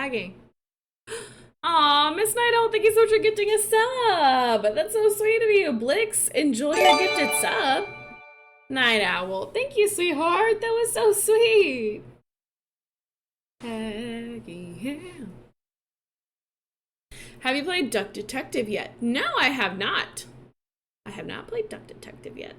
tagging. Aw, Miss Night Owl, thank you so much for gifting a sub. That's so sweet of you. Blix, enjoy your gifted sub. Night Owl, thank you, sweetheart. That was so sweet. Tagging him. Have you played Duck Detective yet? No, I have not. I have not played Duck Detective yet.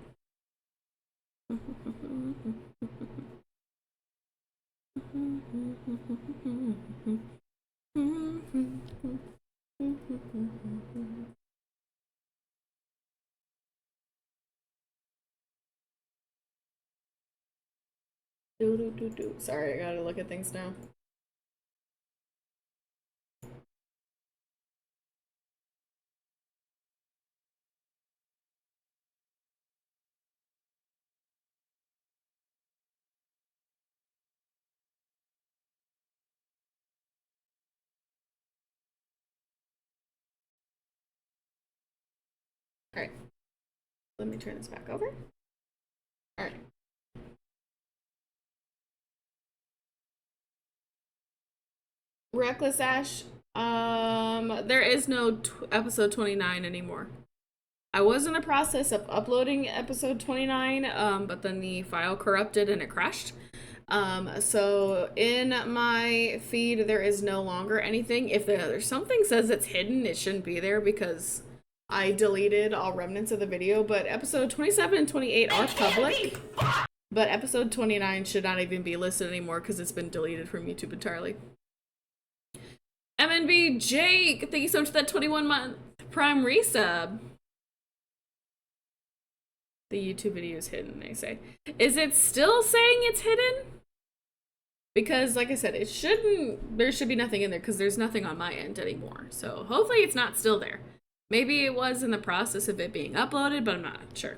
Sorry, I gotta look at things now. All right, let me turn this back over. All right. Reckless Ash, there is no episode 29 anymore. I was in the process of uploading episode 29, but then the file corrupted and it crashed. So in my feed, there is no longer anything. If there's something says it's hidden, it shouldn't be there because I deleted all remnants of the video, but episode 27 and 28 are public. But episode 29 should not even be listed anymore because it's been deleted from YouTube entirely. MNB Jake, thank you so much for that 21-month Prime resub. The YouTube video is hidden, they say. Is it still saying it's hidden? Because, like I said, it shouldn't, there should be nothing in there because there's nothing on my end anymore. So hopefully it's not still there. Maybe it was in the process of it being uploaded, but I'm not sure.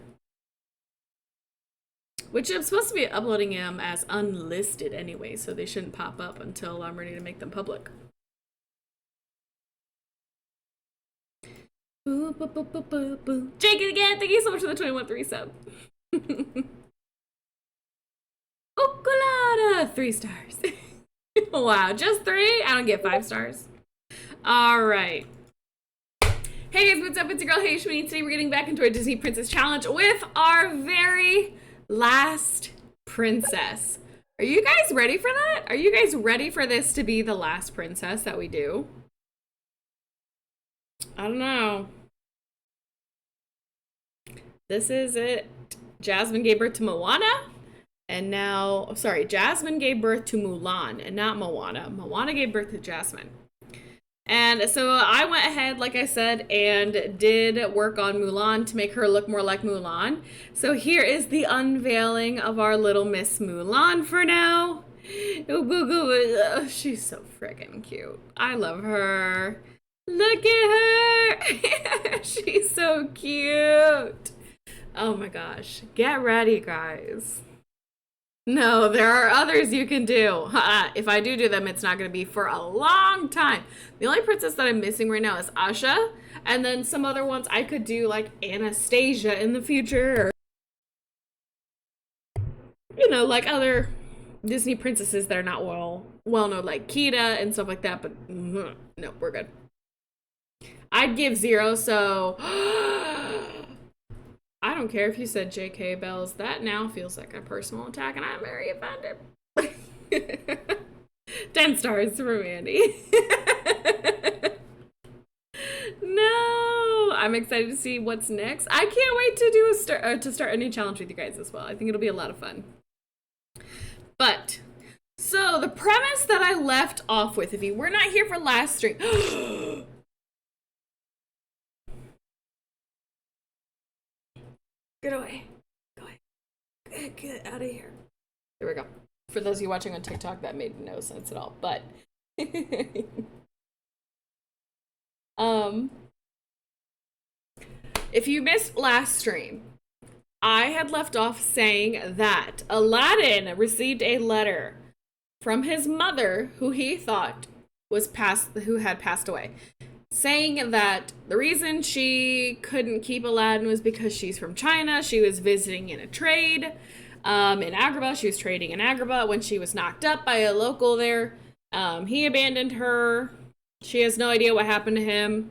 Which I'm supposed to be uploading them as unlisted anyway, so they shouldn't pop up until I'm ready to make them public. Boo, boo, boo, boo, boo, boo. Jake again, thank you so much for the 21 sub. Ocolada, 3 stars. Wow, just 3? I don't get 5 stars. All right. Hey guys, what's up? It's your girl HayIshMandy. Today we're getting back into our Disney Princess Challenge with our very last princess. Are you guys ready for that? Are you guys ready for this to be the last princess that we do? I don't know. This is it. Jasmine gave birth to Moana, and now, sorry, Jasmine gave birth to Mulan, and not Moana. Moana gave birth to Jasmine. And so I went ahead, like I said, and did work on Mulan to make her look more like Mulan. So here is the unveiling of our little Miss Mulan for now. She's so freaking cute. I love her. Look at her. She's so cute. Oh my gosh. Get ready, guys. No, there are others you can do. If I do them, it's not going to be for a long time. The only princess that I'm missing right now is Asha. And then some other ones I could do, like Anastasia in the future. Or, you know, like other Disney princesses that are not well known, like Kida and stuff like that. But no, we're good. I'd give 0, so I don't care if you said JK Bells. That now feels like a personal attack, and I'm very offended. 10 stars for Mandy. No, I'm excited to see what's next. I can't wait to do to start a new challenge with you guys as well. I think it'll be a lot of fun. But so the premise that I left off with, if you were not here for last stream. Get away. Go away. Get out of here. There we go. For those of you watching on TikTok, that made no sense at all. But if you missed last stream, I had left off saying that Aladdin received a letter from his mother, who he thought was who had passed away, saying that the reason she couldn't keep Aladdin was because she's from China. She was visiting in a trade in Agrabah. She was trading in Agrabah when she was knocked up by a local there. He abandoned her. She has no idea what happened to him.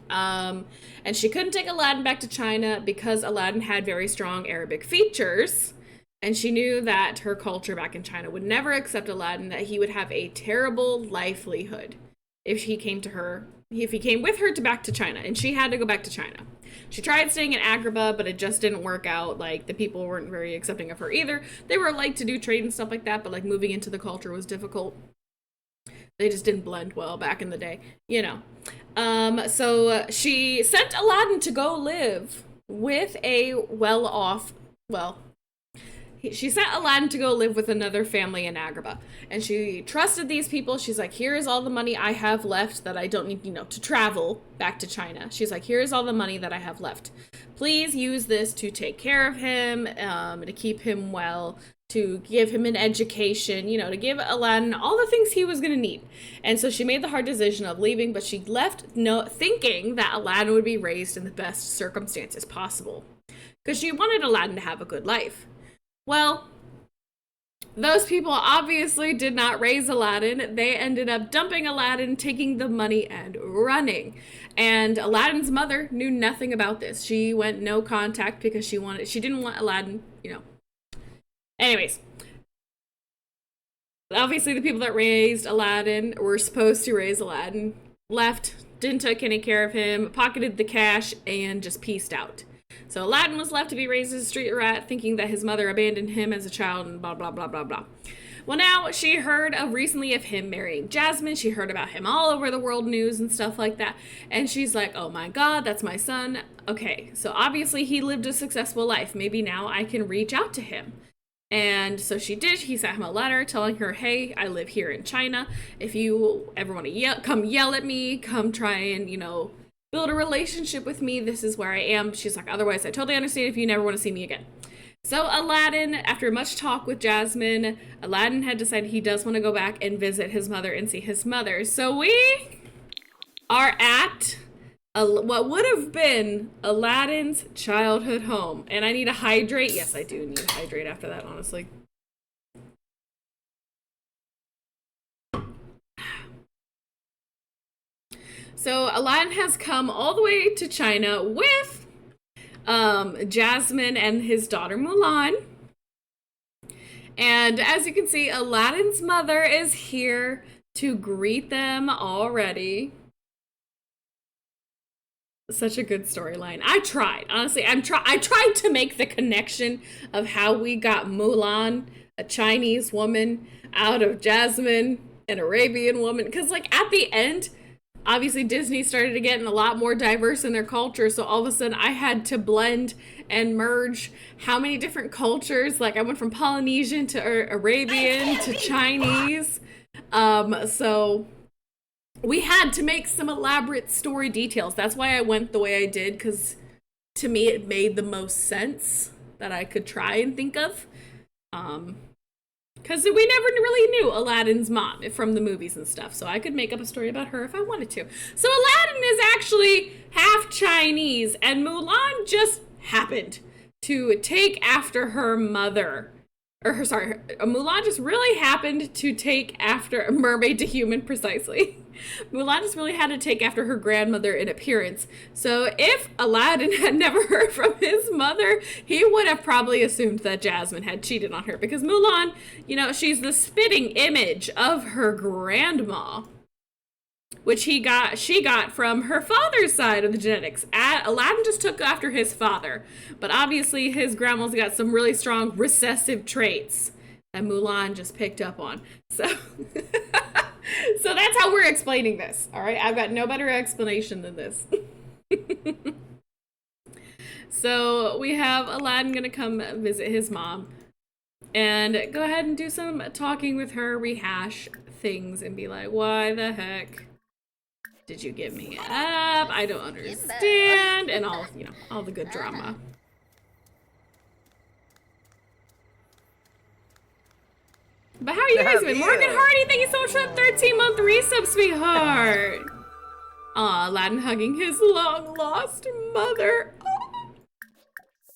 Um, and she couldn't take Aladdin back to China because Aladdin had very strong Arabic features. And she knew that her culture back in China would never accept Aladdin, that he would have a terrible livelihood if he came to her, if he came with her to back to China. And she had to go back to China. She tried staying in Agrabah, but it just didn't work out. Like, the people weren't very accepting of her either. They were like to do trade and stuff like that, but like moving into the culture was difficult. They just didn't blend well back in the day, you know. So she sent Aladdin to go live with a well-off, well, she sent Aladdin to go live with another family in Agrabah. And she trusted these people. She's like, here is all the money I have left that I don't need, to travel back to China. She's like, here is all the money that I have left. Please use this to take care of him, to keep him well, to give him an education, to give Aladdin all the things he was going to need. And so she made the hard decision of leaving, but she left thinking that Aladdin would be raised in the best circumstances possible. Because she wanted Aladdin to have a good life. Well, those people obviously did not raise Aladdin. They ended up dumping Aladdin, taking the money, and running. And Aladdin's mother knew nothing about this. She went no contact because she didn't want Aladdin, Anyways, obviously the people that raised Aladdin were supposed to raise Aladdin, left, didn't take any care of him, pocketed the cash, and just peaced out. So Aladdin was left to be raised as a street rat, thinking that his mother abandoned him as a child and blah, blah, blah, blah, blah. Well, now she heard recently of him marrying Jasmine. She heard about him all over the world news and stuff like that. And she's like, oh my God, that's my son. Okay, so obviously he lived a successful life. Maybe now I can reach out to him. And so she did. He sent him a letter telling her, hey, I live here in China. If you ever want to come yell at me, come try and, build a relationship with me, this is where I am. She's like, otherwise, I totally understand if you never want to see me again. So Aladdin, after much talk with Jasmine, Aladdin had decided he does want to go back and visit his mother and see his mother. So we are at what would have been Aladdin's childhood home. And I need to hydrate. Yes, I do need to hydrate after that, honestly. So Aladdin has come all the way to China with Jasmine and his daughter Mulan. And as you can see, Aladdin's mother is here to greet them already. Such a good storyline. I tried, honestly. I tried to make the connection of how we got Mulan, a Chinese woman, out of Jasmine, an Arabian woman. Because, at the end, obviously Disney started getting a lot more diverse in their culture. So all of a sudden, I had to blend and merge how many different cultures. I went from Polynesian to Arabian to Chinese. So we had to make some elaborate story details. That's why I went the way I did, because to me it made the most sense that I could try and think of. Because we never really knew Aladdin's mom from the movies and stuff, so I could make up a story about her if I wanted to. So Aladdin is actually half Chinese, and Mulan just happened to take after her mother. Mulan just really happened to take after a mermaid to human, precisely. Mulan just really had to take after her grandmother in appearance. So if Aladdin had never heard from his mother, he would have probably assumed that Jasmine had cheated on her. Because Mulan, she's the spitting image of her grandma, which she got from her father's side of the genetics. Aladdin just took after his father. But obviously his grandma's got some really strong recessive traits that Mulan just picked up on. So so that's how we're explaining this. All right, I've got no better explanation than this. So we have Aladdin gonna come visit his mom and go ahead and do some talking with her, rehash things, and be like, why the heck did you give me up? I don't understand. And all the good drama. But how are you guys doing? Morgan Hardy, thank you so much for that 13-month resub, sweetheart. Aw, Aladdin hugging his long-lost mother.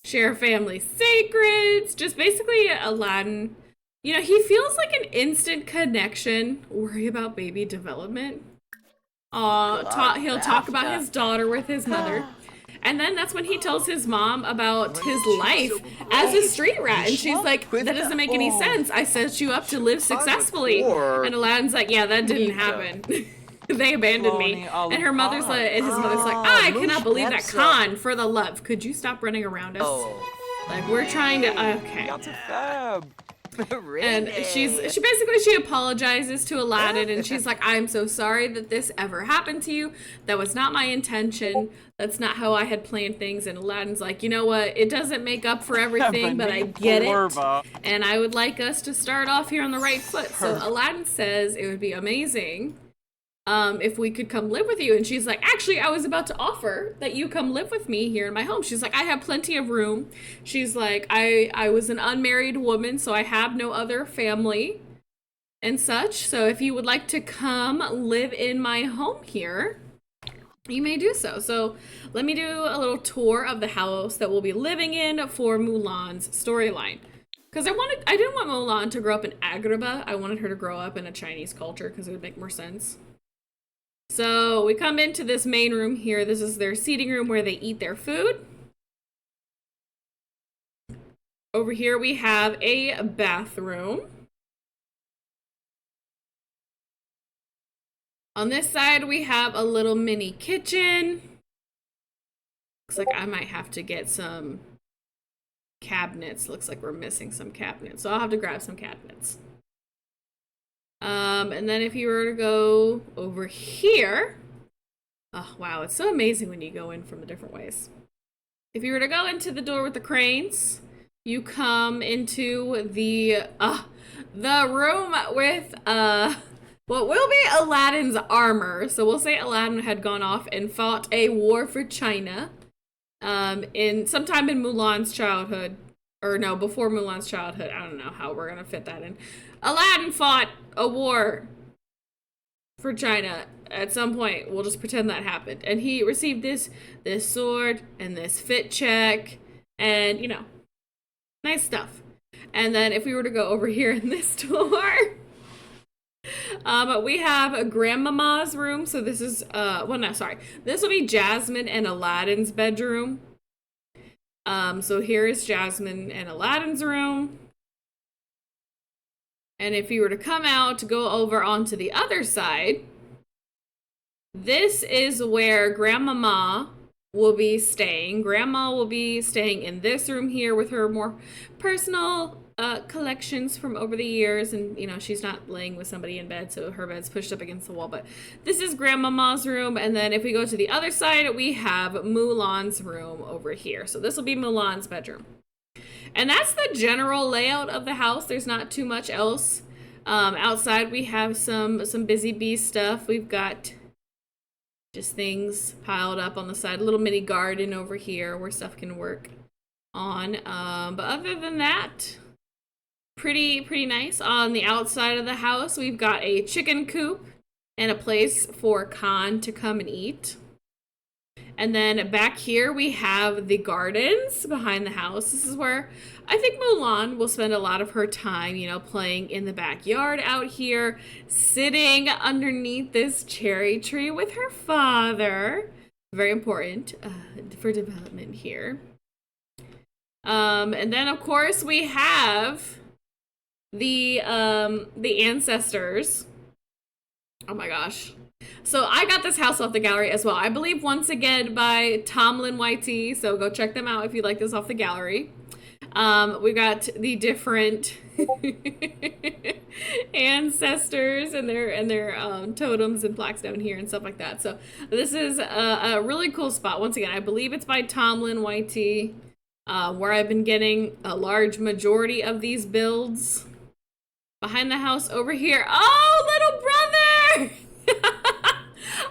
Share family secrets. Just basically Aladdin You know, he feels like an instant connection. Worry about baby development. He'll talk about his daughter with his mother. And then that's when he tells his mom about his life as a street rat. And she's like, that doesn't make any sense. I set you up to live successfully. And Aladdin's like, yeah, that didn't happen. They abandoned me. And her mother's like, and his mother's like, I cannot believe that. Khan, for the love, could you stop running around us? Like, we're trying to, okay. And she apologizes to Aladdin, and she's like, I'm so sorry that this ever happened to you. That was not my intention. That's not how I had planned things. And Aladdin's like, you know what? It doesn't make up for everything, but I get it. And I would like us to start off here on the right foot. So Aladdin says it would be amazing if we could come live with you. And she's like, actually, I was about to offer that you come live with me here in my home. She's like, I have plenty of room. She's like, I was an unmarried woman, so I have no other family and such. So if you would like to come live in my home here, you may do so. So let me do a little tour of the house that we'll be living in for Mulan's storyline. Because I didn't want Mulan to grow up in Agrabah. I wanted her to grow up in a Chinese culture because it would make more sense. So we come into this main room here. This is their seating room where they eat their food. Over here we have a bathroom. On this side we have a little mini kitchen. Looks like I might have to get some cabinets. Looks like we're missing some cabinets. So I'll have to grab some cabinets. And then if you were to go over here, oh wow, it's so amazing when you go in from the different ways. If you were to go into the door with the cranes, you come into the room with what will be Aladdin's armor. So we'll say Aladdin had gone off and fought a war for China in sometime in Mulan's childhood. Or no, before Mulan's childhood. I don't know how we're gonna fit that in. Aladdin fought a war for China at some point. We'll just pretend that happened. And he received this sword and this fit check and, you know, nice stuff. And then if we were to go over here in this door, we have a grandmama's room. So this is, this will be Jasmine and Aladdin's bedroom. So here is Jasmine and Aladdin's room. And if you were to come out to go over onto the other side, this is where Grandmama will be staying. Grandma will be staying in this room here with her more personal collections from over the years. And, you know, she's not laying with somebody in bed, so her bed's pushed up against the wall. But this is Grandmama's room. And then if we go to the other side, we have Mulan's room over here. So this will be Mulan's bedroom. And that's the general layout of the house. There's not too much else. Outside we have some busy bee stuff. We've got just things piled up on the side. A little mini garden over here where stuff can work on. But other than that, pretty nice. On the outside of the house, we've got a chicken coop and a place for Khan to come and eat. And then back here we have the gardens behind the house. This is where I think Mulan will spend a lot of her time, you know, playing in the backyard out here, sitting underneath this cherry tree with her father. Very important for development here. And then of course we have the ancestors. Oh my gosh. So I got this house off the gallery as well. I believe once again by Tomlin YT. So go check them out if you like this off the gallery. We got the different ancestors and their totems and plaques down here and stuff like that. So this is a really cool spot. Once again, I believe it's by Tomlin YT, where I've been getting a large majority of these builds. Behind the house over here. Oh, little brother!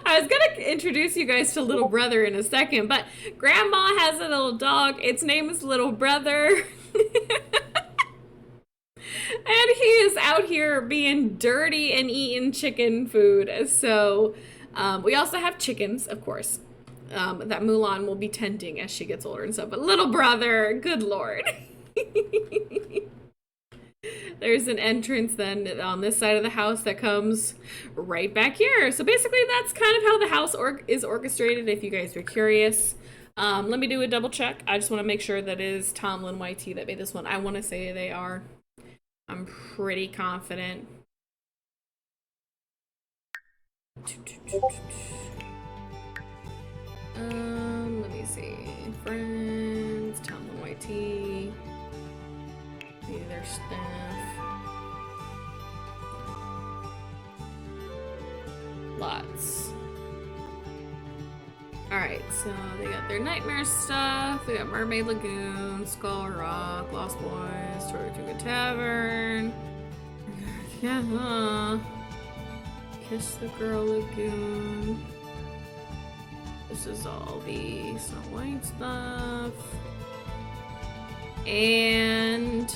I was gonna introduce you guys to little brother in a second, but Grandma has a little dog. Its name is Little Brother. And he is out here being dirty and eating chicken food. So we also have chickens, of course, that Mulan will be tending as she gets older and stuff. But little brother, good lord. There's an entrance then on this side of the house that comes right back here. So basically that's kind of how the house is orchestrated, if you guys were curious. Let me do a double check. I just want to make sure that it is Tomlin YT that made this one. I want to say they are. I'm pretty confident. Let me see. Friends, Tomlin YT. Maybe their staff. Lots. Alright, so they got their nightmare stuff. They got Mermaid Lagoon, Skull Rock, Lost Boys, Tortuga Tavern. Yeah, Kiss the Girl Lagoon. This is all the Snow White stuff. And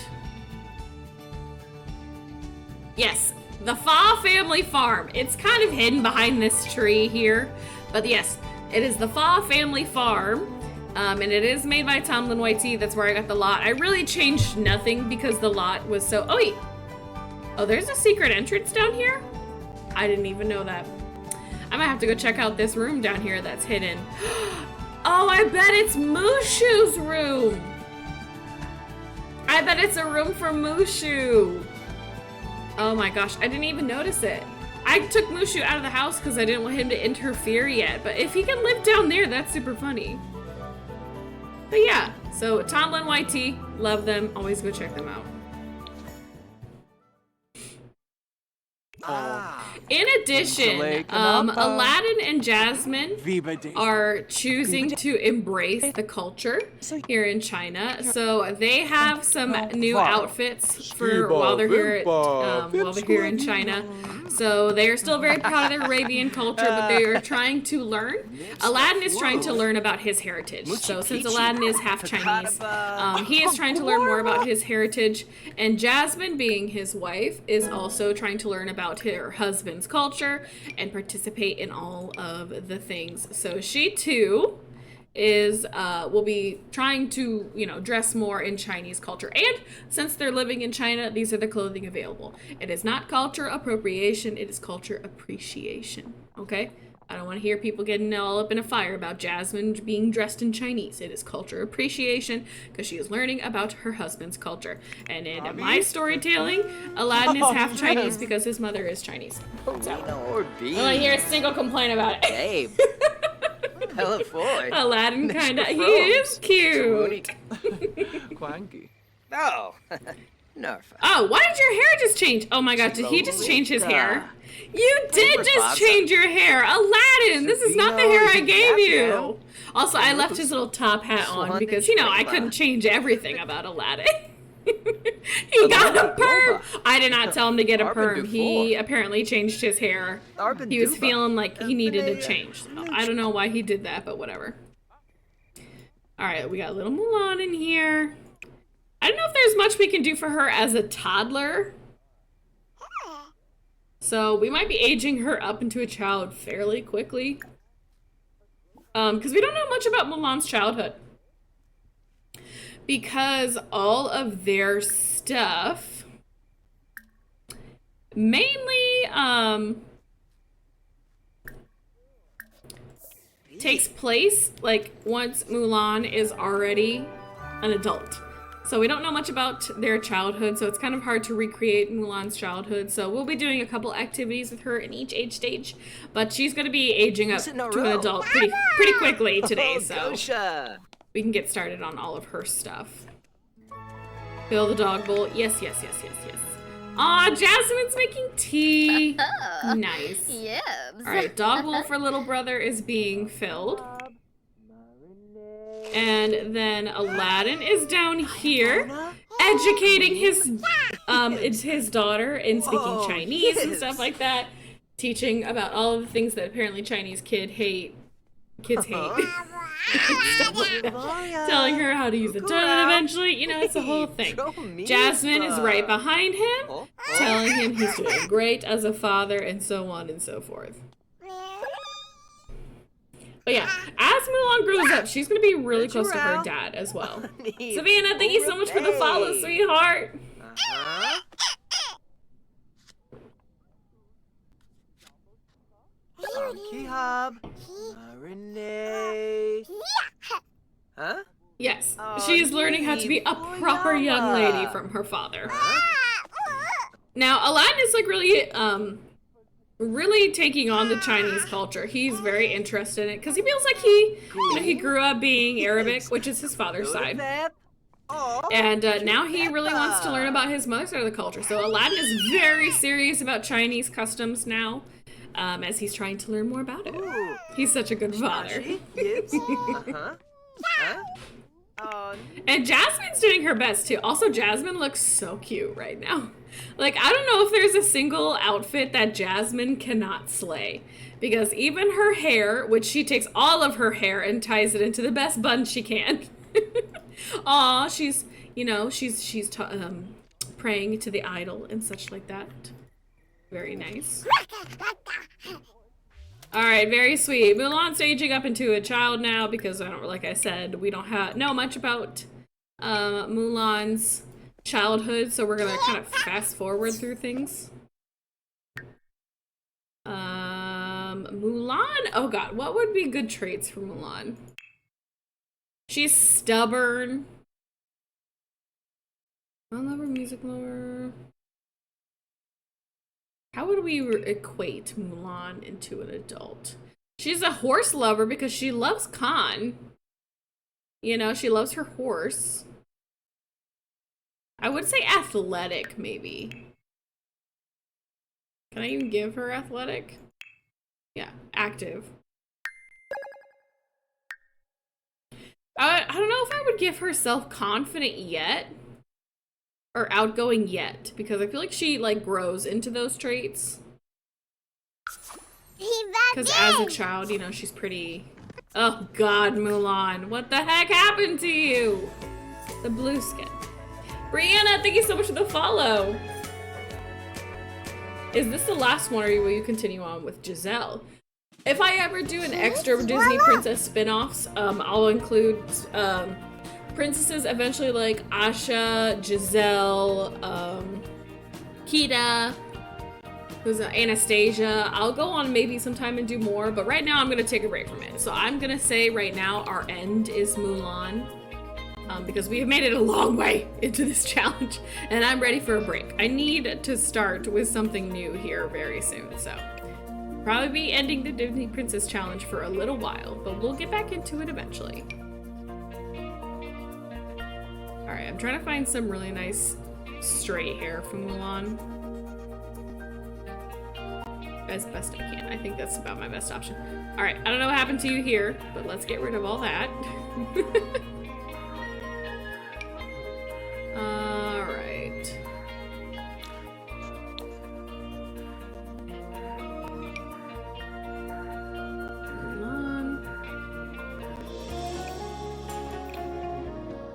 yes, the Fa Family Farm. It's kind of hidden behind this tree here, but yes, it is the Fa Family Farm, and it is made by Tomlin YT. That's where I got the lot. I really changed nothing because the lot was so... Oh, wait. Oh, there's a secret entrance down here? I didn't even know that. I might have to go check out this room down here that's hidden. Oh, I bet it's Mushu's room. I bet it's a room for Mushu. Oh my gosh, I didn't even notice it. I took Mushu out of the house because I didn't want him to interfere yet, but if he can live down there, that's super funny. But yeah, so Tomlin YT, love them, always go check them out. In addition, Aladdin and Jasmine are choosing to embrace the culture here in China. So they have some new outfits for while they're here in China. So they are still very proud of their Arabian culture, but they are trying to learn. Aladdin is trying to learn about his heritage. So since Aladdin is half Chinese, he is trying to learn more about his heritage. And Jasmine, being his wife, is also trying to learn about her husband's culture and participate in all of the things. So she too is will be trying to, you know, dress more in Chinese culture. And since they're living in China, these are the clothing available. It is not culture appropriation, it is culture appreciation. Okay? I don't want to hear people getting all up in a fire about Jasmine being dressed in Chinese. It is culture appreciation because she is learning about her husband's culture. And in my storytelling, Aladdin is half Chinese because his mother is Chinese. So, I don't hear a single complaint about it. Aladdin kinda, he is cute. Oh, nerf. Oh, why did your hair just change? Oh my god, did he just change his hair? You did just change your hair! Aladdin, this is not the hair I gave you! Also, I left his little top hat on because, you know, I couldn't change everything about Aladdin. He got a perm! I did not tell him to get a perm. He apparently changed his hair. He was feeling like he needed to change. I don't know why he did that, but whatever. Alright, we got little Mulan in here. I don't know if there's much we can do for her as a toddler. So we might be aging her up into a child fairly quickly. Because we don't know much about Mulan's childhood. Because all of their stuff mainly takes place like once Mulan is already an adult. So we don't know much about their childhood, so it's kind of hard to recreate Mulan's childhood. So we'll be doing a couple activities with her in each age stage, but she's going to be aging up to an adult pretty quickly today, so we can get started on all of her stuff. Fill the dog bowl. Yes, yes, yes, yes, yes. Aw, Jasmine's making tea. Nice. Yes. All right, dog bowl for little brother is being filled. And then Aladdin is down here educating his daughter in speaking Chinese and stuff like that, teaching about all of the things that apparently Chinese kids hate. Stuff like that. Telling her how to use the toilet eventually, you know, it's the whole thing. Jasmine is right behind him, telling him he's doing great as a father and so on and so forth. But yeah, as Mulan grows up, she's going to be really close to her dad as well. Savannah, thank you so much for the follow, sweetheart. Bob. Renee. Huh? Yes, Oh, she is learning how to be a proper young lady from her father. Now, Aladdin is like really taking on the Chinese culture. He's very interested in it because he feels like he grew up being Arabic, which is his father's side. And now he really wants to learn about his mother's side of the culture. So Aladdin is very serious about Chinese customs now, as he's trying to learn more about it. He's such a good father. And Jasmine's doing her best too. Also, Jasmine looks so cute right now. Like, I don't know if there's a single outfit that Jasmine cannot slay. Because even her hair, which she takes all of her hair and ties it into the best bun she can. Aw, she's praying to the idol and such like that. Very nice. Alright, very sweet. Mulan's aging up into a child now because, like I said, we don't know much about Mulan's childhood, so we're gonna kind of fast forward through things. Mulan? Oh god, what would be good traits for Mulan? She's stubborn. Fun lover, music lover. How would we equate Mulan into an adult? She's a horse lover because she loves Khan. You know, she loves her horse. I would say athletic, maybe. Can I even give her athletic? Yeah, active. I don't know if I would give her self-confident yet. Or outgoing yet, because I feel like she like grows into those traits. Because as a child, you know, she's pretty. Oh god, Mulan, what the heck happened to you? The blue skin. Brianna, thank you so much for the follow. Is this the last one, or will you continue on with Giselle? If I ever do an extra Disney princess spin-offs, I'll include princesses eventually like Asha, Giselle, Kida, who's Anastasia. I'll go on maybe sometime and do more, but right now I'm gonna take a break from it. So I'm gonna say right now our end is Mulan, because we have made it a long way into this challenge, and I'm ready for a break. I need to start with something new here very soon, so probably be ending the Disney Princess Challenge for a little while, but we'll get back into it eventually. Alright, I'm trying to find some really nice straight hair from Mulan. As best I can. I think that's about my best option. Alright, I don't know what happened to you here, but let's get rid of all that. Alright.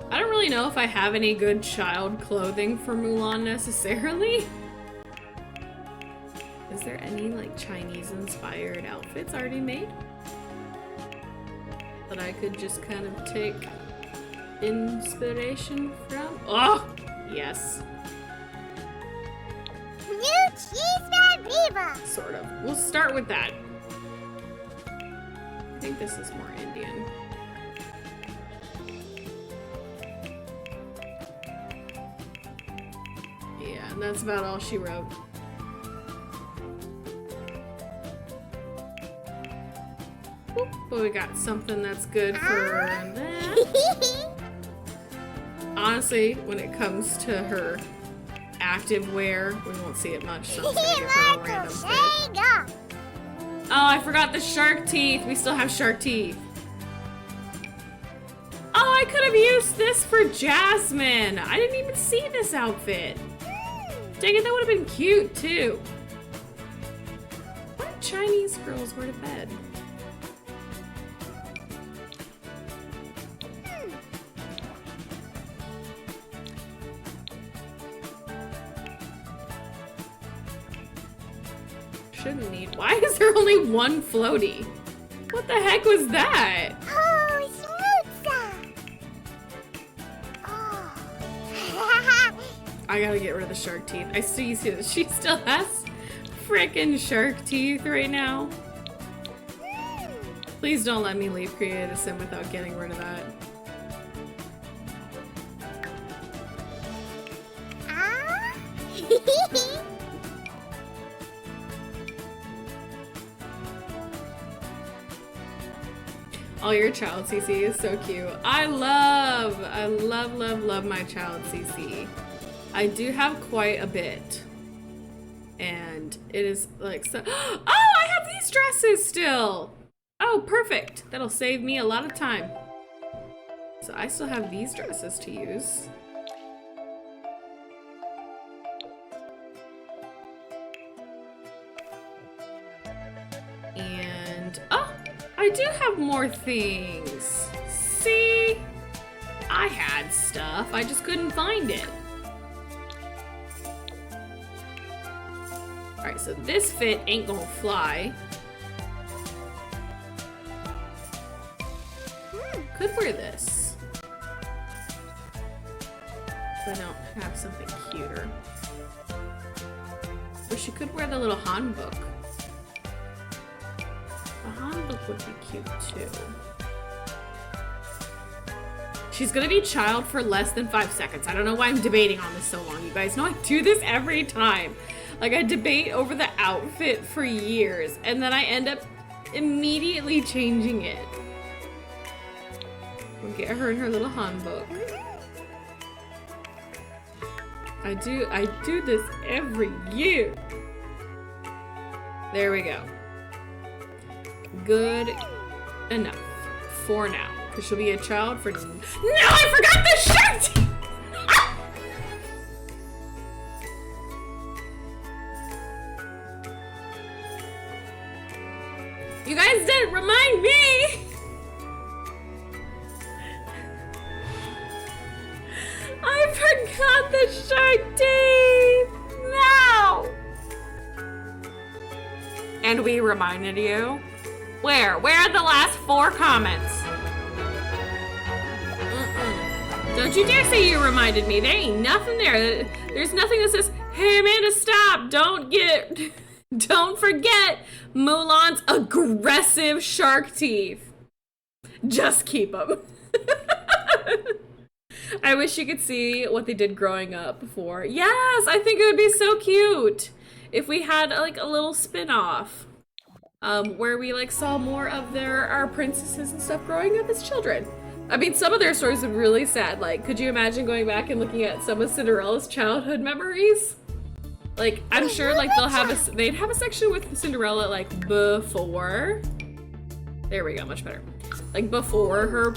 I don't really know if I have any good child clothing for Mulan necessarily. Is there any like Chinese inspired outfits already made that I could just kind of take inspiration from? Oh, yes. New cheese Viva! Sort of. We'll start with that. I think this is more Indian. Yeah, and that's about all she wrote. Oop, but we got something that's good for that. Honestly, when it comes to her active wear, we won't see it much, so I'm just gonna give her a random fit. Oh, I forgot the shark teeth. We still have shark teeth. Oh, I could have used this for Jasmine. I didn't even see this outfit. Dang it, that would have been cute too. What Chinese girls wear to bed? Shouldn't need. Why is there only one floaty? What the heck was that? Oh, smooth. Oh. I gotta get rid of the shark teeth. I see that she still has frickin' shark teeth right now. Please don't let me leave Create a Sim without getting rid of that. Ah. Oh, your child CC is so cute. I love, love my child CC. I do have quite a bit. And it is like so. Oh, I have these dresses still. Oh, perfect. That'll save me a lot of time. So I still have these dresses to use. And, oh, I do have more things. See? I had stuff, I just couldn't find it. Alright, so this fit ain't gonna fly. Could wear this. So I don't have something cuter. Or she could wear the little handbook. The handbook would be cute too. She's gonna be child for less than 5 seconds. I don't know why I'm debating on this so long. You guys know I do this every time. Like, I debate over the outfit for years, and then I end up immediately changing it. We'll get her in her little handbook. I do this every year. There we go. Good enough for now, because she'll be a child for. No, I forgot the shirt. You guys didn't remind me. I forgot the shark teeth. No. And we reminded you. Where? Where are the last 4 comments? Don't you dare say you reminded me. There ain't nothing there. There's nothing that says, "Hey Amanda, stop! Don't forget Mulan's aggressive shark teeth. Just keep them." I wish you could see what they did growing up before. Yes, I think it would be so cute if we had like a little spin-off where we like saw more of our princesses and stuff growing up as children. I mean, some of their stories are really sad. Like, could you imagine going back and looking at some of Cinderella's childhood memories? Like, I'm sure like they'd have a section with Cinderella like before. There we go, much better. Like before her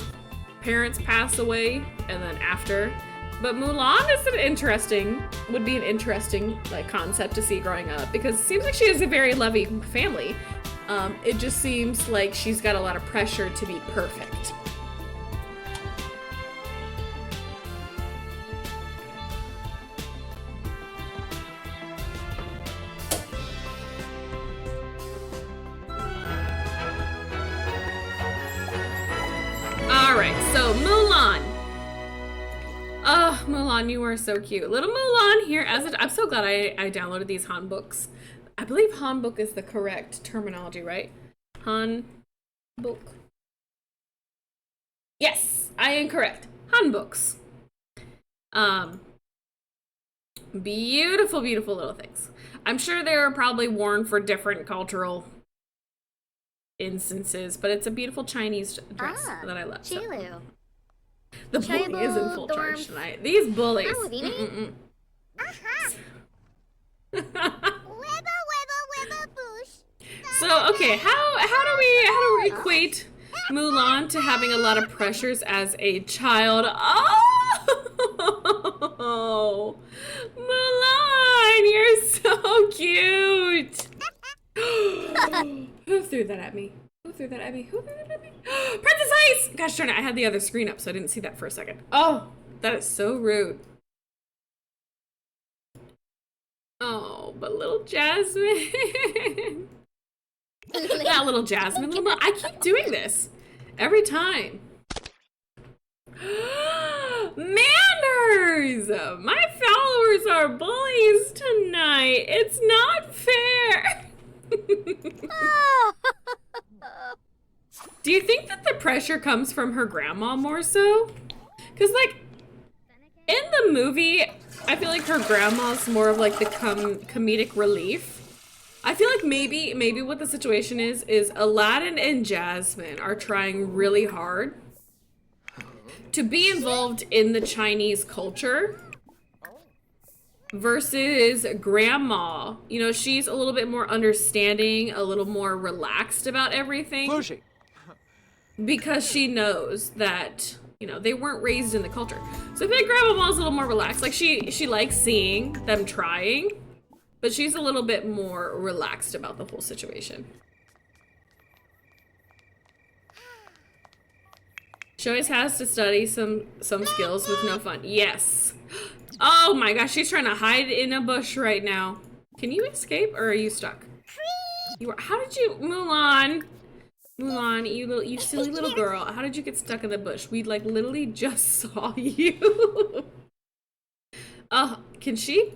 parents pass away and then after. But Mulan is would be an interesting like concept to see growing up, because it seems like she has a very loving family. It just seems like she's got a lot of pressure to be perfect. Alright, so Mulan. Oh, Mulan, you are so cute. Little Mulan here I'm so glad I downloaded these handbooks. I believe handbook is the correct terminology, right? Handbook. Yes, I am correct. Handbooks. Beautiful, beautiful little things. I'm sure they were probably worn for different cultural instances, but it's a beautiful Chinese dress that I love. So. The bully is in full charge tonight. These bullies. So okay, how do we equate Mulan to having a lot of pressures as a child? Oh, Mulan, you're so cute. Who threw that at me? Who threw that at me? Who threw that at me? Princess Ice! Gosh darn it, I had the other screen up, so I didn't see that for a second. Oh, that is so rude. Oh, but little Jasmine. That little Jasmine. I keep doing this every time. Manners! My followers are bullies tonight. It's not fair. Do you think that the pressure comes from her grandma more so? Because, like, in the movie, I feel like her grandma's more of like the comedic relief. I feel like maybe what the situation is Aladdin and Jasmine are trying really hard to be involved in the Chinese culture versus grandma. You know, she's a little bit more understanding, a little more relaxed about everything. Flushy. Because she knows that, you know, they weren't raised in the culture. So I feel like grandma's a little more relaxed. Like she likes seeing them trying, but she's a little bit more relaxed about the whole situation. She always has to study some skills with no fun. Yes. Oh my gosh, she's trying to hide in a bush right now. Can you escape or are you stuck? You are. How did you, Mulan? Mulan, you silly little girl. How did you get stuck in the bush? We like literally just saw you. Oh, can she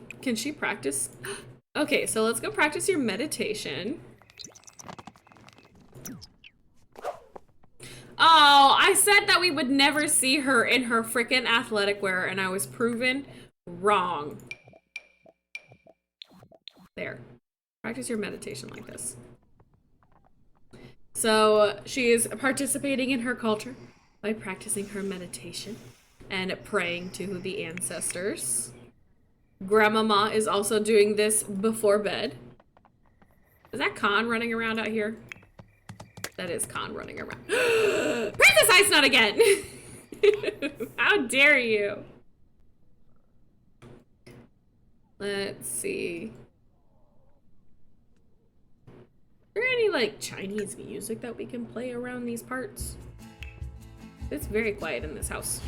practice? Okay, so let's go practice your meditation. Oh, I said that we would never see her in her frickin' athletic wear, and I was proven wrong. There. Practice your meditation like this. So she is participating in her culture by practicing her meditation and praying to the ancestors. Grandmama is also doing this before bed. Is that Khan running around out here? That is Khan running around. Princess Ice Nut again! How dare you? Let's see. Is there any, like, Chinese music that we can play around these parts? It's very quiet in this house.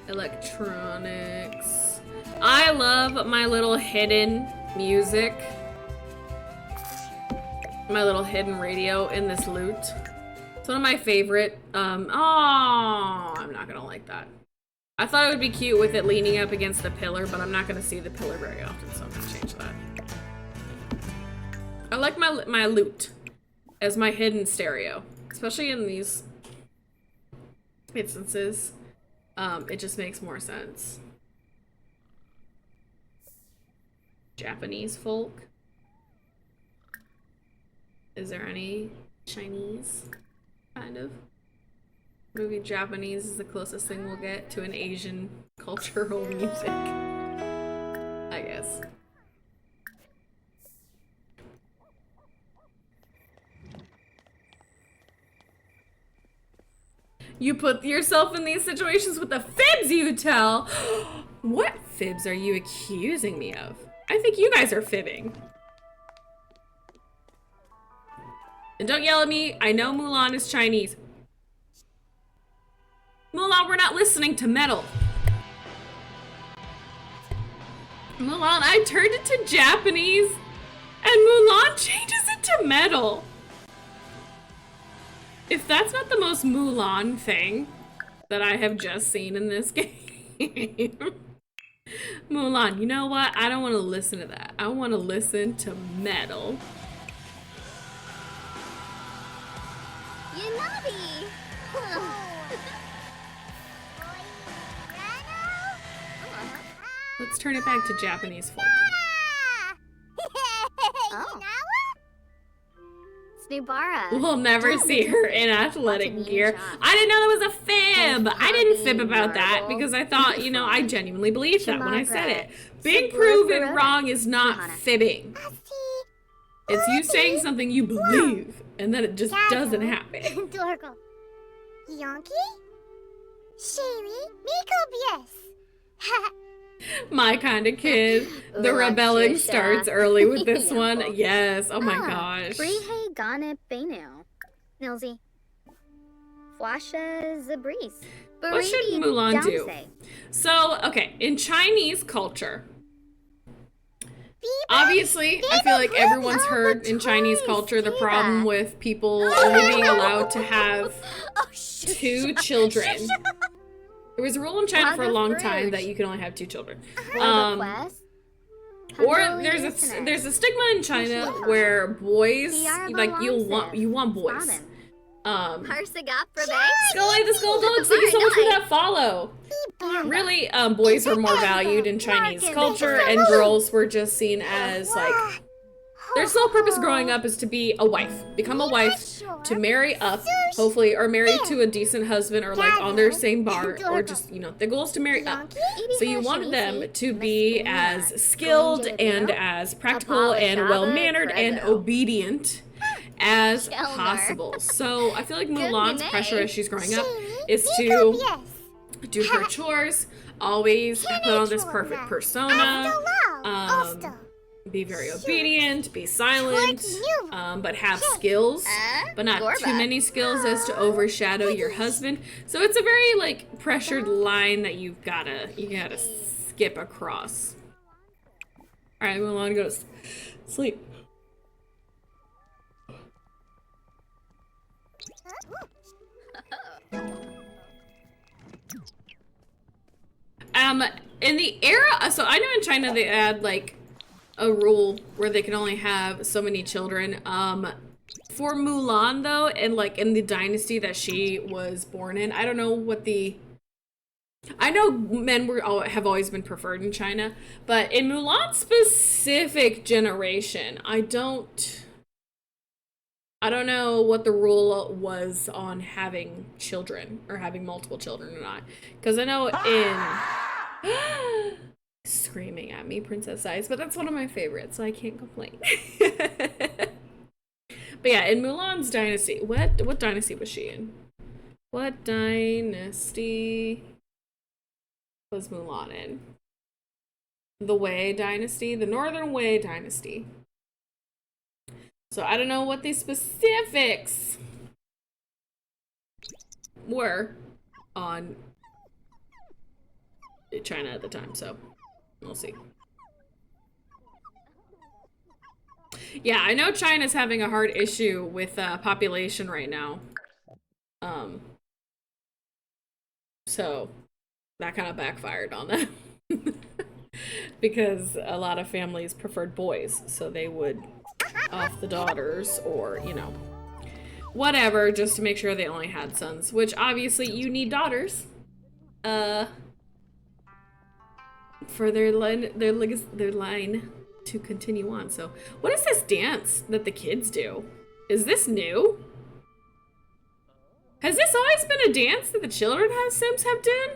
Electronics. I love my little hidden music. My little hidden radio in this loot. It's one of my favorite. Oh, I'm not gonna like that. I thought it would be cute with it leaning up against the pillar, but I'm not gonna see the pillar very often, so I'm gonna change that. I like my lute as my hidden stereo, especially in these instances. It just makes more sense. Japanese folk. Is there any Chinese kind of? Movie Japanese is the closest thing we'll get to an Asian cultural music, I guess. You put yourself in these situations with the fibs you tell. What fibs are you accusing me of? I think you guys are fibbing. And don't yell at me. I know Mulan is Chinese. Mulan, we're not listening to metal. Mulan, I turned it to Japanese, and Mulan changes it to metal. If that's not the most Mulan thing that I have just seen in this game. Mulan, you know what? I don't want to listen to that. I want to listen to metal. You naughty! Let's turn it back to Japanese folk. Oh. Snubara. We'll never see her in athletic gear. I didn't know that was a fib. I didn't fib about that because I thought, you know, I genuinely believed that when I said it. Being proven wrong is not fibbing. It's you saying something you believe and then it just doesn't happen. Dorgle. Yonki? Sherry? Miko Bies. My kind of kid. The rebelling starts early with this one. Yes. Oh my gosh. Brihe Gane Beno. Nilsy. Flasha Zabris. What should Mulan do? So, okay, in Chinese culture, obviously, I feel like everyone's heard in Chinese culture the problem with people only being allowed to have 2 children. There was a rule in China for a long time that you can only have 2 children. Or Hungary there's listeners. a stigma in China where boys like you want boys. Harsagat Scully the Skull Dogs, thank you so much for that follow. Really, boys were more valued in Chinese culture, and girls were just seen as like their sole purpose growing up is to be a wife, become a wife, to marry up, hopefully, or marry to a decent husband, or like on their same bar, or just, you know, the goal is to marry up. So you wanted them to be as skilled and as practical and well-mannered and obedient as possible. So I feel like Mulan's pressure as she's growing up is to do her chores, always put on this perfect persona, be very obedient, be silent, but have skills, but not too many skills as to overshadow your husband. So it's a very like pressured line that you gotta skip across. All right, Mulan, go to sleep. In the era, so I know in China they add like a rule where they can only have so many children. For Mulan though, and like in the dynasty that she was born in, I don't know what I know men have always been preferred in China, but in Mulan's specific generation, I don't know what the rule was on having children or having multiple children or not. Because I know in screaming at me, Princess Eyes, but that's one of my favorites, so I can't complain. But yeah, in Mulan's dynasty, what dynasty was she in? What dynasty was Mulan in? The Wei dynasty, the Northern Wei dynasty. So I don't know what the specifics were on China at the time, so we'll see. Yeah, I know China's having a hard issue with population right now. So that kind of backfired on them. Because a lot of families preferred boys, so they would off the daughters or, you know, whatever, just to make sure they only had sons, which obviously you need daughters for their line to continue on. So what is this dance that the kids do? Is this new? Has this always been a dance that the children Sims have done?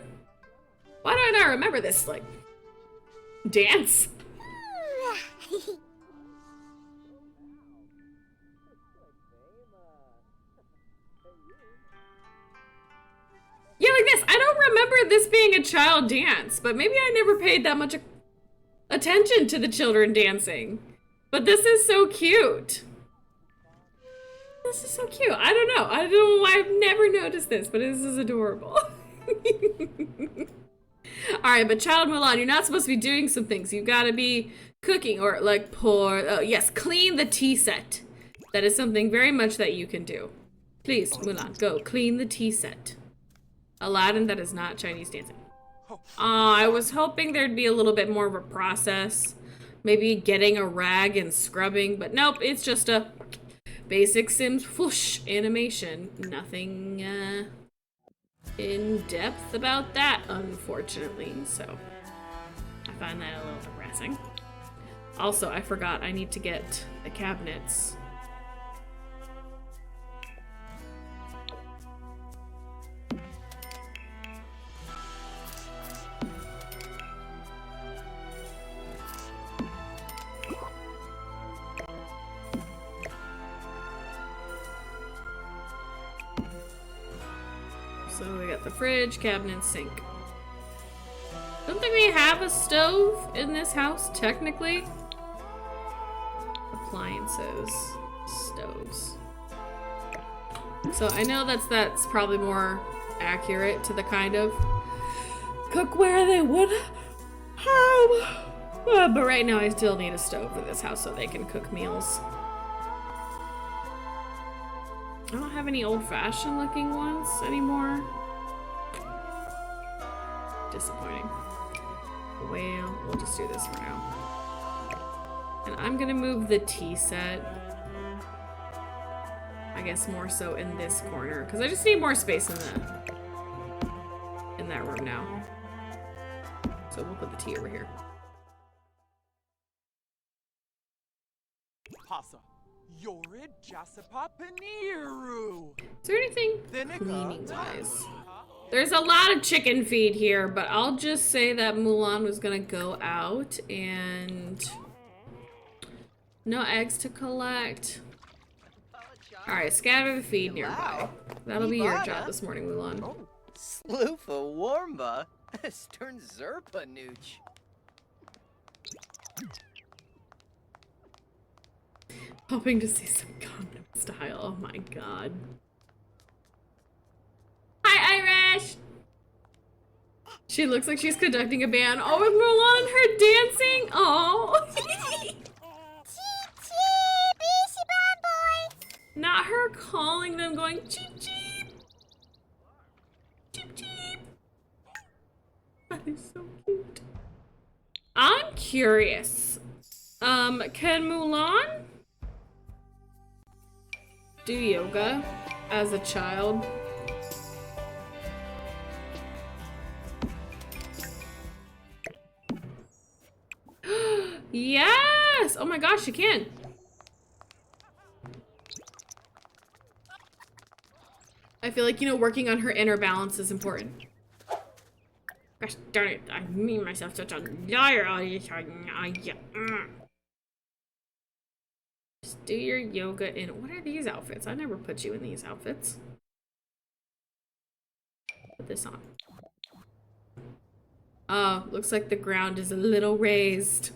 Why do I not remember this like dance? Yeah, like this. I don't remember this being a child dance, but maybe I never paid that much attention to the children dancing. But this is so cute. This is so cute. I don't know. I don't know why I've never noticed this, but this is adorable. Alright, but child Mulan, you're not supposed to be doing some things. You gotta be cooking or like yes, clean the tea set. That is something very much that you can do. Please, Mulan, go clean the tea set. Aladdin, that is not Chinese dancing. I was hoping there'd be a little bit more of a process. Maybe getting a rag and scrubbing, but nope, it's just a basic Sims whoosh animation. Nothing in depth about that, unfortunately, so I find that a little depressing. Also, I forgot I need to get the cabinets. So we got the fridge, cabinet, sink. Don't think we have a stove in this house, technically. Appliances, stoves. So I know that's probably more accurate to the kind of cookware they would have. But right now I still need a stove in this house so they can cook meals. I don't have any old-fashioned looking ones anymore. Disappointing. Well, we'll just do this for now. And I'm gonna move the tea set. I guess more so in this corner, because I just need more space in that room now. So we'll put the tea over here. Pasa, Yorid Jasapa Paniru. Is there anything cleaning-wise? There's a lot of chicken feed here, but I'll just say that Mulan was gonna go out and no eggs to collect. Alright, scatter the feed nearby. That'll be your job this morning, Mulan. Sloofa Warmba, Stern Zerpa Nooch. Hoping to see some Gangnam Style. Oh my god. Hi, Irish! She looks like she's conducting a band. Oh, with Mulan, her dancing. Oh. Not her calling them, going cheep cheep. Cheep cheep. That is so cute. I'm curious. Can Mulan do yoga as a child? Yes! Oh my gosh, she can. I feel like, you know, working on her inner balance is important. Gosh darn it, I mean myself such a liar all the time. Just do your yoga in, what are these outfits? I never put you in these outfits. Put this on. Oh, looks like the ground is a little raised.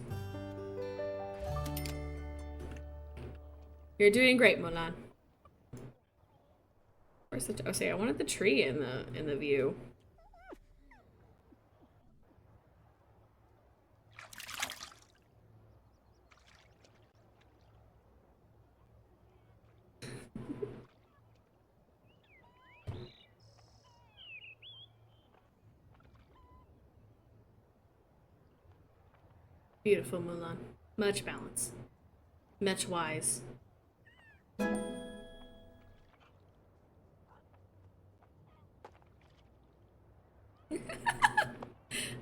You're doing great, Mulan. Where's the, oh, see, I wanted the tree in the view. Beautiful, Mulan. Much balance. Much wise.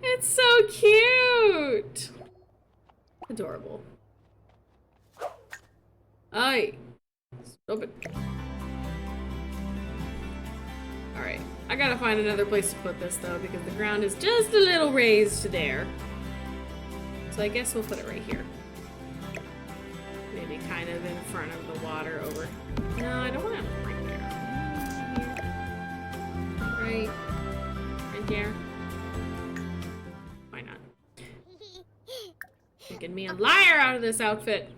It's so cute! Adorable. Aye. Stop it. Alright. I gotta find another place to put this though, because the ground is just a little raised there. So I guess we'll put it right here. Maybe kind of in front of the water over. No, I don't want it right there. Right. Right there. Why not? Making me a liar out of this outfit.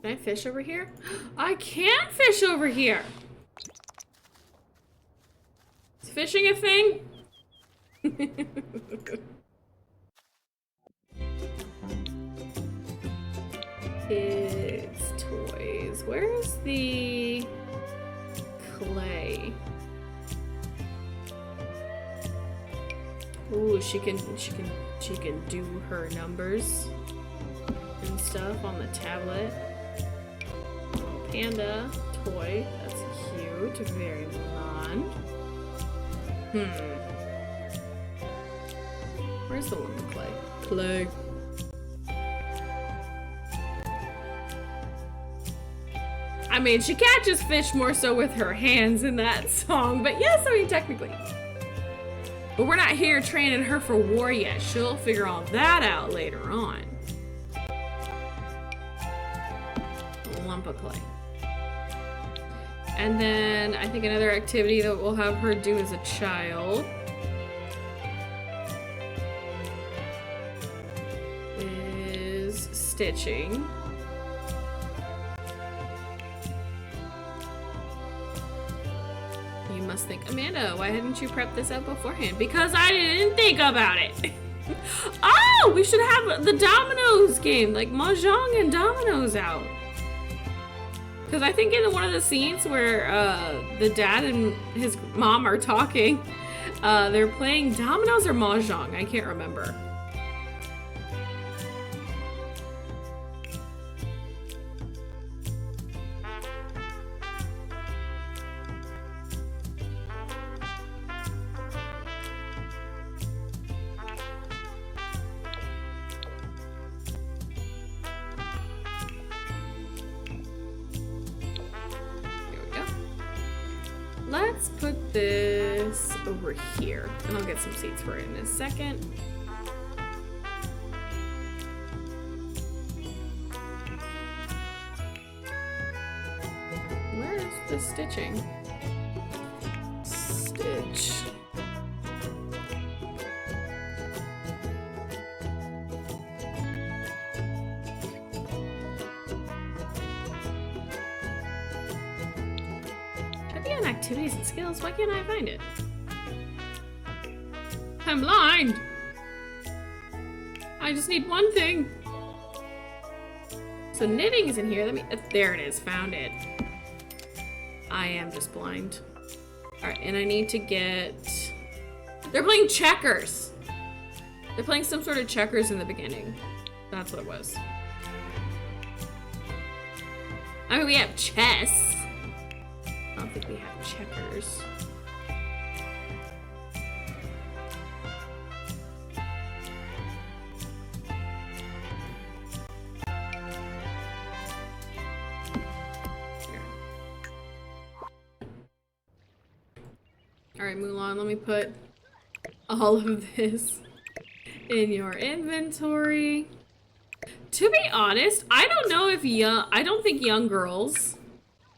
Can I fish over here? I can fish over here! Is fishing a thing? Kids' toys. Where's the clay? Ooh, she can do her numbers and stuff on the tablet. Panda toy. That's cute. Very Mulan. Where's the one with clay? Clay. I mean, she catches fish more so with her hands in that song, but yes, I mean, technically. But we're not here training her for war yet. She'll figure all that out later on. A lump of clay. And then I think another activity that we'll have her do as a child is stitching. You must think, Amanda, why hadn't you prepped this up beforehand? Because I didn't think about it. Oh, we should have the dominoes game, like Mahjong and dominoes out. Because I think in one of the scenes where the dad and his mom are talking, They're playing dominoes or mahjong. I can't remember. Let's put this over here, and I'll get some seats for it in a second. Where's the stitching? Stitch. Activities and skills, why can't I find it? I'm blind! I just need one thing. So knitting is in here, let me, there it is, found it. I am just blind. Alright, and I need to get, they're playing checkers! They're playing some sort of checkers in the beginning. That's what it was. I mean, we have chess. I don't think we have checkers. Alright, Mulan, let me put all of this in your inventory. To be honest, I don't know if I don't think young girls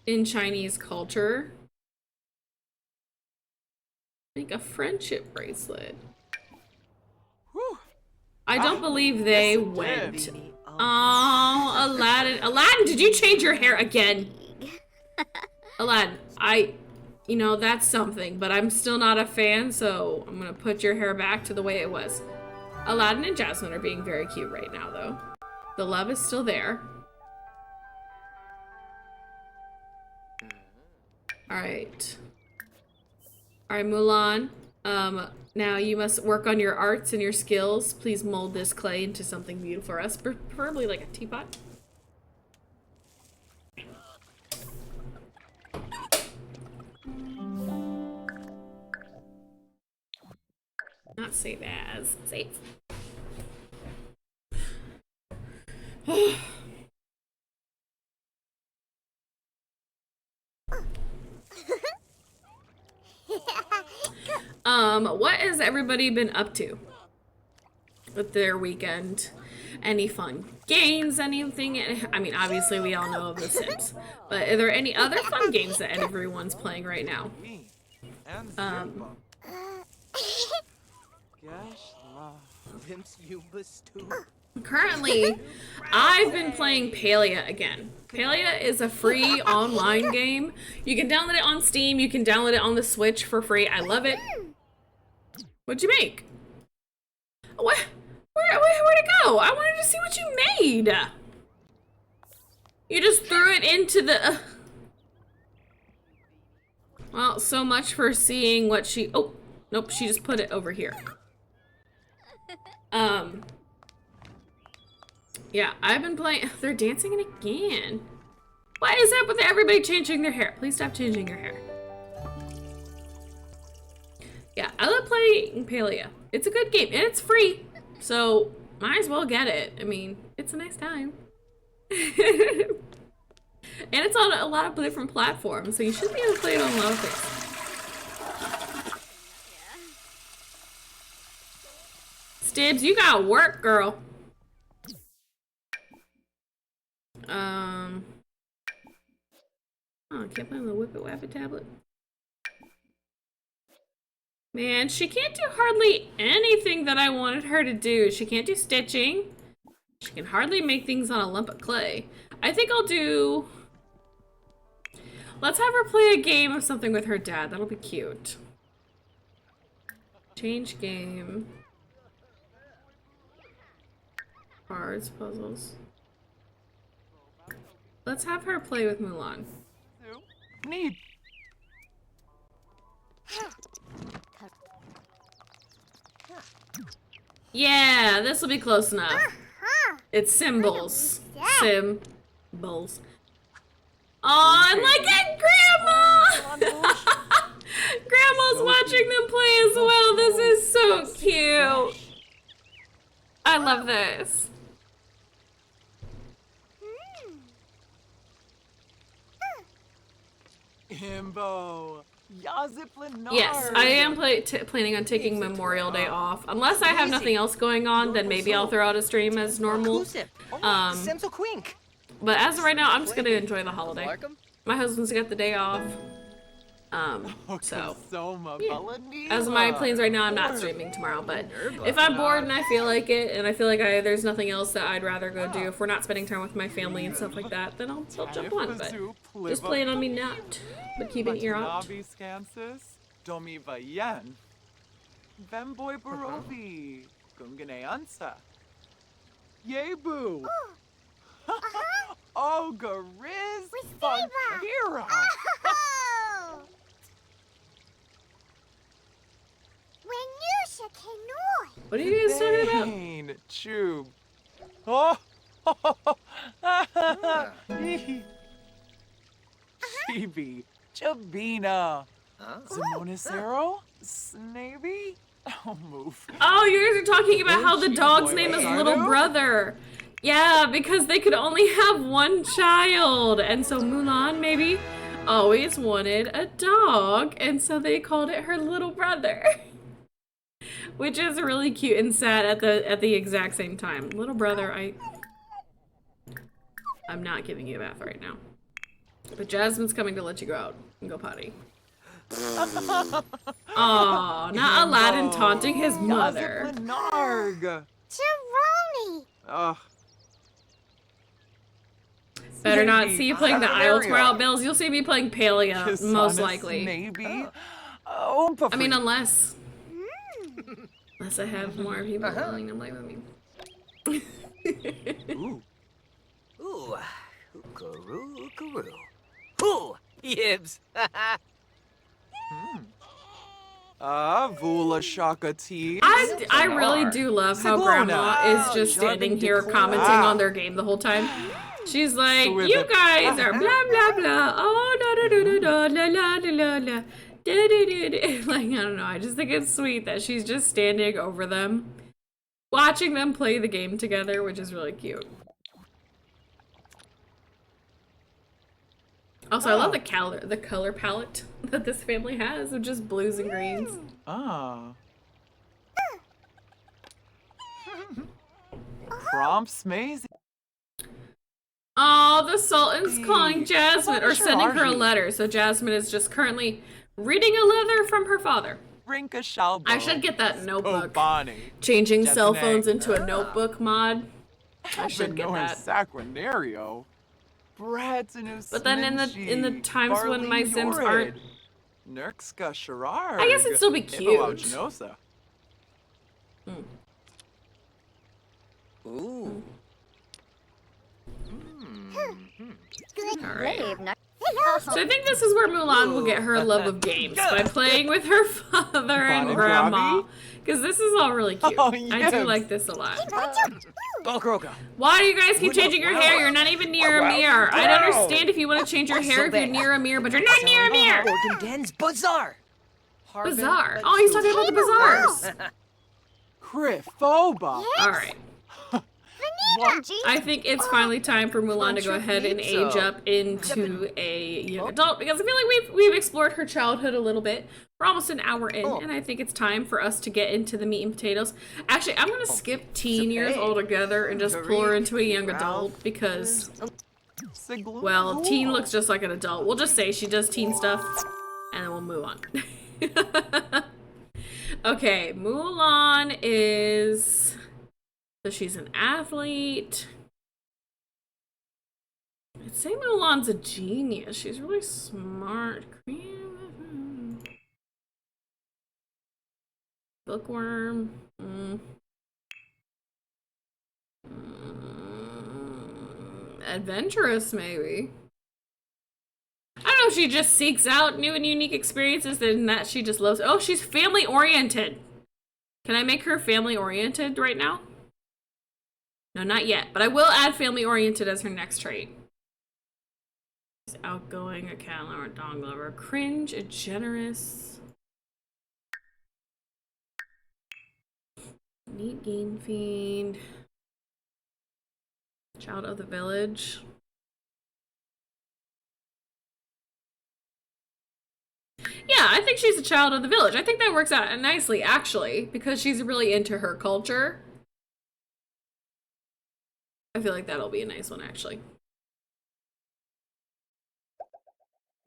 in Chinese culture make a friendship bracelet. Whew. I don't believe they went. Oh, Aladdin. Aladdin, did you change your hair again? Aladdin, you know, that's something, but I'm still not a fan, so I'm gonna put your hair back to the way it was. Aladdin and Jasmine are being very cute right now, though. The love is still there. Alright. Alright, Mulan. Now you must work on your arts and your skills. Please mold this clay into something beautiful for us, preferably like a teapot. Not save as. Save. What has everybody been up to with their weekend? Any fun games, anything? I mean, obviously we all know of The Sims, but are there any other fun games that everyone's playing right now? Currently, I've been playing Palia again. Palia is a free online game. You can download it on Steam, you can download it on the Switch for free. I love it. What'd you make? What? Where'd it go? I wanted to see what you made. You just threw it into the... Well, so much for seeing what she... Oh, nope, she just put it over here. Yeah, I've been playing... They're dancing it again. What is up with everybody changing their hair? Please stop changing your hair. Yeah, I love playing Palia. It's a good game, and it's free. So, might as well get it. I mean, it's a nice time. And it's on a lot of different platforms, so you should be able to play it on a lot of things. Stibs, you got work, girl. Oh, I can't play on the Whip It Wap It tablet. Man, she can't do hardly anything that I wanted her to do. She can't do stitching. She can hardly make things on a lump of clay. I think I'll do... Let's have her play a game of something with her dad. That'll be cute. Change game. Cards, puzzles. Let's have her play with Mulan. Need. Yeah, this will be close enough. Uh-huh. It's symbols. Yeah. Symbols. Oh, and look at Grandma! Grandma's watching them play as well. This is so cute. I love this. Himbo. Yaziplenar. Yes, I am planning on taking Memorial Day off. Unless I have nothing else going on, then maybe I'll throw out a stream as normal. But as of right now, I'm just gonna enjoy the holiday. My husband's got the day off. So yeah. As of my plans right now, I'm not streaming tomorrow, but if I'm bored and I feel like it, and I feel like there's nothing else that I'd rather go do, if we're not spending time with my family and stuff like that, then I'll jump on, but just plan on me not, but keep an ear out. Domi Vayen. Vemboy Barovi. Gunganeansa. Yebu. Oh, Gariz. Funkira. Oh! When you Kenoi. What are you guys talking about? Dane, Chub. Oh. Chibi. Chabina. Simonicero? Snavy? Oh, move. Oh, you guys are talking about how the dog's name is Little Brother. Yeah, because they could only have one child. And so Mulan maybe always wanted a dog. And so they called it her little brother. Which is really cute and sad at the exact same time. Little brother, I'm not giving you a bath right now. But Jasmine's coming to let you go out and go potty. Aw, not Aladdin taunting his mother. Jeroni. Ugh. Better not see you playing the Isle tomorrow, Bills. You'll see me playing Palea, most likely. Maybe. I mean, unless I have more people willing to play with me. Ooh. Ooh. Ookaroo, ookaroo. Ooh, yibs. Vula Shaka Tea. I really do love how Grandma is just standing here commenting on their game the whole time. She's like, you guys are blah blah blah. Oh no no no no no la la la la. Like, I don't know. I just think it's sweet that she's just standing over them, watching them play the game together, which is really cute. Also, I love the color palette that this family has of just blues and greens. Ah. Prompts Maisie. Oh, the Sultan's calling Jasmine, or sending her a letter. So Jasmine is just currently reading a letter from her father. I should get that notebook. Changing cell phones into a notebook mod. I should get that. But then in the times when my Sims aren't, I guess it'd still be cute. Ooh. Alright. So I think this is where Mulan will get her love of games, by playing with her father and grandma. Because this is all really cute. I do like this a lot. Why do you guys keep changing your hair? You're not even near a mirror. I'd understand if you want to change your hair if you're near a mirror, but you're not near a mirror. Bazaar. Bazaar. Oh, he's talking about the bazaars. Crifoba. Alright. I think it's finally time for Mulan to go ahead and age up into a young adult, because I feel like we've explored her childhood a little bit. We're almost an hour in, and I think it's time for us to get into the meat and potatoes. Actually, I'm gonna skip teen years altogether and just pull her into a young adult, because, well, teen looks just like an adult. We'll just say she does teen stuff, and then we'll move on. Okay, Mulan is... So she's an athlete. I'd say Mulan's a genius. She's really smart. Bookworm. Adventurous, maybe. I don't know if she just seeks out new and unique experiences and that she just loves. Oh, she's family oriented. Can I make her family oriented right now? No, not yet, but I will add family oriented as her next trait. She's outgoing, a cat lover, a dog lover, cringe, a generous, neat game fiend, child of the village. Yeah, I think she's a child of the village. I think that works out nicely, actually, because she's really into her culture. I feel like that'll be a nice one, actually.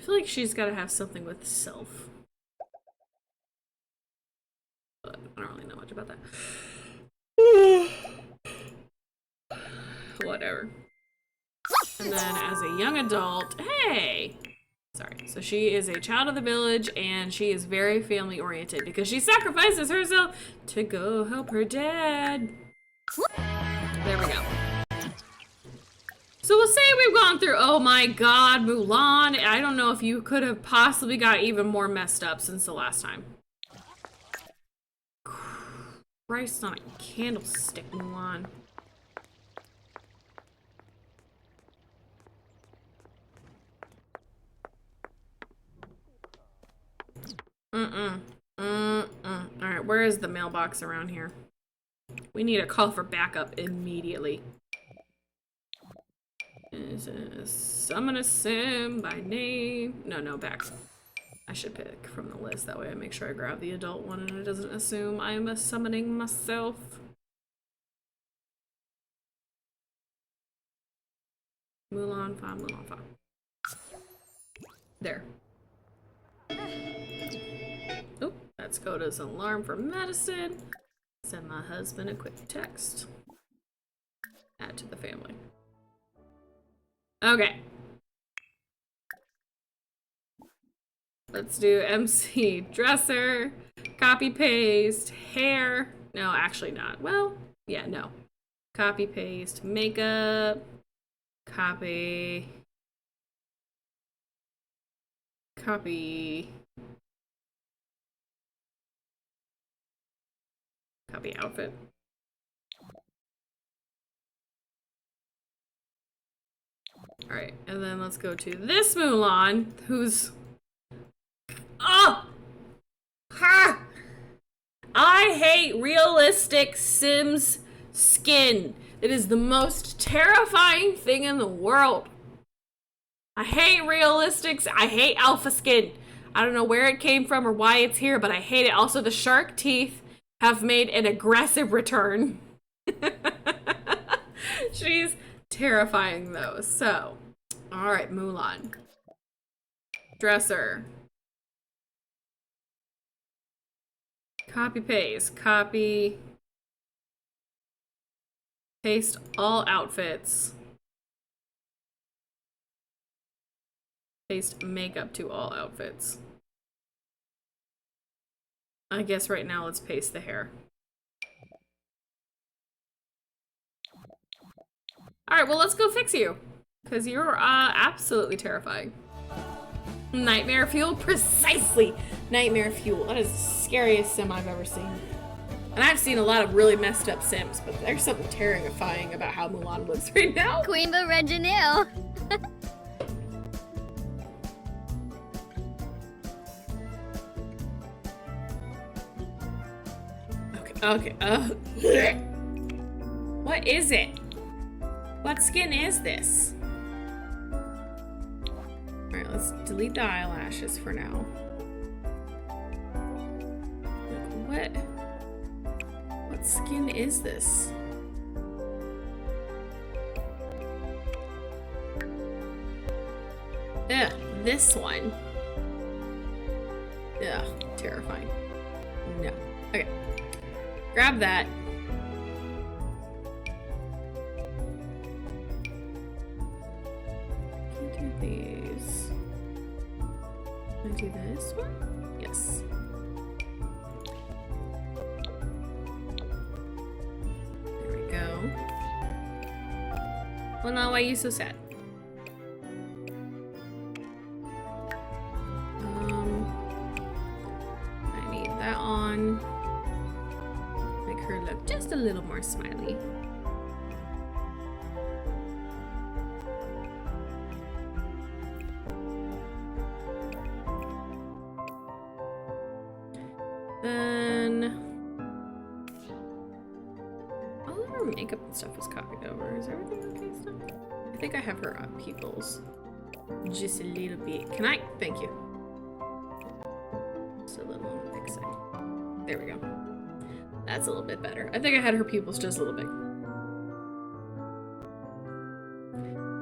I feel like she's got to have something with self. But I don't really know much about that. Whatever. And then as a young adult, hey! Sorry. So she is a child of the village, and she is very family oriented because she sacrifices herself to go help her dad. There we go. So we'll say we've gone through, oh my god, Mulan. I don't know if you could have possibly got even more messed up since the last time. Christ on a candlestick, Mulan. Alright, where is the mailbox around here? We need a call for backup immediately. Summon a sim by name. No, back. I should pick from the list. That way I make sure I grab the adult one and it doesn't assume I'm a summoning myself. Mulan, Fa, Mulan, Fa. There. Oh, that's Coda's alarm for medicine. Send my husband a quick text. Add to the family. Okay. Let's do MC dresser, copy paste, hair. No, actually not. Well, yeah, no. Copy paste, makeup, copy, copy, copy outfit. All right, and then let's go to this Mulan, who's... Oh! Ha! I hate realistic Sims skin. It is the most terrifying thing in the world. I hate realistics. I hate alpha skin. I don't know where it came from or why it's here, but I hate it. Also, the shark teeth have made an aggressive return. She's terrifying though. So, all right, Mulan. Dresser. Copy paste. Copy. Paste all outfits. Paste makeup to all outfits. I guess right now let's paste the hair. Alright, well let's go fix you. Because you're absolutely terrifying. Nightmare fuel? Precisely! Nightmare fuel. That is the scariest sim I've ever seen. And I've seen a lot of really messed up sims, but there's something terrifying about how Mulan looks right now. Queen Reginille. Okay, what is it? What skin is this? Alright, let's delete the eyelashes for now. What skin is this? Ugh, this one. Ugh, terrifying. No. Okay. Grab that. Can't do these. Can I do this one? Yes. There we go. Well, now why are you so sad? I need that on. little more smiley. Then all of her makeup and stuff was copied over. Is everything okay still? I think I have her pupils just a little bit. Can I? Thank you. Just a little on the big side. There we go. That's a little bit better. I think I had her pupils just a little big.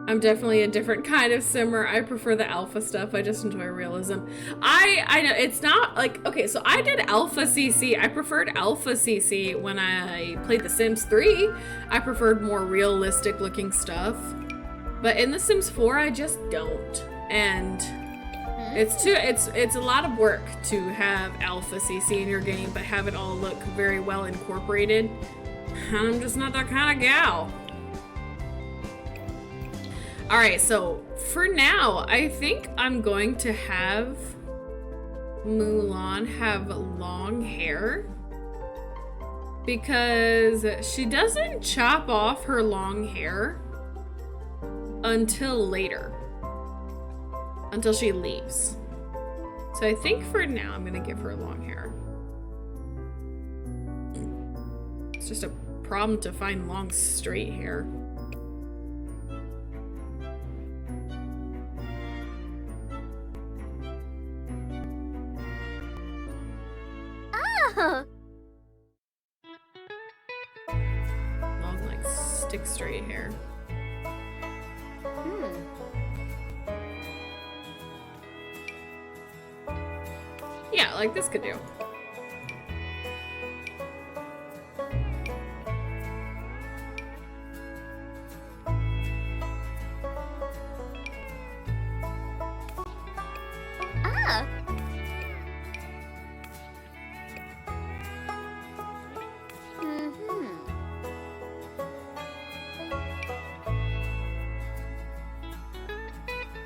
I'm definitely a different kind of simmer. I prefer the alpha stuff. I just enjoy realism. I know it's not like, okay, so I did alpha CC. I preferred alpha CC when I played The Sims 3. I preferred more realistic looking stuff. But in The Sims 4, I just don't. And it's a lot of work to have alpha CC in your game, but have it all look very well incorporated. I'm just not that kind of gal. Alright, so for now, I think I'm going to have Mulan have long hair because she doesn't chop off her long hair until later, until she leaves. So I think for now, I'm gonna give her long hair. It's just a problem to find long straight hair. Oh. Long, like, stick straight hair. Yeah, like this could do. Ah.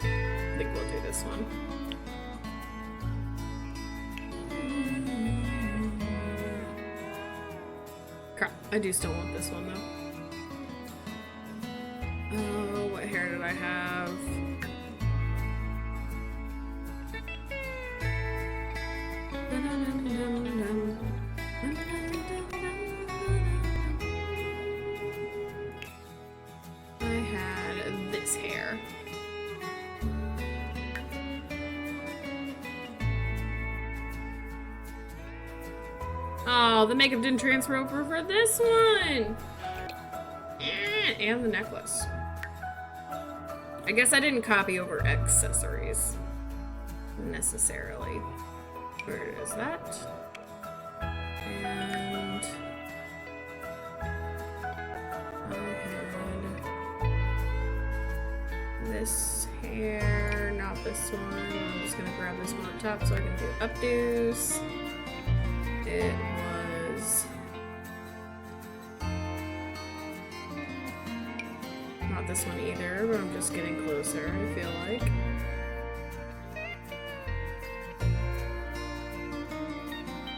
I think we'll do this one. Crap, I do still want this one though. Oh, what hair did I have? I had this hair. Oh, the makeup didn't transfer over for this one. And the necklace. I guess I didn't copy over accessories necessarily. Where is that? And I had this hair, not this one. I'm just gonna grab this one up top so I can do updos. It was not this one either, but I'm just getting closer, I feel like.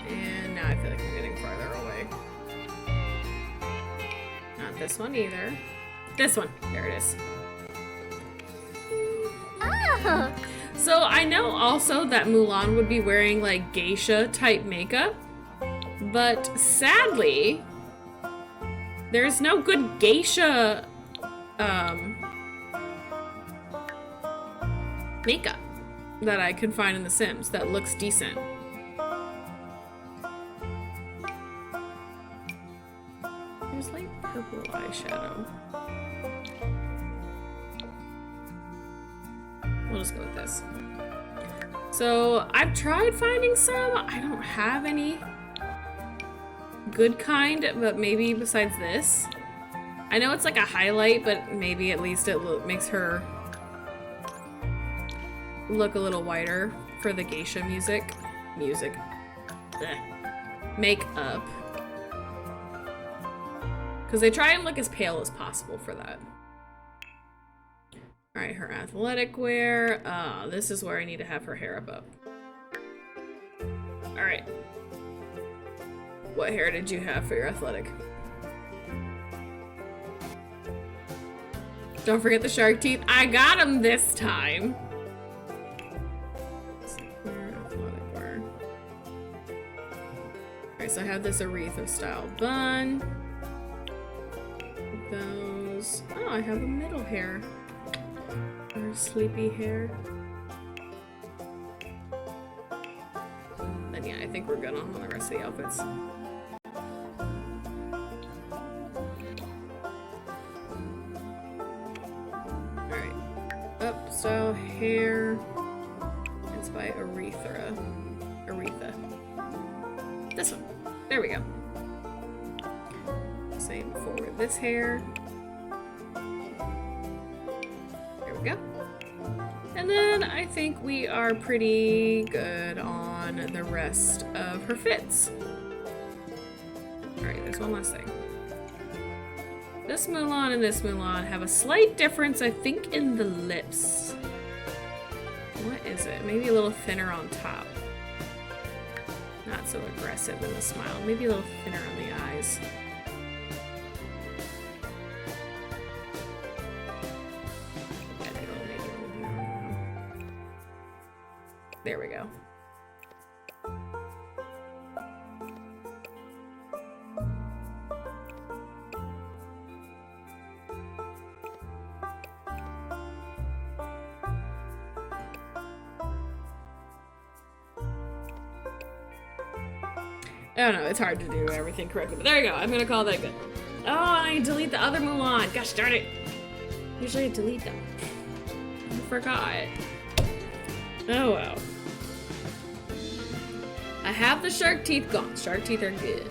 And now I feel like I'm getting farther away. Not this one either. This one. There it is. Oh. So I know also that Mulan would be wearing like geisha type makeup. But sadly, there's no good geisha makeup that I can find in The Sims that looks decent. There's like purple eyeshadow. We'll just go with this. So I've tried finding some. I don't have any good kind, but maybe besides this. I know it's like a highlight, but maybe at least it makes her look a little whiter for the geisha makeup. Because they try and look as pale as possible for that. Alright, her athletic wear. This is where I need to have her hair up. Alright. What hair did you have for your athletic? Don't forget the shark teeth. I got them this time. Alright, so I have this Aretha style bun. Those. Oh, I have a middle hair. Or sleepy hair. And yeah, I think we're good on the rest of the outfits. Alright. Up style hair. It's by Aretha. This one. There we go. Same for this hair. There we go. And then I think we are pretty good on the rest of her fits. Alright, there's one last thing. This Mulan and this Mulan have a slight difference, I think, in the lips. What is it? Maybe a little thinner on top. Not so aggressive in the smile. Maybe a little thinner on the eyes. There we go. I don't know, it's hard to do everything correctly, but there you go. I'm gonna call that good. Oh, I delete the other Mulan. Gosh darn it. Usually I delete them. I forgot. Oh well. I have the shark teeth gone. Shark teeth are good.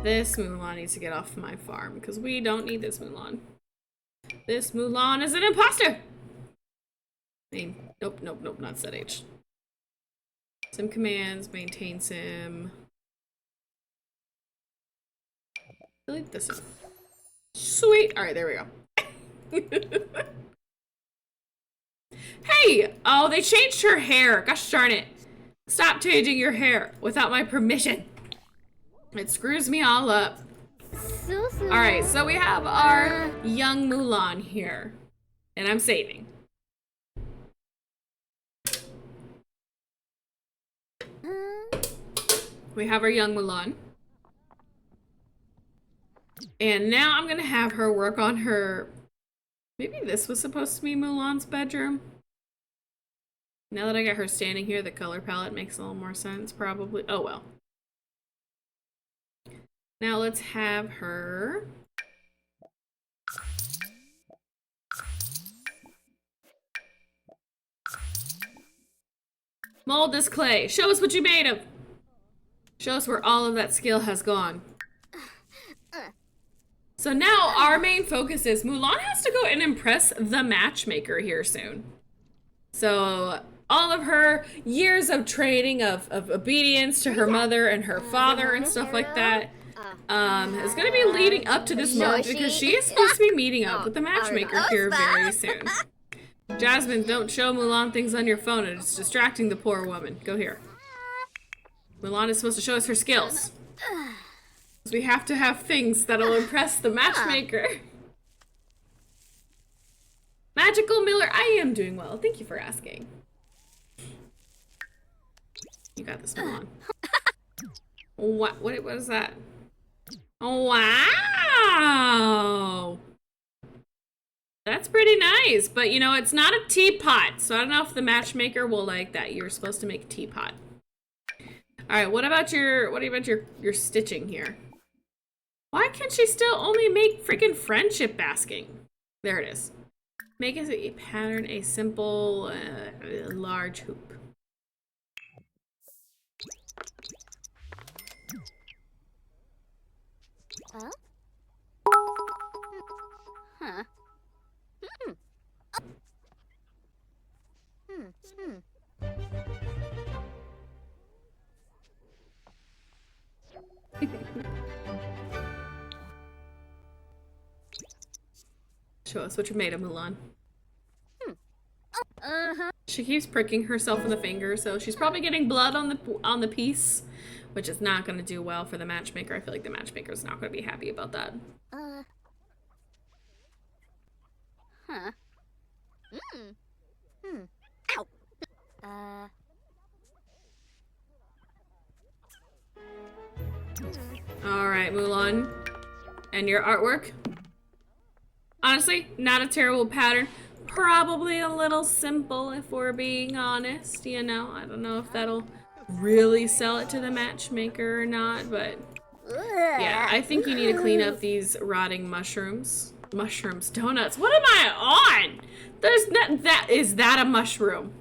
This Mulan needs to get off my farm because we don't need this Mulan. This Mulan is an imposter! Nope, not set H. Sim commands, maintain sim. Delete this one. Sweet! Alright, there we go. Hey! Oh, they changed her hair. Gosh darn it. Stop changing your hair without my permission. It screws me all up. Alright, so we have our young Mulan here. And I'm saving. We have our young Mulan. And now I'm gonna have her work on her... Maybe this was supposed to be Mulan's bedroom. Now that I got her standing here, the color palette makes a little more sense, probably. Oh well. Now let's have her... mold this clay. Show us what you made of. Show us where all of that skill has gone. So now our main focus is Mulan has to go and impress the matchmaker here soon. So all of her years of training of obedience to her mother and her father and stuff like that is going to be leading up to this moment because she is supposed to be meeting up with the matchmaker here very soon. Jasmine, don't show Mulan things on your phone. It's distracting the poor woman. Go here. Mulan is supposed to show us her skills. We have to have things that'll impress the matchmaker. Magical Miller, I am doing well. Thank you for asking. You got this, Mulan. What is that? Wow! That's pretty nice, but you know, it's not a teapot, so I don't know if the matchmaker will like that. You're supposed to make a teapot. Alright, what about your stitching here? Why can she still only make freaking friendship basking? There it is. Make a pattern a simple, large hoop. Huh? Huh? Show us what you made of, Mulan. Uh-huh. She keeps pricking herself in the finger, so she's probably getting blood on the piece, which is not going to do well for the matchmaker. I feel like the matchmaker is not going to be happy about that. Huh. Ow. All right, Mulan, and your artwork. Honestly, not a terrible pattern. Probably a little simple if we're being honest, you know. I don't know if that'll really sell it to the matchmaker or not, but yeah, I think you need to clean up these rotting mushrooms. Mushrooms, donuts. What am I on? There's not is that a mushroom?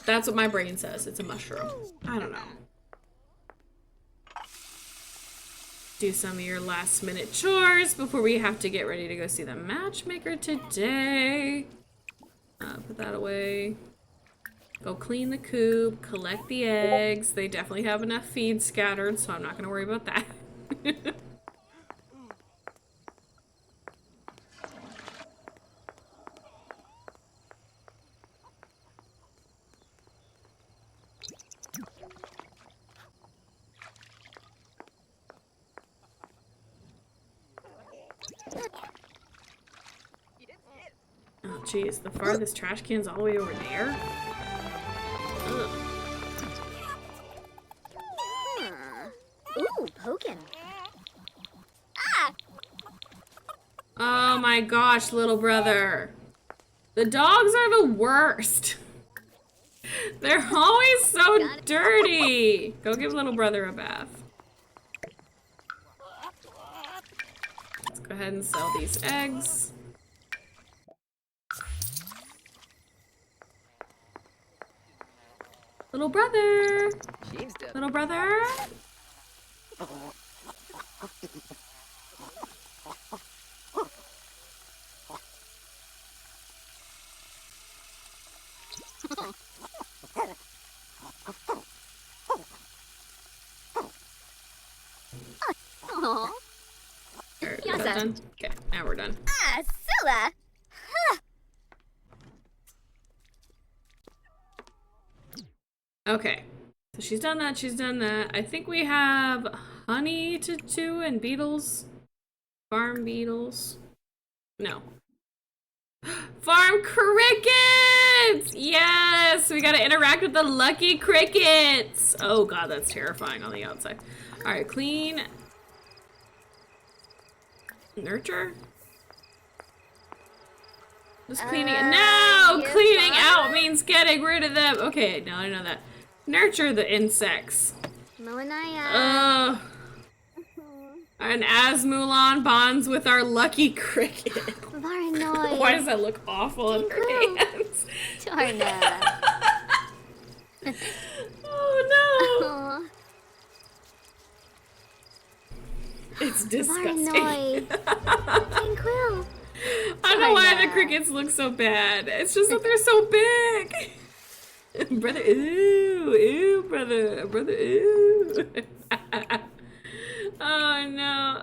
That's what my brain says. It's a mushroom. I don't know. Do some of your last minute chores before we have to get ready to go see the matchmaker today. Put that away. Go clean the coop, collect the eggs. They definitely have enough feed scattered, so I'm not gonna worry about that. Oh, jeez, the farthest trash can's all the way over there? Ugh. Ooh, poking. Oh my gosh, little brother. The dogs are the worst. They're always so dirty. Go give little brother a bath. Let's go ahead and sell these eggs. Little brother. Little brother. Aw. Is that done? Okay, now we're done. Sula. Okay, so she's done that, she's done that. I think we have honey to do and beetles. Farm beetles. No. Farm crickets! Yes! We gotta interact with the lucky crickets! Oh god, that's terrifying on the outside. Alright, clean. Nurture? Just cleaning it. No! yes, Cleaning what? out means getting rid of them. Okay, now I know that. Nurture the insects. Moanaya. And as Mulan bonds with our lucky cricket. Varanoy. Why does that look awful in her hands? Tarna. Oh no! Aw. It's disgusting. Varanoy. Tranquil. I don't know why the Tarna. crickets look so bad. It's just that they're so big. Brother, ooh, ooh, brother, ooh. Oh no.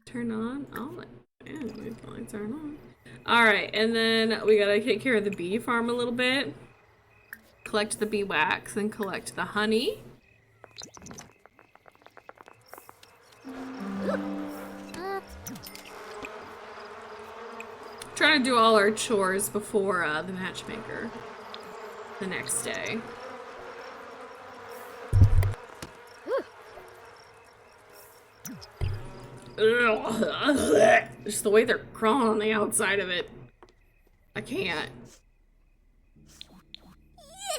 Turn on. Oh, yeah, the lights aren't on. Alright, and then we gotta take care of the bee farm a little bit. Collect the bee wax and collect the honey. Trying to do all our chores before the matchmaker the next day. Just the way they're crawling on the outside of it. I can't.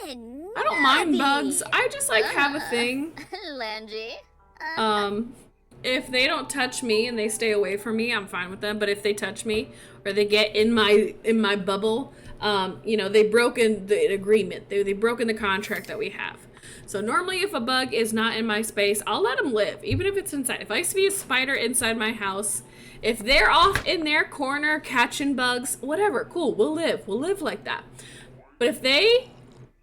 I don't mind bugs. I just like have a thing. Langy. If they don't touch me and they stay away from me, I'm fine with them. But if they touch me or they get in my bubble, you know, they've broken the agreement. They've broken the contract that we have. So normally if a bug is not in my space, I'll let them live, even if it's inside. If I see a spider inside my house, if they're off in their corner catching bugs, whatever, cool, we'll live like that. But if they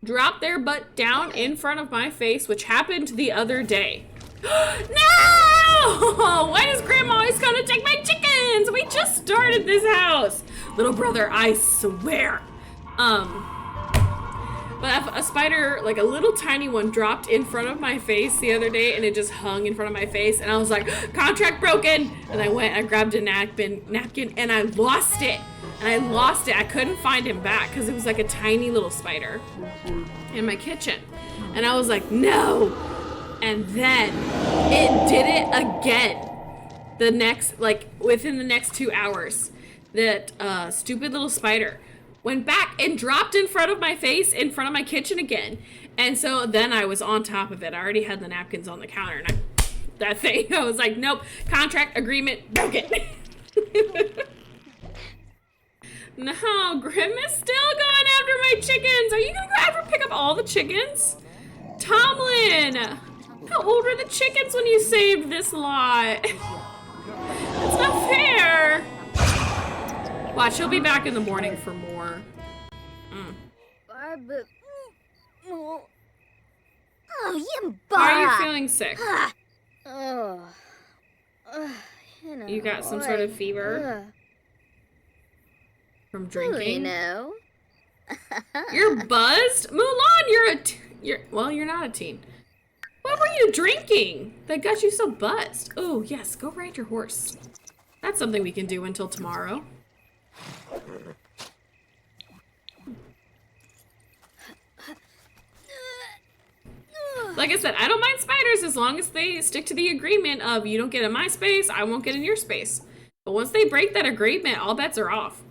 drop their butt down in front of my face, which happened the other day, No! Why does Grandma always come to take my chickens? We just started this house. Little brother, I swear. But a spider, like a little tiny one, dropped in front of my face the other day, and it just hung in front of my face, and I was like, contract broken! And I went, I grabbed a napkin, and I lost it. I couldn't find him back, because it was like a tiny little spider in my kitchen. And I was like, no! And then it did it again. Within the next 2 hours. That stupid little spider went back and dropped in front of my face, in front of my kitchen again. And so then I was on top of it. I already had the napkins on the counter, and I was like, nope, contract agreement broken. No, Grim is still going after my chickens. Are you gonna go after pick up all the chickens? Tomlin, how old were the chickens when you saved this lot? That's not fair. Watch, he'll be back in the morning for more. Oh, you Why are you feeling sick? Oh. You got some sort of fever from drinking? know. You're buzzed? Mulan, you're not a teen. What were you drinking that got you so buzzed? Oh, yes, go ride your horse. That's something we can do until tomorrow. Like I said, I don't mind spiders as long as they stick to the agreement of you don't get in my space, I won't get in your space. But once they break that agreement, all bets are off.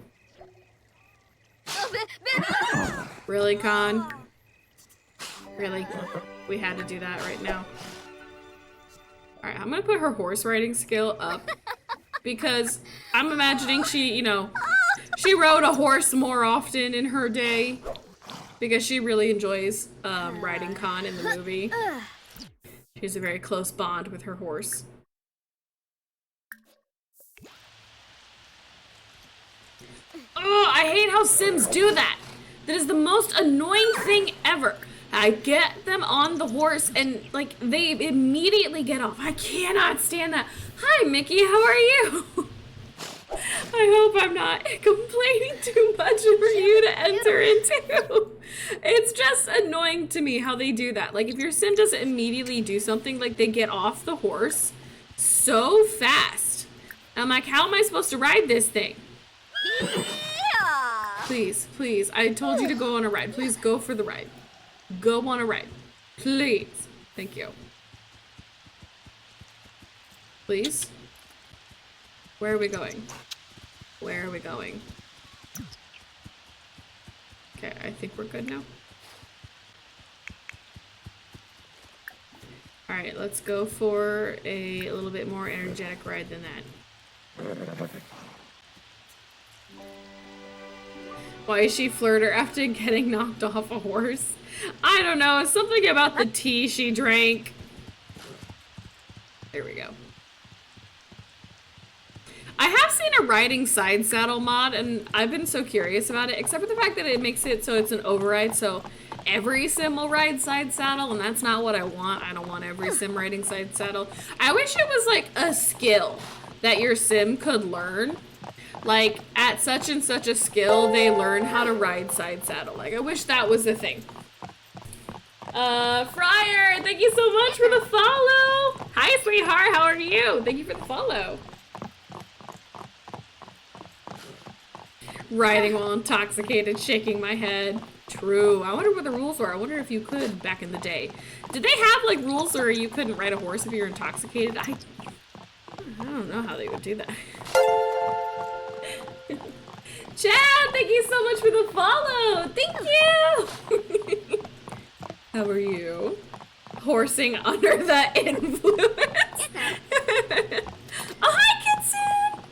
Really, Con? Really? We had to do that right now. Alright, I'm gonna put her horse riding skill up. Because I'm imagining she rode a horse more often in her day. Because she really enjoys riding Con in the movie. She has a very close bond with her horse. Oh, I hate how Sims do that. That is the most annoying thing ever. I get them on the horse and like they immediately get off. I cannot stand that. Hi, Mickey, how are you? I hope I'm not complaining too much for you to enter into. It's just annoying to me how they do that. Like if your sim doesn't immediately do something, like they get off the horse so fast. I'm like, how am I supposed to ride this thing? Please, please, I told you to go on a ride. Please go for the ride. Go on a ride. Please. Thank you. Please. Where are we going? Where are we going? Okay, I think we're good now. Alright, let's go for a little bit more energetic ride than that. Why is she flirter after getting knocked off a horse? I don't know, something about the tea she drank. There we go. I have seen a riding side saddle mod, and I've been so curious about it, except for the fact that it makes it so it's an override, so every sim will ride side saddle, and that's not what I want. I don't want every sim riding side saddle. I wish it was like a skill that your sim could learn. Like, at such and such a skill, they learn how to ride side saddle. Like, I wish that was the thing. Fryer, thank you so much for the follow. Hi, sweetheart, how are you? Thank you for the follow. Riding while intoxicated, shaking my head. True. I wonder what the rules were. I wonder if you could back in the day. Did they have, like, rules where you couldn't ride a horse if you were intoxicated? I don't know how they would do that. Chad, thank you so much for the follow. Thank you. How are you? Horsing under the influence. Oh, hi, Kitsune.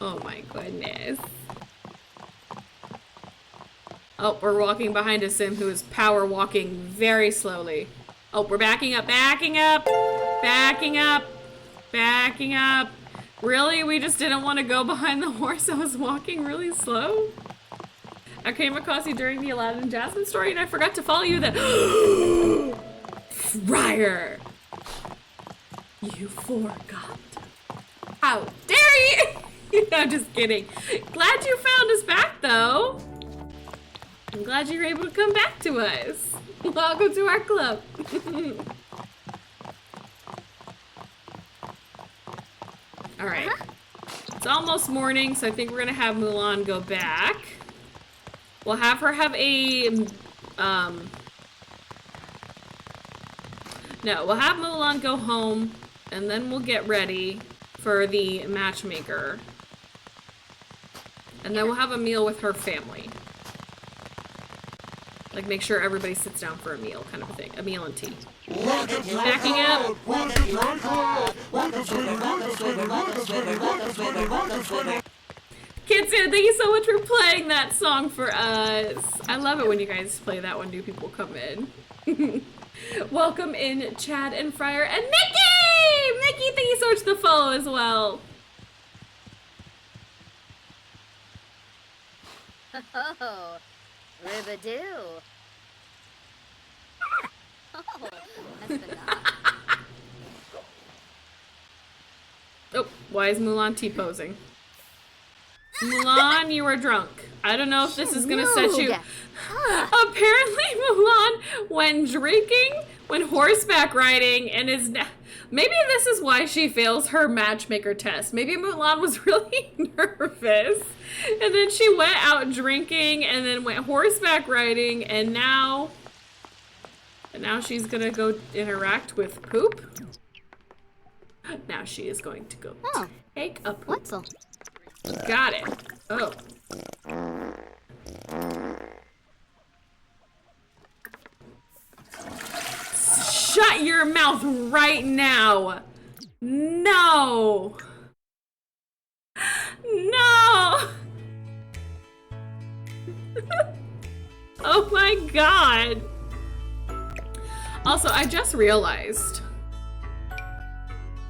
Oh my goodness. Oh, we're walking behind a sim who is power walking very slowly. Oh, we're backing up, backing up, backing up, backing up. Really? We just didn't want to go behind the horse that was walking really slow? I came across you during the Aladdin Jasmine story and I forgot to follow you then. fire. You forgot. How dare you? I'm just kidding. Glad you found us back, though. I'm glad you were able to come back to us. Welcome to our club. All right. It's almost morning, so I think we're gonna have Mulan go back. We'll have her have a, no, we'll have Mulan go home, and then we'll get ready for the matchmaker. And then we'll have a meal with her family. Like, make sure everybody sits down for a meal, kind of a thing. A meal and tea. Backing up. Kitsu, thank you so much for playing that song for us. I love it when you guys play that when new people come in. Welcome in Chad and Fryer and Mickey! Mickey, thank you so much for the follow as well. Oh, Ribadoo. Oh, that's the knock. Oh, why is Mulan T-posing? Mulan, you are drunk. I don't know if this is gonna set you... Apparently Mulan went drinking, went horseback riding, and is... Maybe this is why she fails her matchmaker test. Maybe Mulan was really nervous. And then she went out drinking, and then went horseback riding, and now she's gonna go interact with poop. Now she is going to go take a poop. What's Got it. Oh. Shut your mouth right now. No. No. Oh my god. Also, I just realized,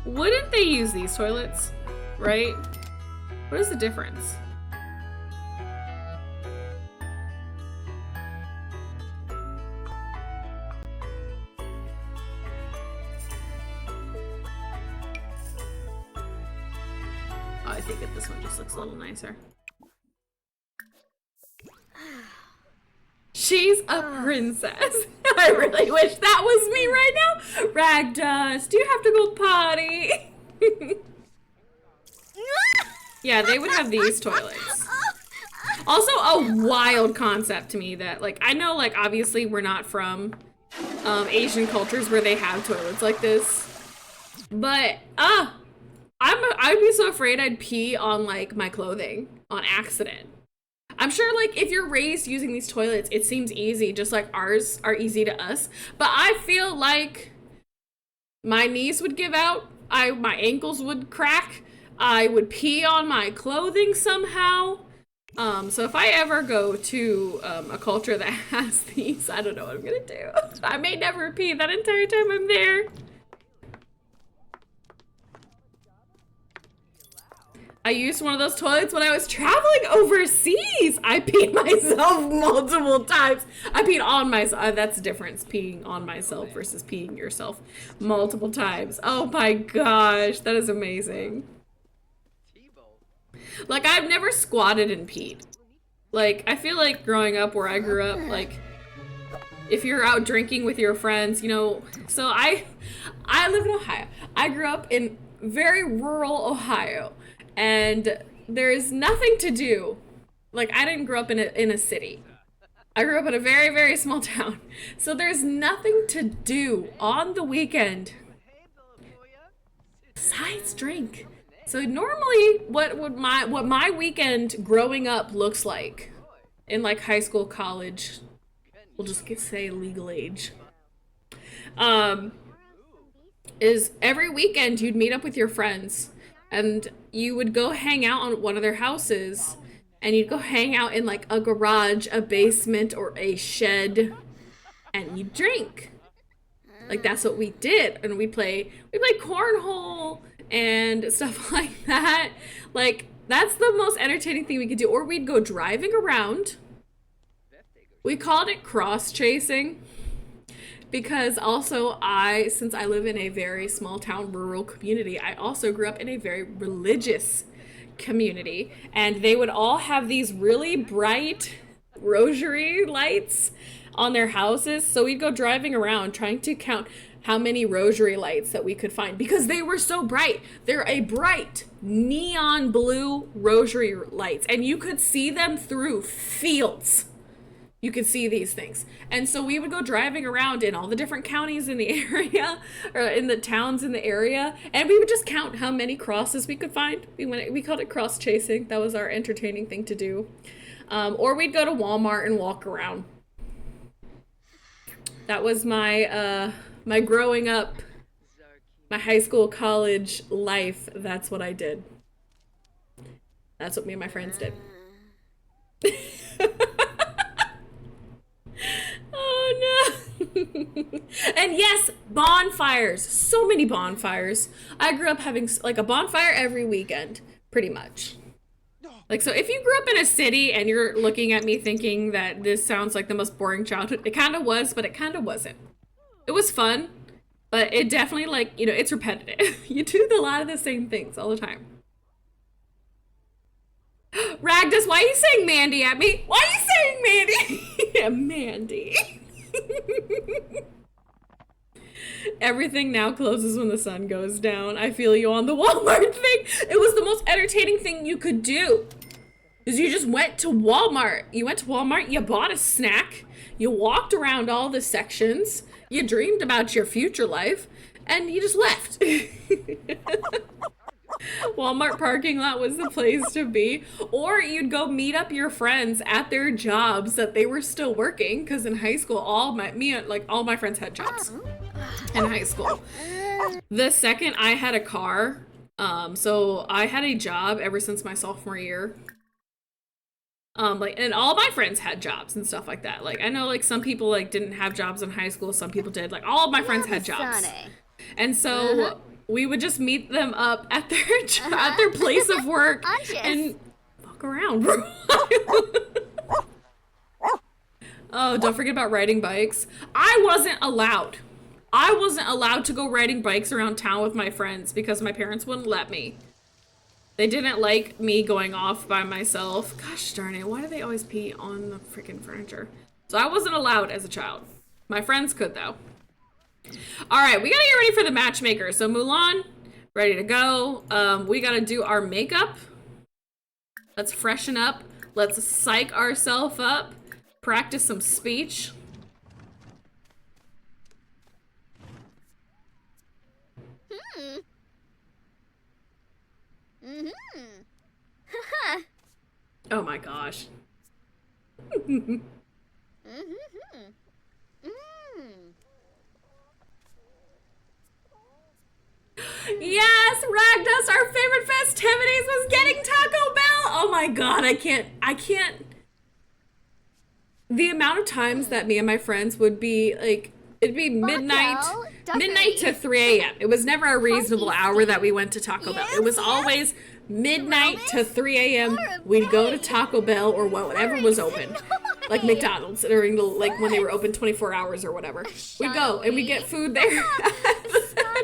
wouldn't they use these toilets, right? What is the difference? Oh, I think that this one just looks a little nicer. She's a princess. I really wish that was me right now. Ragdust, do you have to go potty? Yeah, they would have these toilets. Also, a wild concept to me that, like, I know, like, obviously we're not from Asian cultures where they have toilets like this, but I'd be so afraid I'd pee on, like, my clothing on accident. I'm sure, like, if you're raised using these toilets, it seems easy, just like ours are easy to us. But I feel like my knees would give out, my ankles would crack, I would pee on my clothing somehow. So if I ever go to a culture that has these, I don't know what I'm gonna do. I may never pee that entire time I'm there. I used one of those toilets when I was traveling overseas. I peed myself multiple times. I peed on myself. That's the difference, peeing on myself versus peeing yourself multiple times. Oh my gosh, that is amazing. Like, I've never squatted and peed. Like, I feel like growing up where I grew up, like, if you're out drinking with your friends, you know, so I live in Ohio. I grew up in very rural Ohio. And there's nothing to do. Like, I didn't grow up in a city. I grew up in a very, very small town. So there's nothing to do on the weekend besides drink. So normally, what my weekend growing up looks like in, like, high school, college, we'll just say legal age, is every weekend you'd meet up with your friends. And you would go hang out on one of their houses, and you'd go hang out in, like, a garage, a basement, or a shed, and you'd drink. Like, that's what we did. And we play cornhole and stuff like that. Like, that's the most entertaining thing we could do. Or we'd go driving around. We called it cross-chasing, because also since I live in a very small town rural community, I also grew up in a very religious community, and they would all have these really bright rosary lights on their houses. So we'd go driving around trying to count how many rosary lights that we could find because they were so bright. They're a bright neon blue rosary lights, and you could see them through fields. You could see these things. And so we would go driving around in all the different counties in the area, or in the towns in the area, and we would just count how many crosses we could find. We called it cross chasing. That was our entertaining thing to do. Or we'd go to Walmart and walk around. That was my my growing up, my high school, college life. That's what I did. That's what me and my friends did. Oh no. And yes, bonfires. So many bonfires. I grew up having like a bonfire every weekend, pretty much. Like, so if you grew up in a city and you're looking at me thinking that this sounds like the most boring childhood, it kind of was, but it kind of wasn't. It was fun, but it definitely, like, you know, it's repetitive. You do a lot of the same things all the time. Ragdus, why are you saying Mandy at me? Why are you saying Mandy? Yeah, Mandy. Everything now closes when the sun goes down. I feel you on the Walmart thing. It was the most entertaining thing you could do. Because you just went to Walmart. You went to Walmart, you bought a snack, you walked around all the sections, you dreamed about your future life, and you just left. Walmart parking lot was the place to be. Or you'd go meet up your friends at their jobs that they were still working, because in high school all my friends had jobs in high school. The second I had a car, so I had a job ever since my sophomore year. And all my friends had jobs and stuff like that. Like, I know, like, some people, like, didn't have jobs in high school, some people did. Like, all of my friends had jobs. And so we would just meet them up at their place of work and walk around. Oh, don't forget about riding bikes. I wasn't allowed to go riding bikes around town with my friends because my parents wouldn't let me. They didn't like me going off by myself. Gosh darn it, why do they always pee on the freaking furniture? So I wasn't allowed as a child. My friends could, though. Alright, we gotta get ready for the matchmaker. So Mulan, ready to go. We gotta do our makeup. Let's freshen up. Let's psych ourselves up. Practice some speech. Oh my gosh. Yes, Ragdus, our favorite festivities was getting Taco Bell. Oh my god, I can't. The amount of times that me and my friends would be like, it'd be midnight to 3 a.m. It was never a reasonable hour that we went to Taco Bell. It was always midnight to 3 a.m. We'd go to Taco Bell or whatever was open. Like McDonald's during when they were open 24 hours or whatever. We'd go and we'd get food there.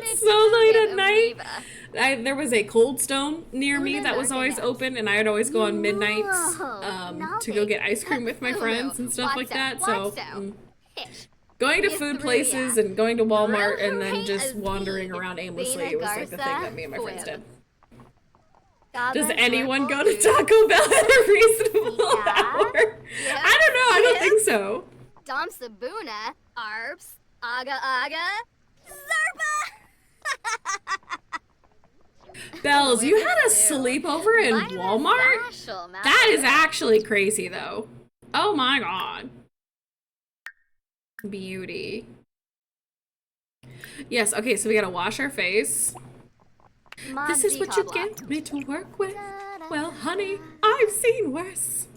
It's so late at night. There was a Cold Stone near me that was always open, and I would always go on midnights to go get ice cream with my friends and stuff like that. So going to food places and going to Walmart and then just wandering around aimlessly was like the thing that me and my friends did. Does anyone go to Taco Bell at a reasonable hour? I don't know. I don't think so. Dom Sabuna, Arps, Aga Aga, Zerpa! Bells, you had a sleepover in Walmart? That is actually crazy, though. Oh my god. Beauty. Yes, okay, so we gotta wash our face. This is what you get me to work with. Well, honey, I've seen worse.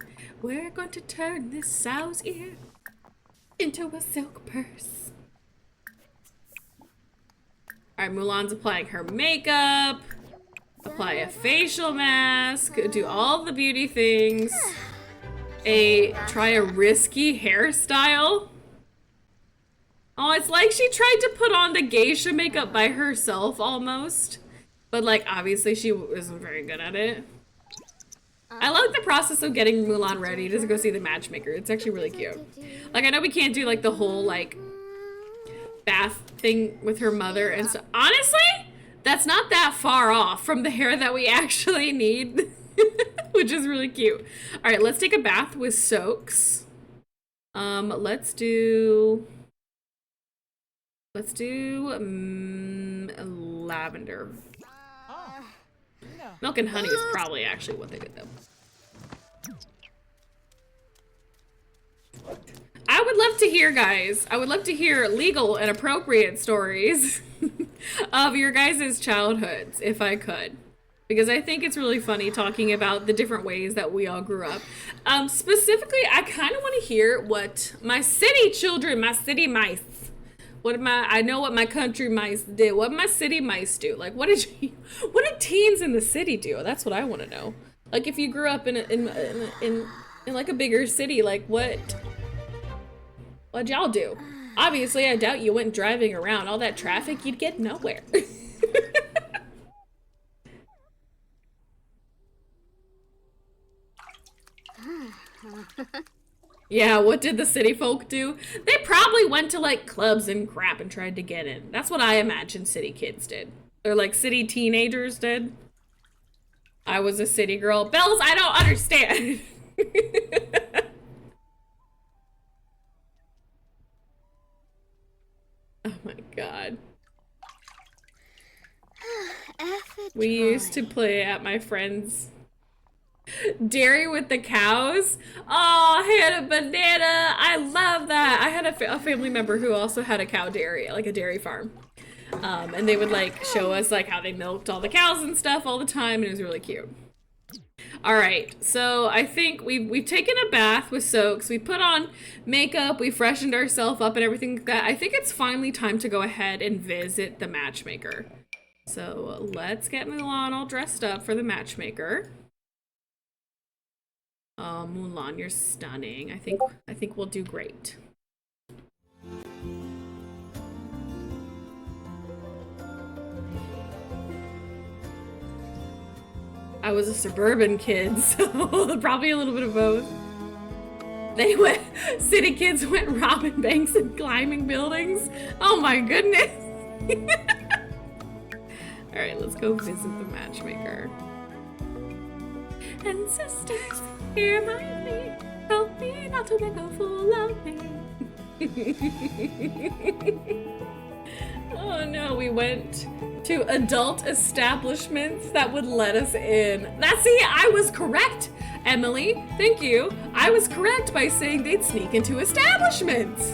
We're going to turn this sow's ear into a silk purse. Alright, Mulan's applying her makeup. Apply a facial mask. Do all the beauty things. Try a risky hairstyle. Oh, it's like she tried to put on the geisha makeup by herself almost. But like, obviously she wasn't very good at it. I like the process of getting Mulan ready to go see the matchmaker. It's actually really cute. Like, I know we can't do like the whole like bath thing with her mother and so honestly, that's not that far off from the hair that we actually need. Which is really cute. Alright, let's take a bath with soaks. Let's do lavender. Oh. Yeah. Milk and honey is probably actually what they did though. I would love to hear, guys. I would love to hear legal and appropriate stories of your guys' childhoods, if I could. Because I think it's really funny talking about the different ways that we all grew up. Specifically, I kind of want to hear what my city children, my city mice, I know what my country mice did. What my city mice do? Like, what did teens in the city do? That's what I want to know. Like, if you grew up in like a bigger city, like what'd y'all do? Obviously, I doubt you went driving around. All that traffic, you'd get nowhere. Yeah, what did the city folk do? They probably went to like clubs and crap and tried to get in. That's what I imagine city kids did. Or like city teenagers did. I was a city girl. Bells, I don't understand. Oh my god. We used to play at my friend's dairy with the cows. Oh, I had a banana. I love that. I had a family member who also had a cow dairy, like a dairy farm. And they would like show us like how they milked all the cows and stuff all the time, and it was really cute. All right, so I think we've taken a bath with soaks. We put on makeup. We freshened ourselves up and everything like that. I think it's finally time to go ahead and visit the matchmaker. So let's get Mulan all dressed up for the matchmaker. Oh, Mulan, you're stunning. I think we'll do great. I was a suburban kid, so probably a little bit of both. City kids went robbing banks and climbing buildings. Oh my goodness. All right, let's go visit the matchmaker. And sisters, hear my plea. Help me not to make a fool of me. Oh no, we went to adult establishments that would let us in. See, I was correct, Emily. Thank you. I was correct by saying they'd sneak into establishments.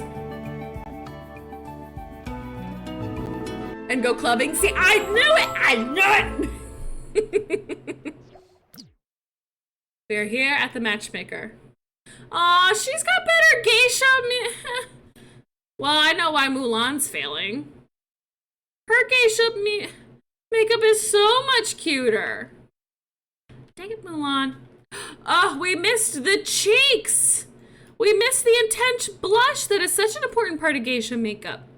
And go clubbing. See, I knew it! I knew it! We're here at the matchmaker. Aw, she's got better geisha. Well, I know why Mulan's failing. Her geisha makeup is so much cuter. Dang it, Mulan. Oh, we missed the cheeks. We missed the intense blush that is such an important part of geisha makeup.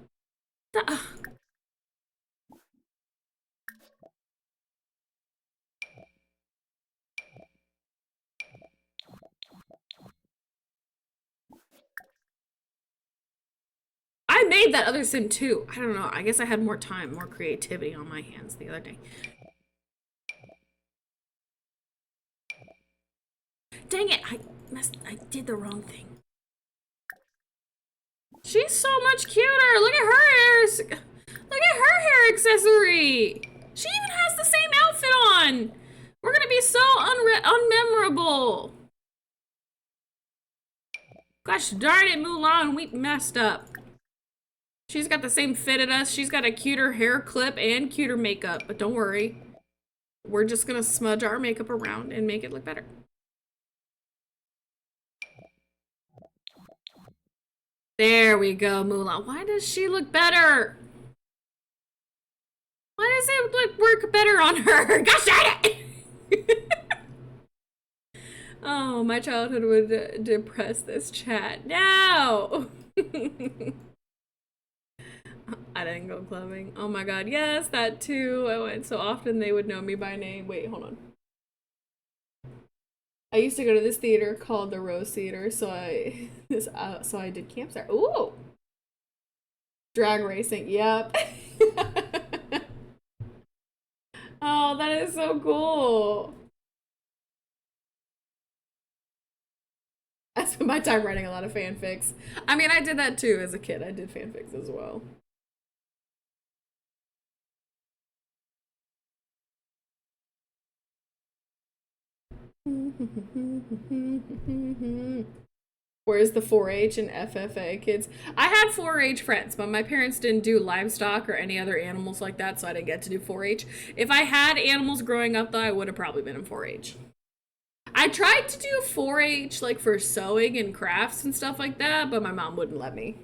I made that other sim too. I don't know. I guess I had more time, more creativity on my hands the other day. Dang it, I did the wrong thing. She's so much cuter. Look at her hair. Look at her hair accessory. She even has the same outfit on. We're gonna be so unmemorable. Gosh darn it, Mulan, we messed up. She's got the same fit as us. She's got a cuter hair clip and cuter makeup, but don't worry. We're just gonna smudge our makeup around and make it look better. There we go, Mulan. Why does she look better? Why does it work better on her? Gosh darn it! Oh, my childhood would depress this chat. No! I didn't go clubbing. Oh my god, yes, that too. I went so often they would know me by name. Wait, hold on. I used to go to this theater called the Rose Theater, so I did camps there. Ooh, drag racing. Yep. Oh, that is so cool. I spent my time writing a lot of fanfics. I mean, I did that too as a kid. I did fanfics as well. Where's the 4-H and FFA kids? I had 4-H friends, but my parents didn't do livestock or any other animals like that, so I didn't get to do 4-H. If I had animals growing up, though, I would have probably been in 4-H. I tried to do 4-H, like, for sewing and crafts and stuff like that, but my mom wouldn't let me.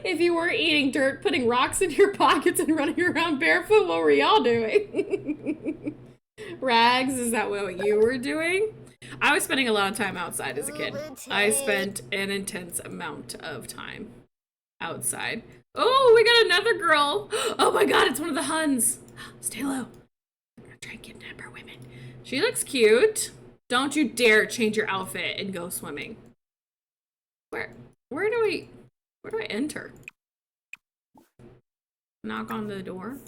If you weren't eating dirt, putting rocks in your pockets, and running around barefoot, what were y'all doing? Rags, is that what you were doing? I was spending a lot of time outside as a kid. I spent an intense amount of time outside. Oh, we got another girl. Oh my god, it's one of the Huns. Stay low. I'm gonna try and kidnap her women. She looks cute. Don't you dare change your outfit and go swimming. Where do I enter? Knock on the door.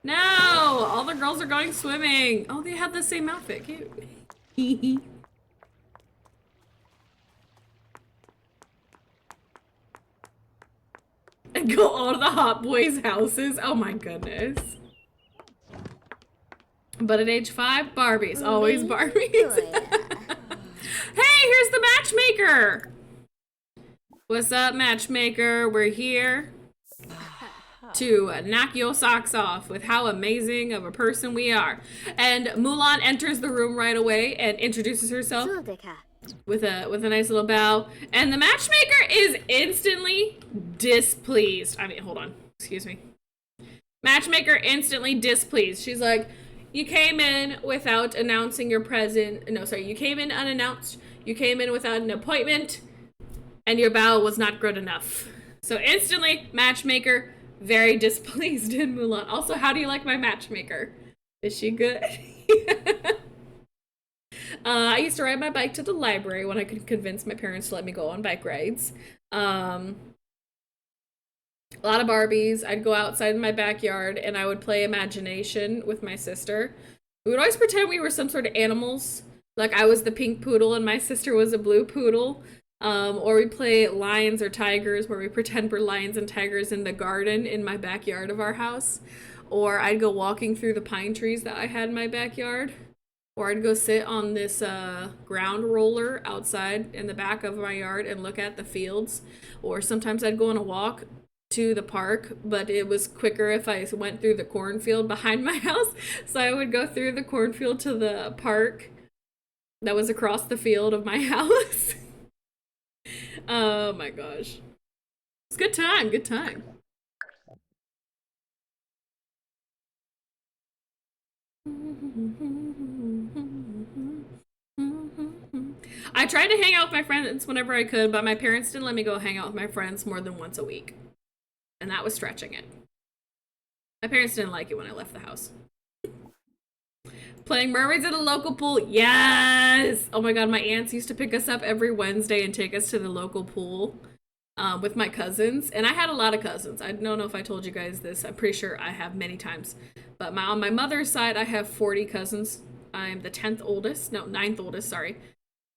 No! All the girls are going swimming. Oh, they have the same outfit. Cute. And go all to the hot boys' houses. Oh my goodness. But at age 5, Barbies. Always Barbies. Hey, here's the matchmaker! What's up, matchmaker? We're here to knock your socks off with how amazing of a person we are. And Mulan enters the room right away and introduces herself with a nice little bow. And the matchmaker is instantly displeased. I mean, hold on. Excuse me. Matchmaker instantly displeased. She's like, you came in without announcing your present. No, sorry. You came in unannounced. You came in without an appointment. And your bow was not good enough. So instantly, matchmaker, very displeased in Mulan. Also, how do you like my matchmaker? Is she good? I used to ride my bike to the library when I could convince my parents to let me go on bike rides. A lot of Barbies. I'd go outside in my backyard and I would play imagination with my sister. We would always pretend we were some sort of animals. Like I was the pink poodle and my sister was a blue poodle. Or we play lions or tigers where we pretend we're lions and tigers in the garden in my backyard of our house. Or I'd go walking through the pine trees that I had in my backyard. Or I'd go sit on this ground roller outside in the back of my yard and look at the fields. Or sometimes I'd go on a walk to the park, but it was quicker if I went through the cornfield behind my house. So I would go through the cornfield to the park that was across the field of my house. Oh my gosh. It's good time, good time. I tried to hang out with my friends whenever I could, but my parents didn't let me go hang out with my friends more than once a week. And that was stretching it. My parents didn't like it when I left the house. Playing mermaids at a local pool. Yes! Oh my god, my aunts used to pick us up every Wednesday and take us to the local pool with my cousins. And I had a lot of cousins. I don't know if I told you guys this. I'm pretty sure I have many times. But on my mother's side, I have 40 cousins. I'm the 9th oldest, sorry,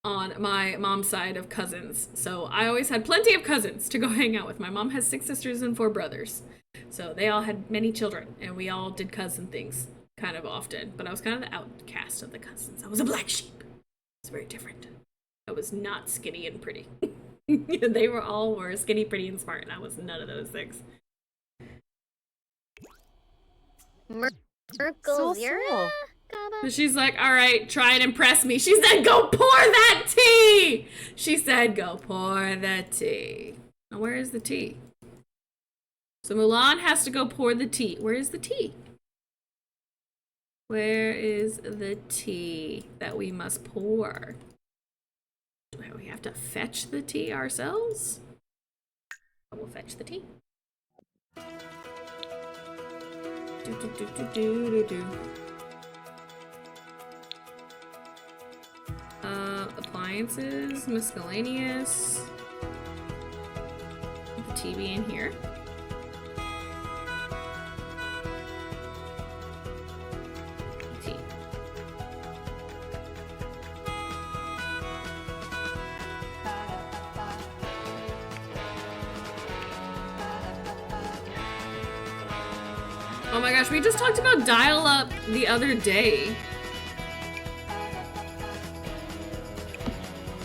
on my mom's side of cousins. So I always had plenty of cousins to go hang out with. My mom has 6 sisters and 4 brothers. So they all had many children, and we all did cousin things. Kind of often, but I was kind of the outcast of the cousins. I was a black sheep. It's very different. I was not skinny and pretty. They were skinny, pretty, and smart, and I was none of those things. She's like, all right, try and impress me. She said, go pour that tea. She said, go pour that tea. Now, where is the tea? So Mulan has to go pour the tea. Where is the tea? Where is the tea that we must pour? Do we have to fetch the tea ourselves? We'll fetch the tea. Appliances, miscellaneous. The TV in here. Tea. Oh my gosh, we just talked about dial-up the other day.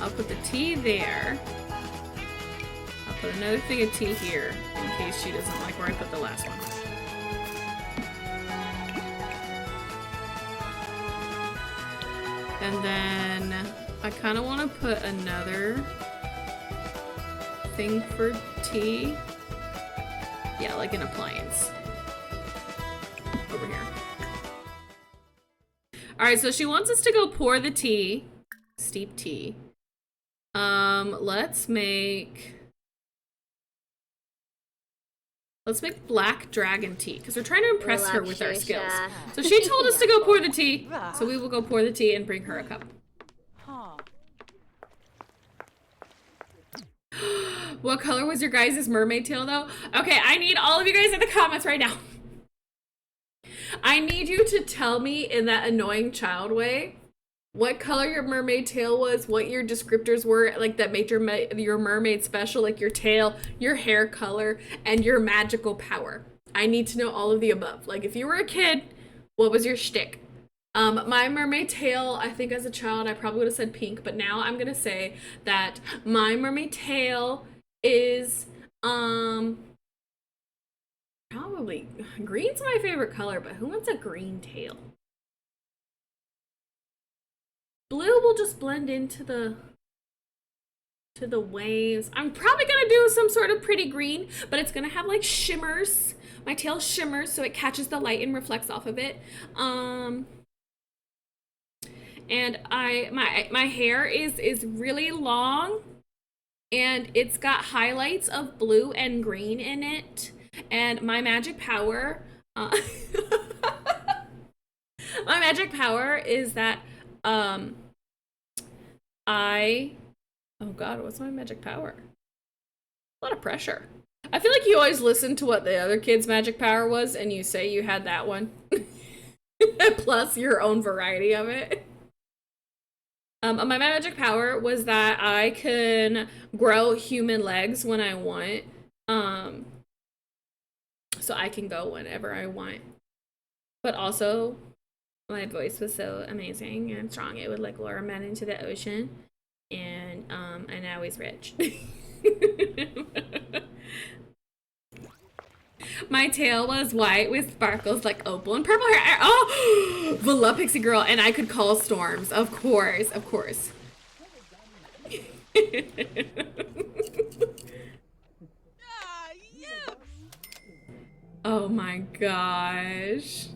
I'll put the tea there. I'll put another thing of tea here in case she doesn't like where I put the last one. And then I kind of want to put another thing for tea. Yeah, like an appliance. Over here. Alright, so she wants us to go pour the tea. Steep tea. Let's make black dragon tea, because we're trying to impress her with our skills. So she told us to go pour the tea, so we will go pour the tea and bring her a cup. What color was your guys' mermaid tail, though? Okay, I need all of you guys in the comments right now. I need you to tell me in that annoying child way what color your mermaid tail was, what your descriptors were, like that made your mermaid special, like your tail, your hair color, and your magical power. I need to know all of the above. Like if you were a kid, what was your shtick? My mermaid tail, I think as a child, I probably would have said pink, but now I'm gonna say that my mermaid tail is, probably, green's my favorite color, but who wants a green tail? Blue will just blend into the waves. I'm probably gonna do some sort of pretty green, but it's gonna have like shimmers. My tail shimmers so it catches the light and reflects off of it. And my hair is really long and it's got highlights of blue and green in it. And my magic power, my magic power is that oh god, what's my magic power? A lot of pressure. I feel like you always listen to what the other kid's magic power was and you say you had that one. Plus your own variety of it. My magic power was that I can grow human legs when I want. So I can go whenever I want. But also, my voice was so amazing and strong, it would like lure a man into the ocean. And now he's rich. My tail was white with sparkles like opal and purple hair. Oh, Villa Pixie Girl, and I could call storms. Of course, of course. Oh my gosh.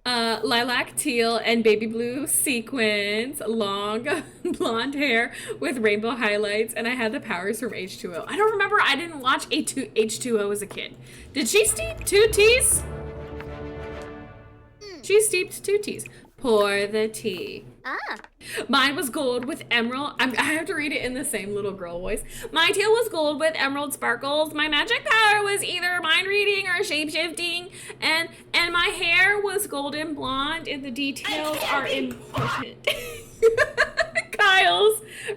Lilac teal and baby blue sequins, long blonde hair with rainbow highlights, and I had the powers from H2O. I don't remember, I didn't watch H2O as a kid. Did she steep 2 teas? She steeped 2 teas. Pour the tea. Mine was gold with emerald. I have to read it in the same little girl voice. My tail was gold with emerald sparkles. My magic power was either mind reading or shape shifting. And my hair was golden blonde, and the details are important.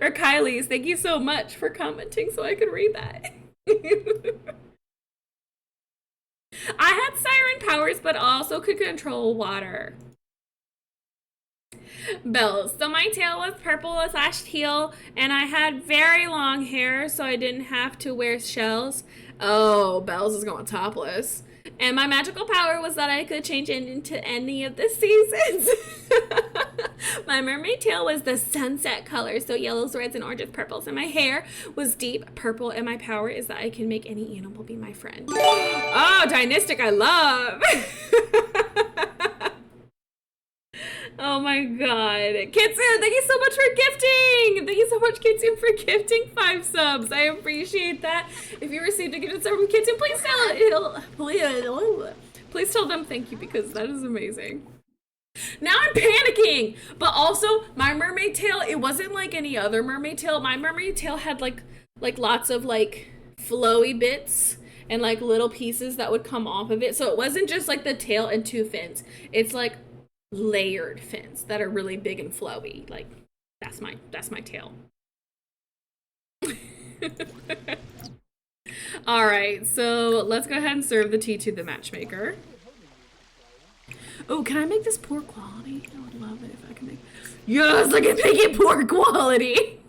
Kylie's, thank you so much for commenting so I could read that. I had siren powers, but also could control water. Bells. So my tail was purple / teal, and I had very long hair, so I didn't have to wear shells. Oh, Bells is going topless. And my magical power was that I could change it into any of the seasons. My mermaid tail was the sunset color, so yellows, reds, and oranges, purples. And my hair was deep purple, and my power is that I can make any animal be my friend. Oh, dynastic, I love. Oh my god. Kitsun, thank you so much for gifting! Thank you so much, Kitsun, for gifting 5 subs. I appreciate that. If you received a gift sub from Kitsun, please tell them thank you, because that is amazing. Now I'm panicking! But also, my mermaid tail, it wasn't like any other mermaid tail. My mermaid tail had like lots of like flowy bits and like little pieces that would come off of it. So it wasn't just like the tail and 2 fins. It's like layered fins that are really big and flowy. Like that's my tail. All right, so let's go ahead and serve the tea to the matchmaker. Oh, can I make this poor quality? I would love it if I can make. Yes, I can make it poor quality.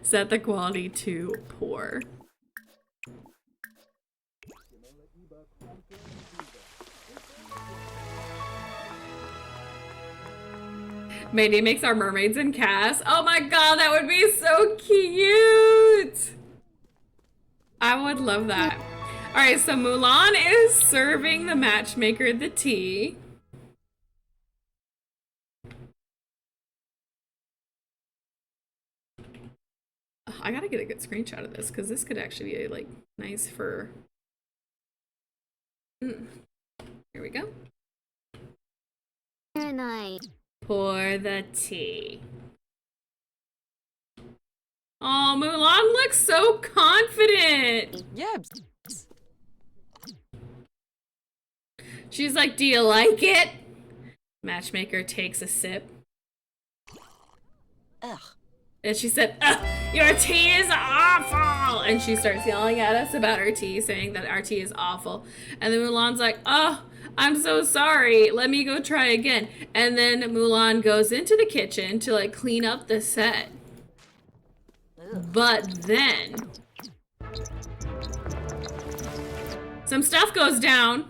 Set the quality to poor. Mandy makes our mermaids in cast. Oh my god, that would be so cute! I would love that. Alright, so Mulan is serving the matchmaker the tea. I gotta get a good screenshot of this, because this could actually be like nice for... Here we go. Good night. Pour the tea. Oh, Mulan looks so confident. Yebs. She's like, do you like it? Matchmaker takes a sip. Ugh. And she said, ugh, your tea is awful. And she starts yelling at us about our tea, saying that our tea is awful. And then Mulan's like, oh, I'm so sorry. Let me go try again. And then Mulan goes into the kitchen to like clean up the set. But then some stuff goes down.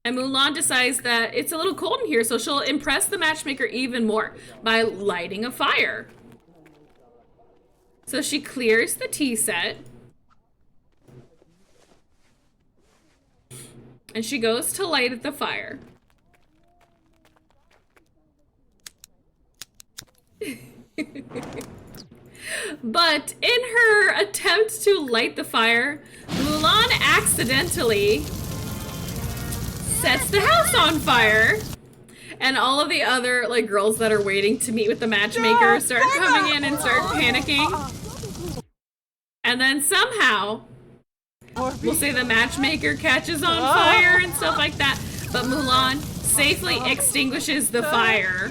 And Mulan decides that it's a little cold in here, so she'll impress the matchmaker even more by lighting a fire. So she clears the tea set. And she goes to light the fire. But in her attempt to light the fire, Mulan accidentally sets the house on fire. And all of the other like girls that are waiting to meet with the matchmaker start coming in and start panicking. And then somehow, we'll say the matchmaker catches on fire and stuff like that, but Mulan safely extinguishes the fire.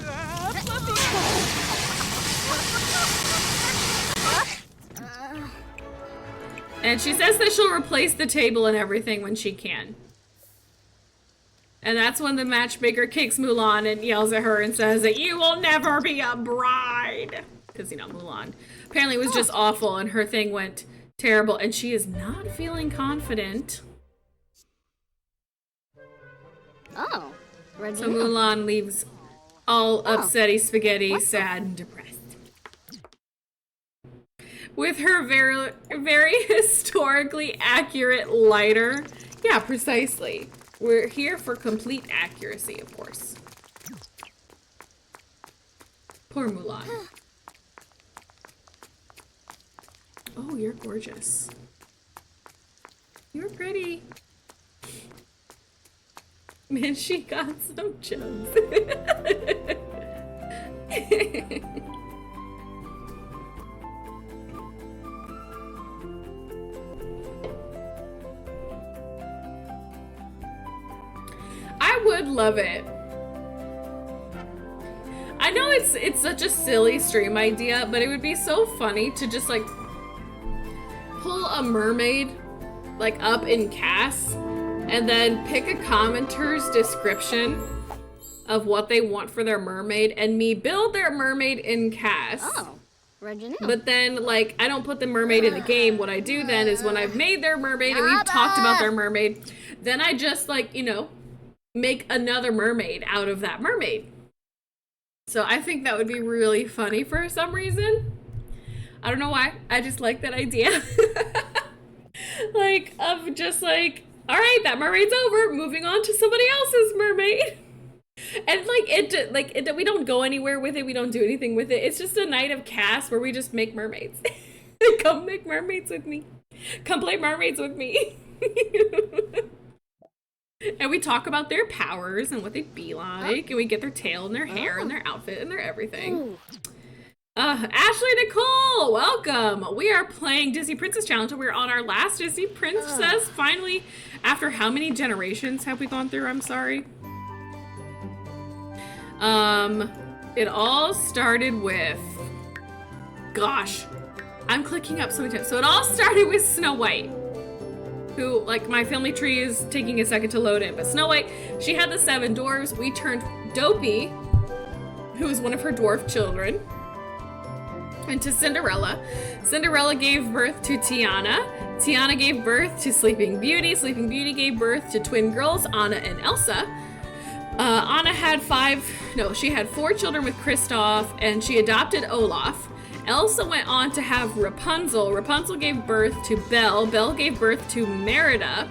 And she says that she'll replace the table and everything when she can. And that's when the matchmaker kicks Mulan and yells at her and says that you will never be a bride. Because, you know, Mulan apparently was just awful and her thing went terrible and she is not feeling confident. Oh, So Mulan leaves all upsetty spaghetti, sad and depressed. With her very, very historically accurate lighter. Yeah, precisely. We're here for complete accuracy, of course. Poor Mulan. Oh, you're gorgeous. You're pretty. Man, she got some chubs. I would love it. I know it's such a silly stream idea, but it would be so funny to just like pull a mermaid like up in cast and then pick a commenter's description of what they want for their mermaid and me build their mermaid in cast. Oh. Original. But then, like, I don't put the mermaid in the game. What I do then is when I've made their mermaid and we've talked about their mermaid, then I just, like, you know, make another mermaid out of that mermaid. So I think that would be really funny for some reason. I don't know why. I just like that idea. Like, of just like, all right, that mermaid's over. Moving on to somebody else's mermaid. And we don't go anywhere with it. We don't do anything with it. It's just a night of cast where we just make mermaids. Come make mermaids with me. Come play mermaids with me. And we talk about their powers and what they'd be like. And we get their tail and their hair and their outfit and their everything. Ashley Nicole, welcome. We are playing Disney Princess Challenge. We're on our last Disney Princess. Finally, after how many generations have we gone through? I'm sorry. It all started with, gosh, I'm clicking up so many times. So it all started with Snow White, who, like, my family tree is taking a second to load in, but Snow White, she had the 7 dwarves. We turned Dopey, who was one of her dwarf children, into Cinderella. Cinderella gave birth to Tiana. Tiana gave birth to Sleeping Beauty. Sleeping Beauty gave birth to twin girls, Anna and Elsa. Anna had 4 children with Kristoff, and she adopted Olaf. Elsa went on to have Rapunzel. Rapunzel gave birth to Belle. Belle gave birth to Merida.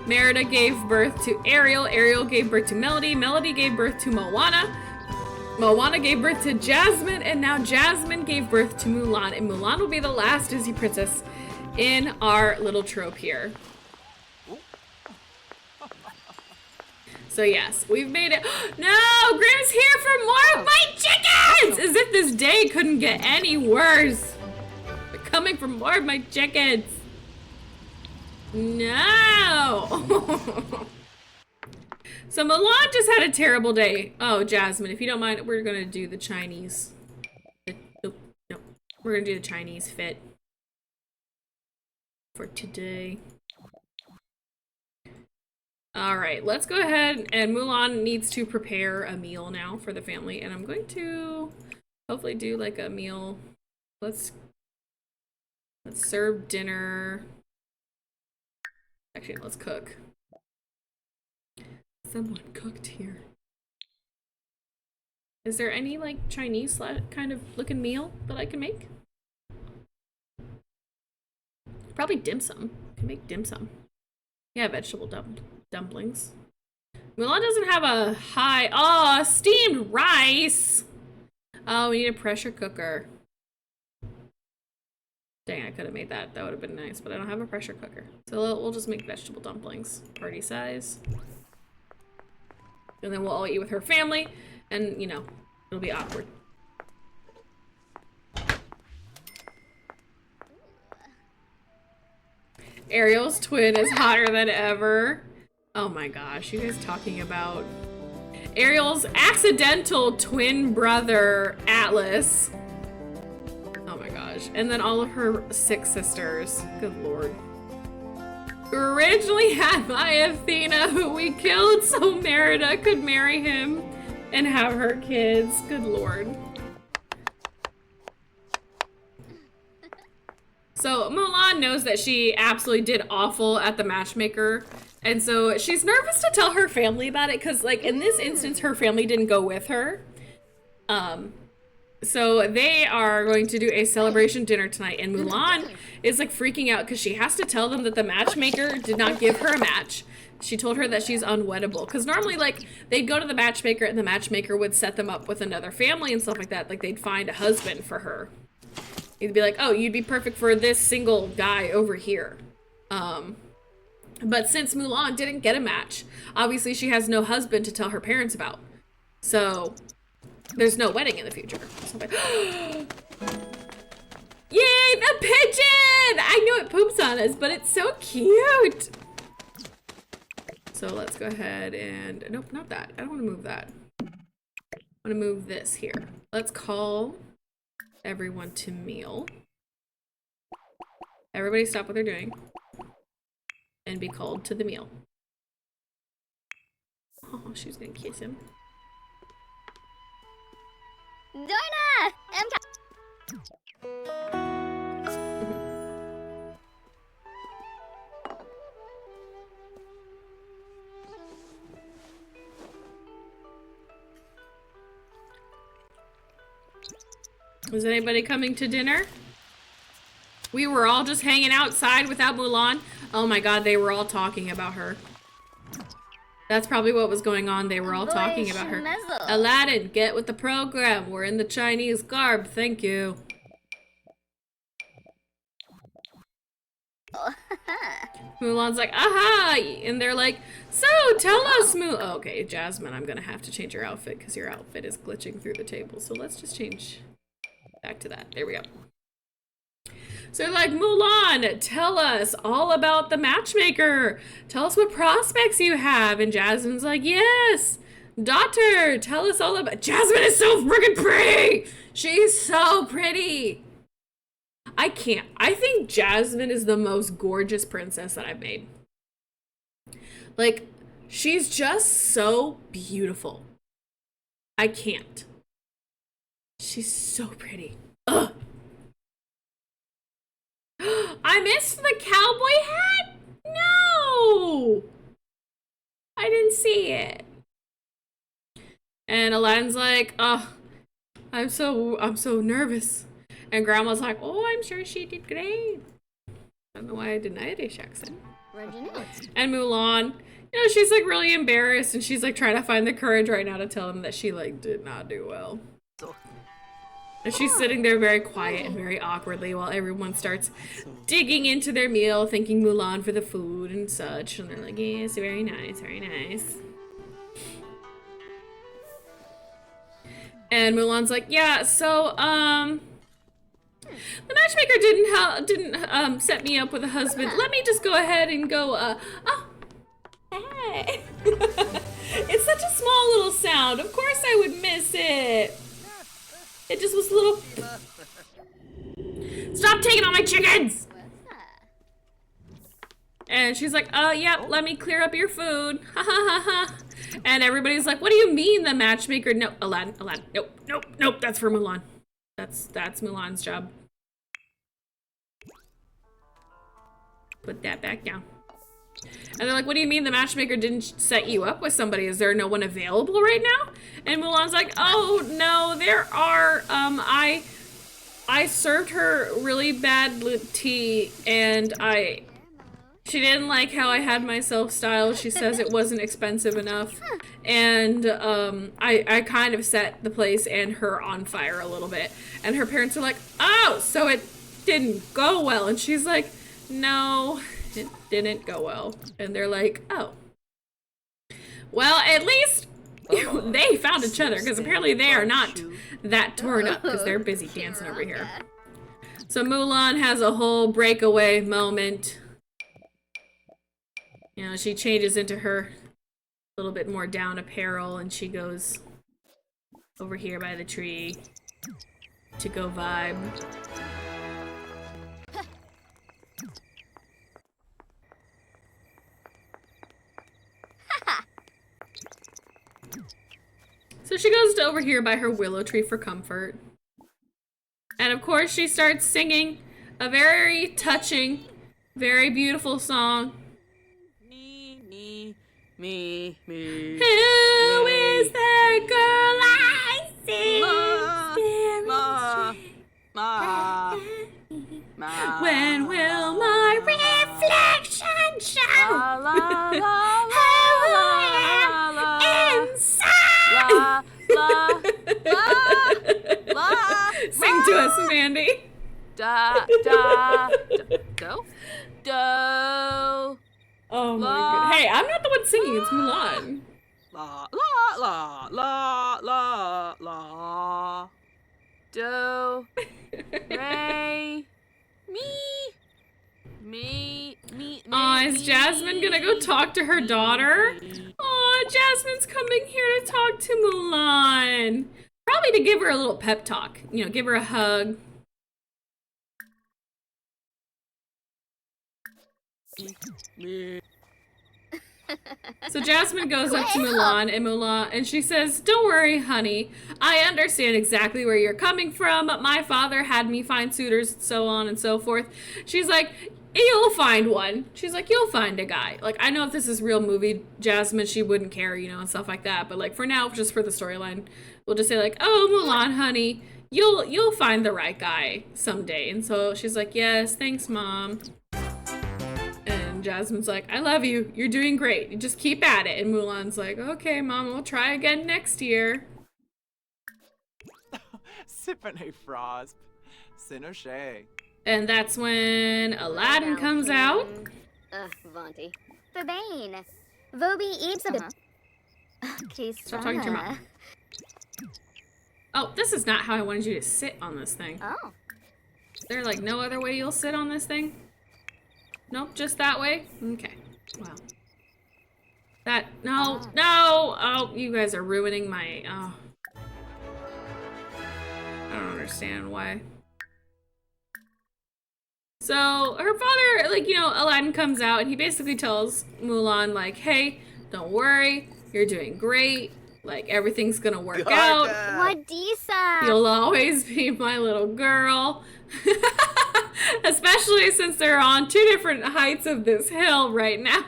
Merida gave birth to Ariel. Ariel gave birth to Melody. Melody gave birth to Moana. Moana gave birth to Jasmine, and now Jasmine gave birth to Mulan, and Mulan will be the last Disney princess in our little trope here. So yes, we've made it. No, Grim's here for more of my chickens! As if this day couldn't get any worse. They're coming for more of my chickens. No. So Mulan just had a terrible day. Oh, Jasmine, if you don't mind, we're gonna do the Chinese. Nope. We're gonna do the Chinese fit for today. All right, let's go ahead, and Mulan needs to prepare a meal now for the family, and I'm going to hopefully do like a meal. Let's serve dinner. Actually, let's cook. Someone cooked here. Is there any like Chinese kind of looking meal that I can make? Probably dim sum. I can make dim sum. Yeah, vegetable dumplings. Mulan doesn't have a steamed rice. Oh, we need a pressure cooker. Dang, I could have made that. That would have been nice, but I don't have a pressure cooker. So we'll just make vegetable dumplings. Party size. And then we'll all eat with her family, and, you know, it'll be awkward. Ariel's twin is hotter than ever. Oh my gosh, you guys talking about Ariel's accidental twin brother, Atlas. Oh my gosh. And then all of her 6 sisters. Good lord. Who originally had my Athena, who we killed so Merida could marry him and have her kids. Good lord. So Mulan knows that she absolutely did awful at the matchmaker, and so she's nervous to tell her family about it, because like in this instance her family didn't go with her. So they are going to do a celebration dinner tonight, and Mulan is like freaking out because she has to tell them that the matchmaker did not give her a match. She told her that she's unweddable, because normally like they'd go to the matchmaker and the matchmaker would set them up with another family and stuff like that. Like they'd find a husband for her. He'd be like, oh, you'd be perfect for this single guy over here. But since Mulan didn't get a match, obviously she has no husband to tell her parents about. So there's no wedding in the future. So like, yay, the pigeon! I know it poops on us, but it's so cute. So let's go ahead and, nope, not that. I don't want to move that. I want to move this here. Let's call everyone to meal. Everybody stop what they're doing and be called to the meal. Oh, she's gonna kiss him. Doina! Was anybody coming to dinner? We were all just hanging outside without Mulan. Oh my god, they were all talking about her. That's probably what was going on. They were all talking about her. Aladdin, get with the program. We're in the Chinese garb. Thank you. Mulan's like, aha! And they're like, so tell us, oh, okay, Jasmine, I'm gonna have to change your outfit because your outfit is glitching through the table. So let's just change back to that. There we go. So they're like, Mulan, tell us all about the matchmaker. Tell us what prospects you have. And Jasmine's like, yes. Daughter, tell us all about... Jasmine is so freaking pretty. She's so pretty. I can't. I think Jasmine is the most gorgeous princess that I've made. Like, she's just so beautiful. I can't. She's so pretty. Ugh. I missed the cowboy hat? No! I didn't see it. And Aladdin's like, oh, I'm so nervous. And Grandma's like, oh, I'm sure she did great. I don't know why I did an Irish accent. And Mulan, you know, she's like really embarrassed and she's like trying to find the courage right now to tell him that she like did not do well. And she's sitting there very quiet and very awkwardly while everyone starts digging into their meal, thanking Mulan for the food and such. And they're like, yes, very nice, very nice. And Mulan's like, yeah, so, the matchmaker didn't set me up with a husband. Let me just go ahead and go, oh, hey. It's such a small little sound. Of course I would miss it. It just was a little... Stop taking all my chickens! And she's like, yep, let me clear up your food. Ha ha ha ha. And everybody's like, what do you mean the matchmaker? No, Aladdin. Nope, that's for Mulan. That's Mulan's job. Put that back down. And they're like, what do you mean the matchmaker didn't set you up with somebody? Is there no one available right now? And Mulan's like, oh, no, there are. I served her really bad tea, and she didn't like how I had myself styled. She says it wasn't expensive enough. And I kind of set the place and her on fire a little bit. And her parents are like, oh, so it didn't go well. And she's like, no, it didn't go well. And they're like, oh. Well, at least they found each other, because apparently they are not that torn up because they're busy dancing over here. So Mulan has a whole breakaway moment. You know, she changes into her little bit more down apparel and she goes over here by the tree to go vibe. So she goes over here by her willow tree for comfort. And of course she starts singing a very touching, very beautiful song. Me. Who is that girl I see? When will my reflection show who I am inside? Sing to us, Mandy. Do. Oh my god. Hey, I'm not the one singing, it's Mulan. La. Do. Re. Me. Aw, is Jasmine gonna go talk to her daughter? Aw, Jasmine's coming here to talk to Mulan. Probably to give her a little pep talk. You know, give her a hug. So Jasmine goes up to Mulan, and she says, "Don't worry, honey. I understand exactly where you're coming from. My father had me find suitors, so on and so forth." She's like, "You'll find one." She's like, "You'll find a guy." Like, I know if this is real movie Jasmine, she wouldn't care, you know, and stuff like that. But like for now, just for the storyline, we'll just say like, "Oh, Mulan, honey, you'll find the right guy someday." And so she's like, "Yes, thanks, Mom." And Jasmine's like, "I love you. You're doing great. You just keep at it." And Mulan's like, "Okay, Mom, we'll try again next year." Sippin' Frost. Sinoche. And that's when Aladdin comes out. Vanti. Verbane. Vobi eats a Stop talking to your mom. Oh, this is not how I wanted you to sit on this thing. Oh. Is there like no other way you'll sit on this thing? Nope, just that way? Okay. Wow. No. Oh, you guys are ruining my, I don't understand why. So her father, like, you know, Aladdin comes out and he basically tells Mulan, like, "Hey, don't worry, you're doing great. Like, everything's gonna work out. Wadisa. You'll always be my little girl." Especially since they're on two different heights of this hill right now.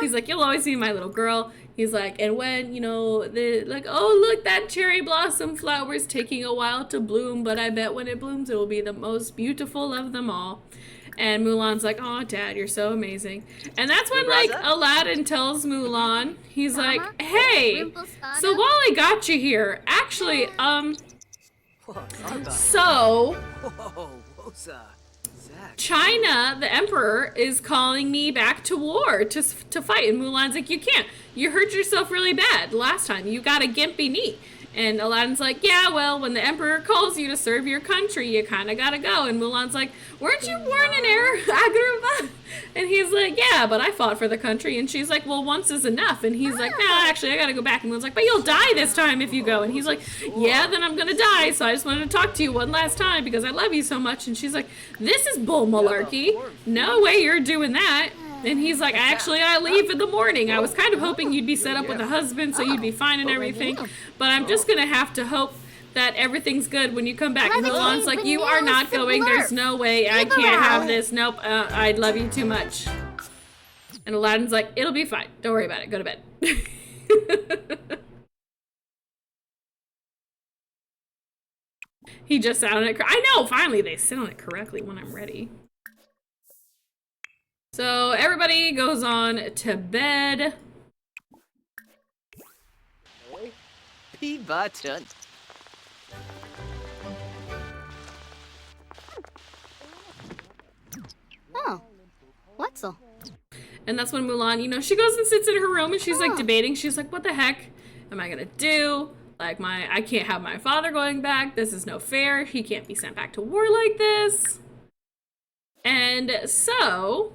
He's like, "You'll always be my little girl." He's like, "And when, you know, oh, look, that cherry blossom flower's taking a while to bloom, but I bet when it blooms, it will be the most beautiful of them all." And Mulan's like, "Oh, Dad, you're so amazing." And that's when, like, Aladdin tells Mulan, he's like, "Hey, so while I got you here, actually, so China, the emperor, is calling me back to war to fight." And Mulan's like, "You can't. You hurt yourself really bad last time. You got a gimpy knee." And Aladdin's like, "Yeah, well, when the emperor calls you to serve your country, you kind of got to go." And Mulan's like, "Weren't you born in Agrabah?" And he's like, "Yeah, but I fought for the country." And she's like, "Well, once is enough." And he's like, "No, actually, I got to go back." And Mulan's like, "But you'll die this time if you go." And he's like, "Yeah, then I'm going to die. So I just wanted to talk to you one last time because I love you so much." And she's like, "This is bull malarkey. No way you're doing that." And he's like, I leave in the morning. I was kind of hoping you'd be set up with a husband so you'd be fine and everything. But I'm just going to have to hope that everything's good when you come back." And Mulan's like, "You are not going. There's no way. I can't have this. Nope. I love you too much." And Aladdin's like, "It'll be fine. Don't worry about it. Go to bed." He just sat on it. I know. Finally, they sit on it correctly when I'm ready. So everybody goes on to bed. P button. Oh. What's'll? And that's when Mulan, you know, she goes and sits in her room and she's like debating. She's like, "What the heck am I gonna do? Like, I can't have my father going back. This is no fair. He can't be sent back to war like this." And so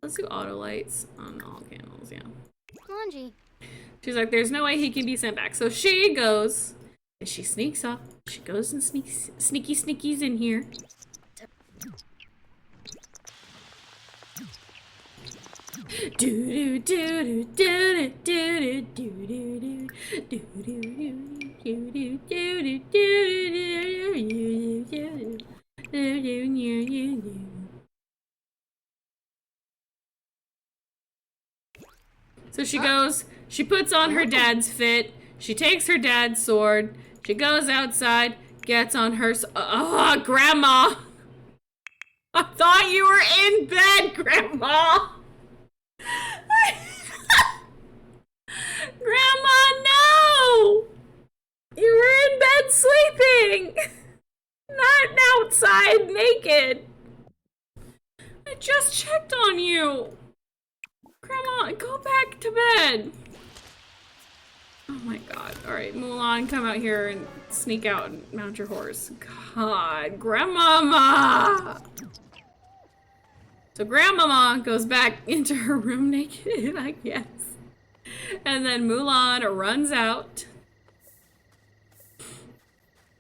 let's do auto lights on all candles, yeah. Laundry. She's like, "There's no way he can be sent back." So she goes and she sneaks up. She goes and sneakies in here. So she goes, she puts on her dad's fit, she takes her dad's sword, she goes outside, gets on her Grandma! I thought you were in bed, Grandma! Grandma, no! You were in bed sleeping! Not outside naked! I just checked on you! Grandma, go back to bed! Oh my god. Alright, Mulan, come out here and sneak out and mount your horse. God, Grandmama! So Grandmama goes back into her room naked, I guess. And then Mulan runs out,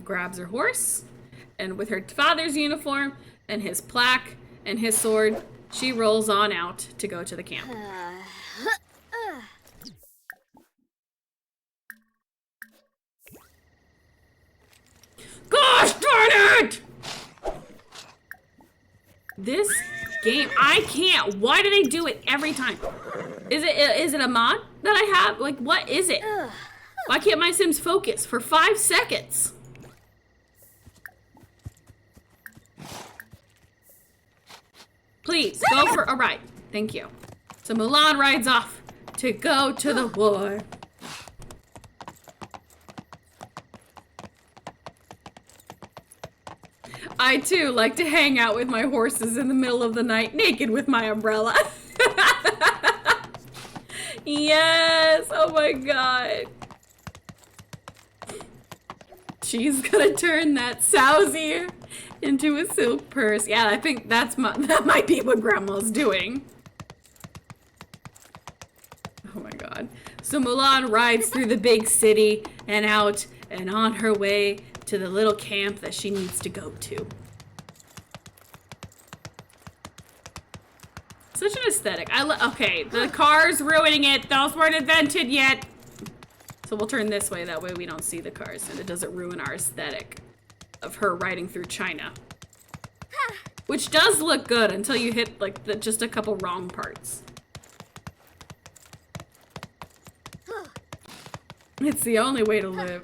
grabs her horse, and with her father's uniform and his plaque and his sword, she rolls on out to go to the camp. Gosh darn it! This game, I can't. Why do they do it every time? Is it a mod that I have? Like, what is it? Why can't my Sims focus for 5 seconds? Please, go for a ride. Thank you. So Mulan rides off to go to the war. I too like to hang out with my horses in the middle of the night, naked with my umbrella. Yes, oh my god. She's gonna turn that Sowsy into a silk purse. Yeah, I think that might be what Grandma's doing. Oh my god. So Mulan rides through the big city and out and on her way to the little camp that she needs to go to. Such an aesthetic. Okay, the car's ruining it. Those weren't invented yet. So we'll turn this way, that way we don't see the cars and it doesn't ruin our aesthetic of her riding through China. Which does look good until you hit like just a couple wrong parts. It's the only way to live.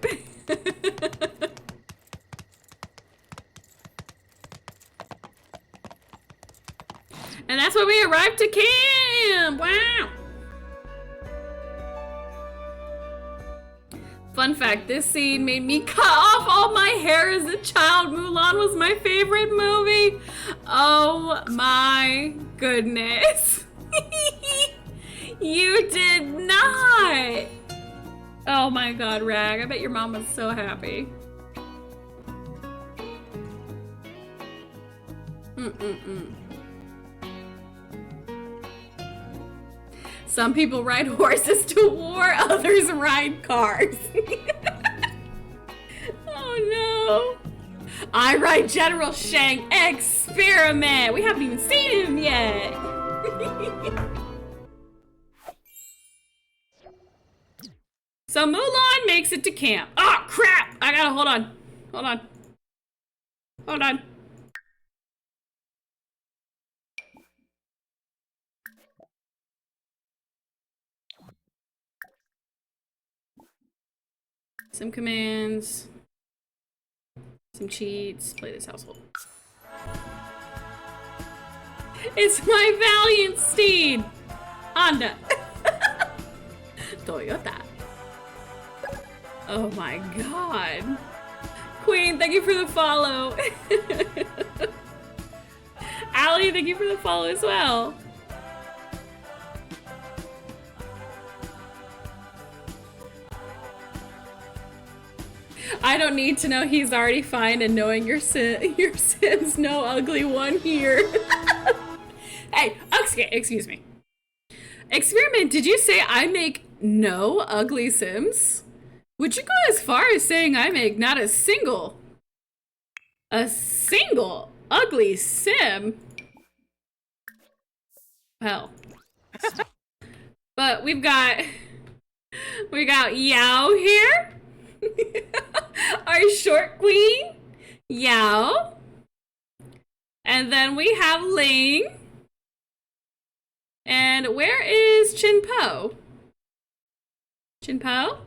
And that's when we arrived to camp! Wow! Fun fact, this scene made me cut off all my hair as a child. Mulan was my favorite movie. Oh my goodness. You did not! Oh my god, Rag. I bet your mom was so happy. Some people ride horses to war, others ride cars. Oh no. I ride General Shang Experiment. We haven't even seen him yet. So Mulan makes it to camp. Oh crap! I gotta hold on. Hold on. Hold on. Some commands, some cheats, play this household. It's my valiant steed! Honda. Toyota. Oh my god. Queen, thank you for the follow. Allie, thank you for the follow as well. I don't need to know, he's already fine, and knowing your Sims, no ugly one here. Hey, excuse me. Experiment, did you say I make no ugly Sims? Would you go as far as saying I make not a single ugly Sim? Well. But we got Yao here. Our short queen, Yao. And then we have Ling. And where is Chin Po? Chin Po?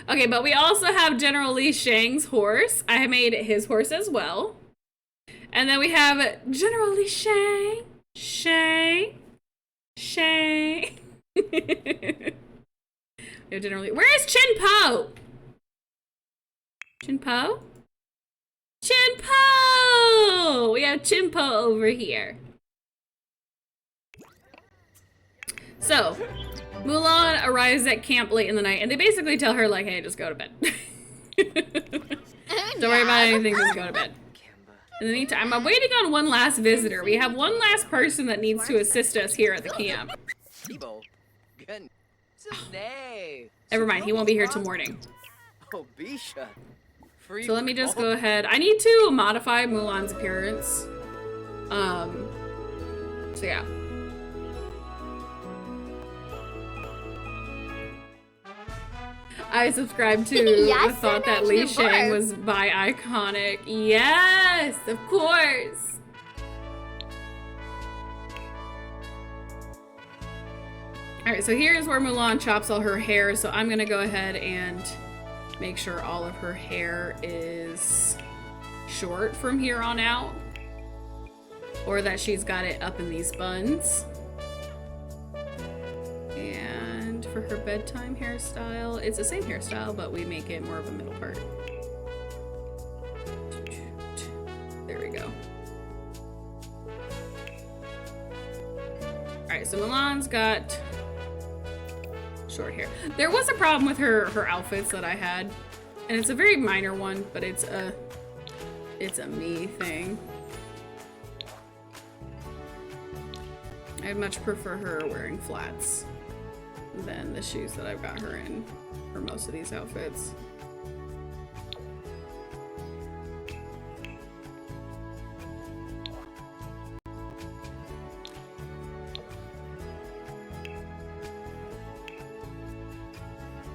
Okay, but we also have General Li Shang's horse. I made his horse as well. And then we have General Li Shang. Shang. We have General Li. Where is Chin Po? Chin Po? Chin Po! We have Chin Po over here. So, Mulan arrives at camp late in the night, and they basically tell her, like, hey, just go to bed. Don't worry about anything, just go to bed. In the meantime, I'm waiting on one last visitor. We have one last person that needs to assist us here at the camp. Never mind, he won't be here till morning. So let me just go ahead. I need to modify Mulan's appearance. So yeah. I subscribe to Yes, the thought that Li Sinner's Shang divorce. was bi-iconic. Yes, of course. Alright, so here's where Mulan chops all her hair, so I'm gonna go ahead and make sure all of her hair is short from here on out. Or that she's got it up in these buns. And for her bedtime hairstyle, it's the same hairstyle, but we make it more of a middle part. There we go. Alright, so Mulan's got short hair. There was a problem with her outfits that I had, and it's a very minor one, but it's a me thing. I'd much prefer her wearing flats than the shoes that I've got her in for most of these outfits.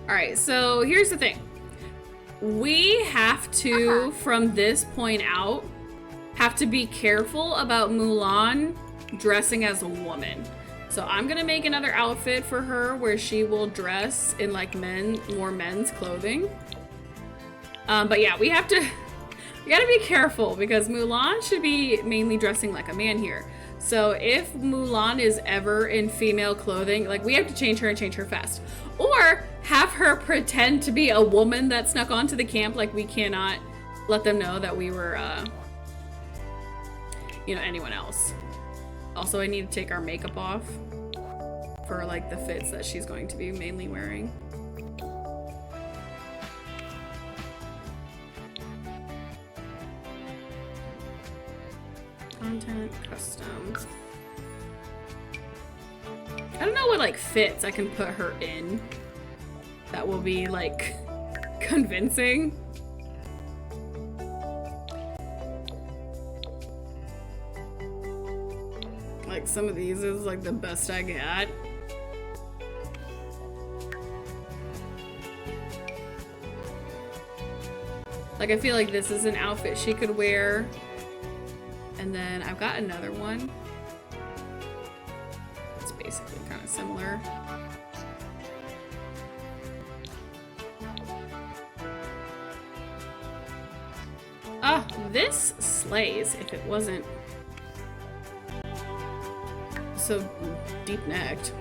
Alright, so here's the thing. We have to, from this point out, have to be careful about Mulan dressing as a woman. So I'm gonna make another outfit for her where she will dress in like more men's clothing. But yeah, we gotta be careful because Mulan should be mainly dressing like a man here. So if Mulan is ever in female clothing, like we have to change her and change her fast. Or have her pretend to be a woman that snuck onto the camp. Like we cannot let them know that we were, you know, anyone else. Also, I need to take our makeup off for like the fits that she's going to be mainly wearing. Content, custom. I don't know what like fits I can put her in that will be like convincing. Like some of these is like the best I got. Like I feel like this is an outfit she could wear. And then I've got another one. It's basically kind of similar. Ah, this slays if it wasn't so deep-necked.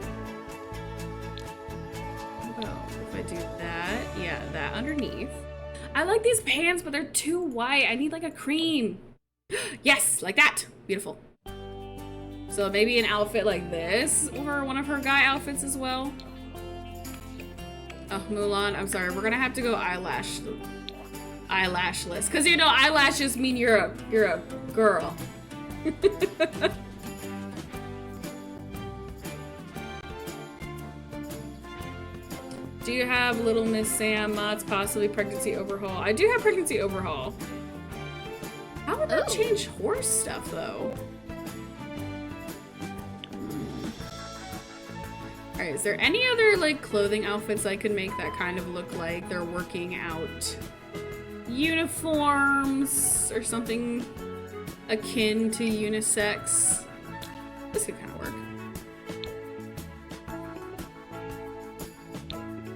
Oh, if I do that, yeah, that underneath. I like these pants, but they're too white. I need like a cream. Yes, like that. Beautiful. So maybe an outfit like this or one of her guy outfits as well. Oh, Mulan, I'm sorry. We're gonna have to go eyelashless, because you know eyelashes mean you're a girl. Do you have Little Miss Sam mods, possibly pregnancy overhaul? I do have pregnancy overhaul. How would that change horse stuff though? Alright, is there any other like clothing outfits I could make that kind of look like they're working out uniforms or something akin to unisex? This could kind of work.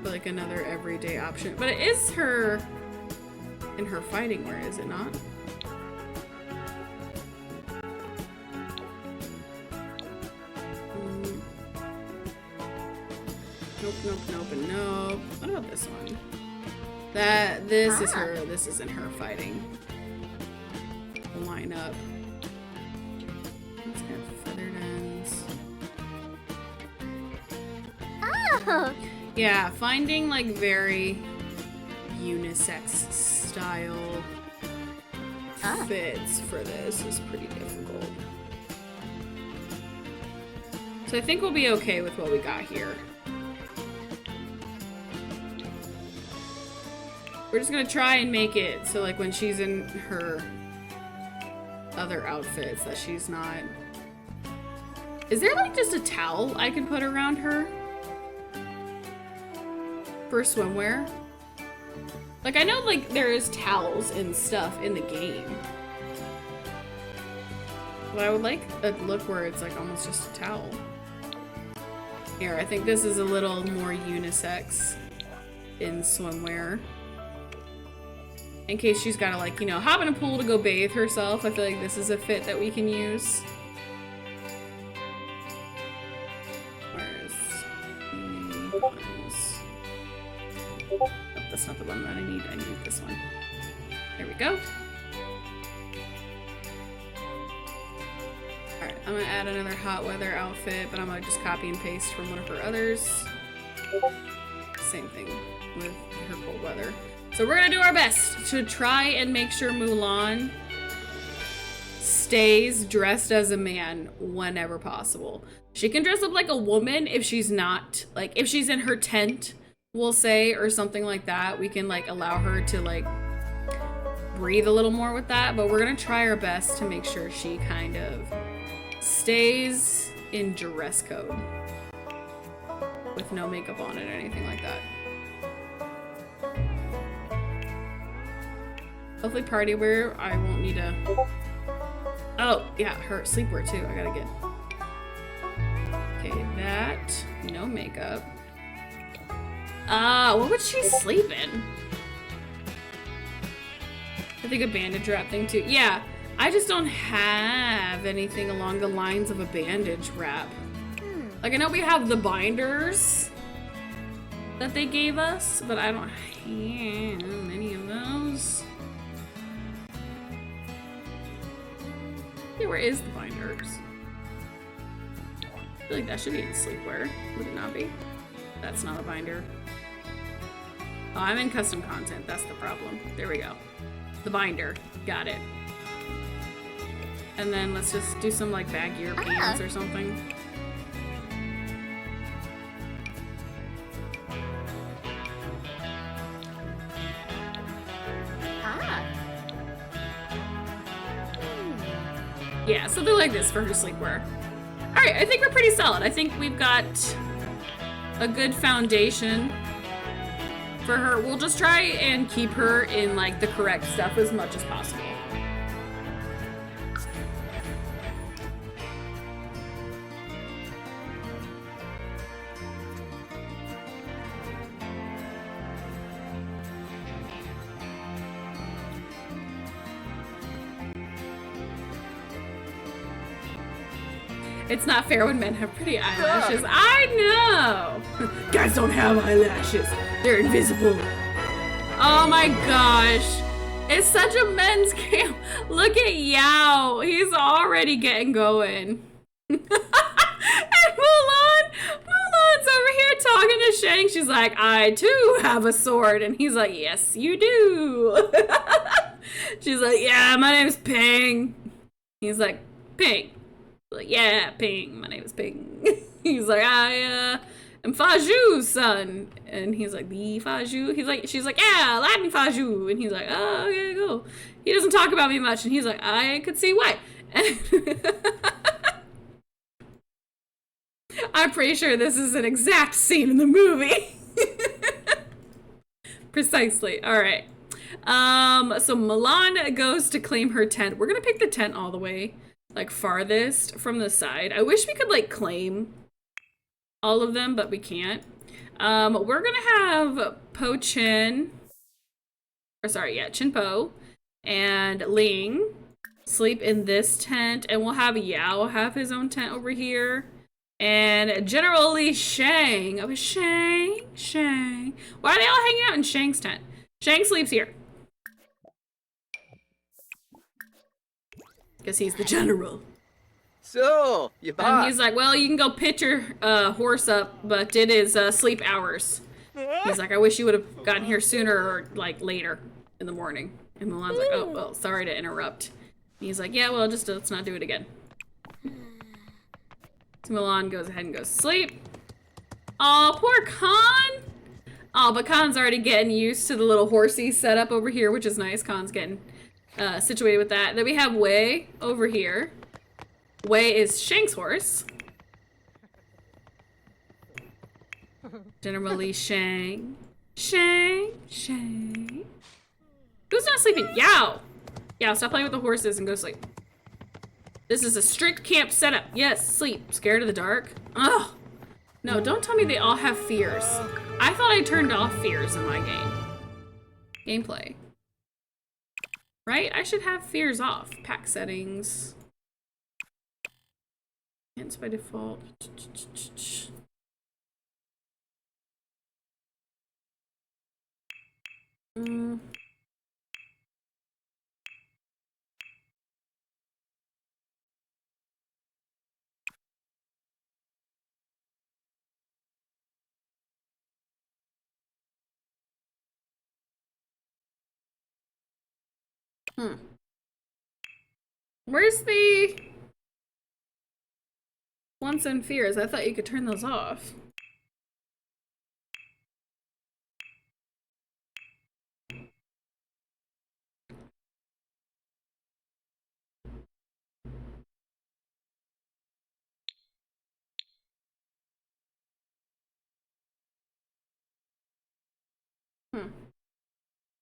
But like another everyday option. But it is her in her fighting wear, is it not? Nope, nope, nope, and nope. What about this one? This is her. This isn't her fighting. Line up. Let's have feathered ends. Oh, Yeah, finding like very unisex style fits for this is pretty difficult. So I think we'll be okay with what we got here. We're just gonna try and make it so like when she's in her other outfits that she's not... Is there like just a towel I can put around her? For swimwear? Like, I know, like, there is towels and stuff in the game. But I would like a look where it's, like, almost just a towel. Here, I think this is a little more unisex in swimwear. In case she's gotta, like, you know, hop in a pool to go bathe herself. I feel like this is a fit that we can use. Where's the ones? Oh, that's not the one that I need. I need this one. There we go. Alright, I'm gonna add another hot weather outfit, but I'm gonna just copy and paste from one of her others. Same thing with her cold weather. So we're gonna do our best to try and make sure Mulan stays dressed as a man whenever possible. She can dress up like a woman if she's not, like, if she's in her tent, we'll say, or something like that. We can, like, allow her to, like, breathe a little more with that, but we're gonna try our best to make sure she kind of stays in dress code with no makeup on it or anything like that. Hopefully party wear, I won't need a... Oh, yeah, her sleepwear too, I gotta get. Okay, that, no makeup. What would she sleep in? I think a bandage wrap thing too. Yeah, I just don't have anything along the lines of a bandage wrap. Like, I know we have the binders that they gave us, but I don't have any of those. Yeah, where is the binders? I feel like that should be in sleepwear. Would it not be? That's not a binder. Oh, I'm in custom content. That's the problem. There we go. The binder. Got it. And then let's just do some, like, baggier pants or something. Yeah, something like this for her sleepwear. Alright, I think we're pretty solid. I think we've got a good foundation for her. We'll just try and keep her in, like, the correct stuff as much as possible. It's not fair when men have pretty eyelashes. I know! Guys don't have eyelashes. They're invisible. Oh my gosh. It's such a men's camp. Look at Yao. He's already getting going. And Mulan's over here talking to Shang. She's like, I too have a sword. And he's like, yes, you do. She's like, yeah, my name's Ping. He's like, Ping. Like, yeah, Ping, my name is Ping. He's like, I am Faju's son. And he's like, the Faju? She's like, yeah, Latin Faju. And he's like, oh, okay, cool. He doesn't talk about me much. And he's like, I could see why. I'm pretty sure this is an exact scene in the movie. Precisely. All right. So Mulan goes to claim her tent. We're going to pick the tent all the way, like, farthest from the side. I wish we could, like, claim all of them, but we can't. We're gonna have Po Chin, or sorry, yeah, Chin Po and Ling sleep in this tent, and we'll have Yao have his own tent over here. And General Li Shang. Oh, Shang. Why are they all hanging out in Shang's tent? Shang sleeps here. Because he's the general. So, you And bought. he's like, well, you can go pitch your horse up, but it is sleep hours. He's like, I wish you would have gotten here sooner or, like, later in the morning. And Mulan's like, oh, well, sorry to interrupt. And he's like, yeah, well, just let's not do it again. So Mulan goes ahead and goes to sleep. Aw, poor Khan. Oh, but Khan's already getting used to the little horsey setup over here, which is nice. Khan's getting situated with that. Then we have Wei over here. Wei is Shang's horse. General Li Shang. Shang. Who's not sleeping? Yao! Yao, stop playing with the horses and go to sleep. This is a strict camp setup. Yes, sleep. Scared of the dark? Ugh. No, don't tell me they all have fears. I thought I turned off fears in my game. Gameplay. Right? I should have fears off. Pack settings. Hints by default. Where's the wants and fears? I thought you could turn those off.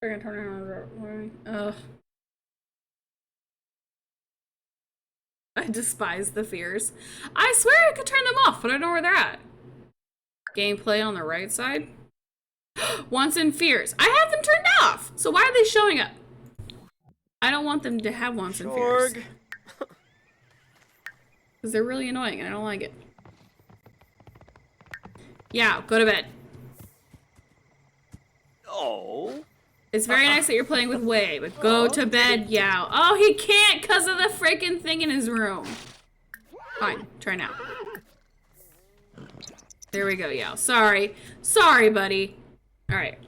We're gonna turn around. Ugh. I despise the fears. I swear I could turn them off, but I don't know where they're at. Gameplay on the right side. Wants and fears. I have them turned off. So why are they showing up? I don't want them to have wants and fears. Because they're really annoying and I don't like it. Yeah, go to bed. Oh. It's very nice that you're playing with Wei, but go to bed, Yao. Oh, he can't because of the freaking thing in his room. Fine, try now. There we go, Yao. Sorry. Sorry, buddy. Alright.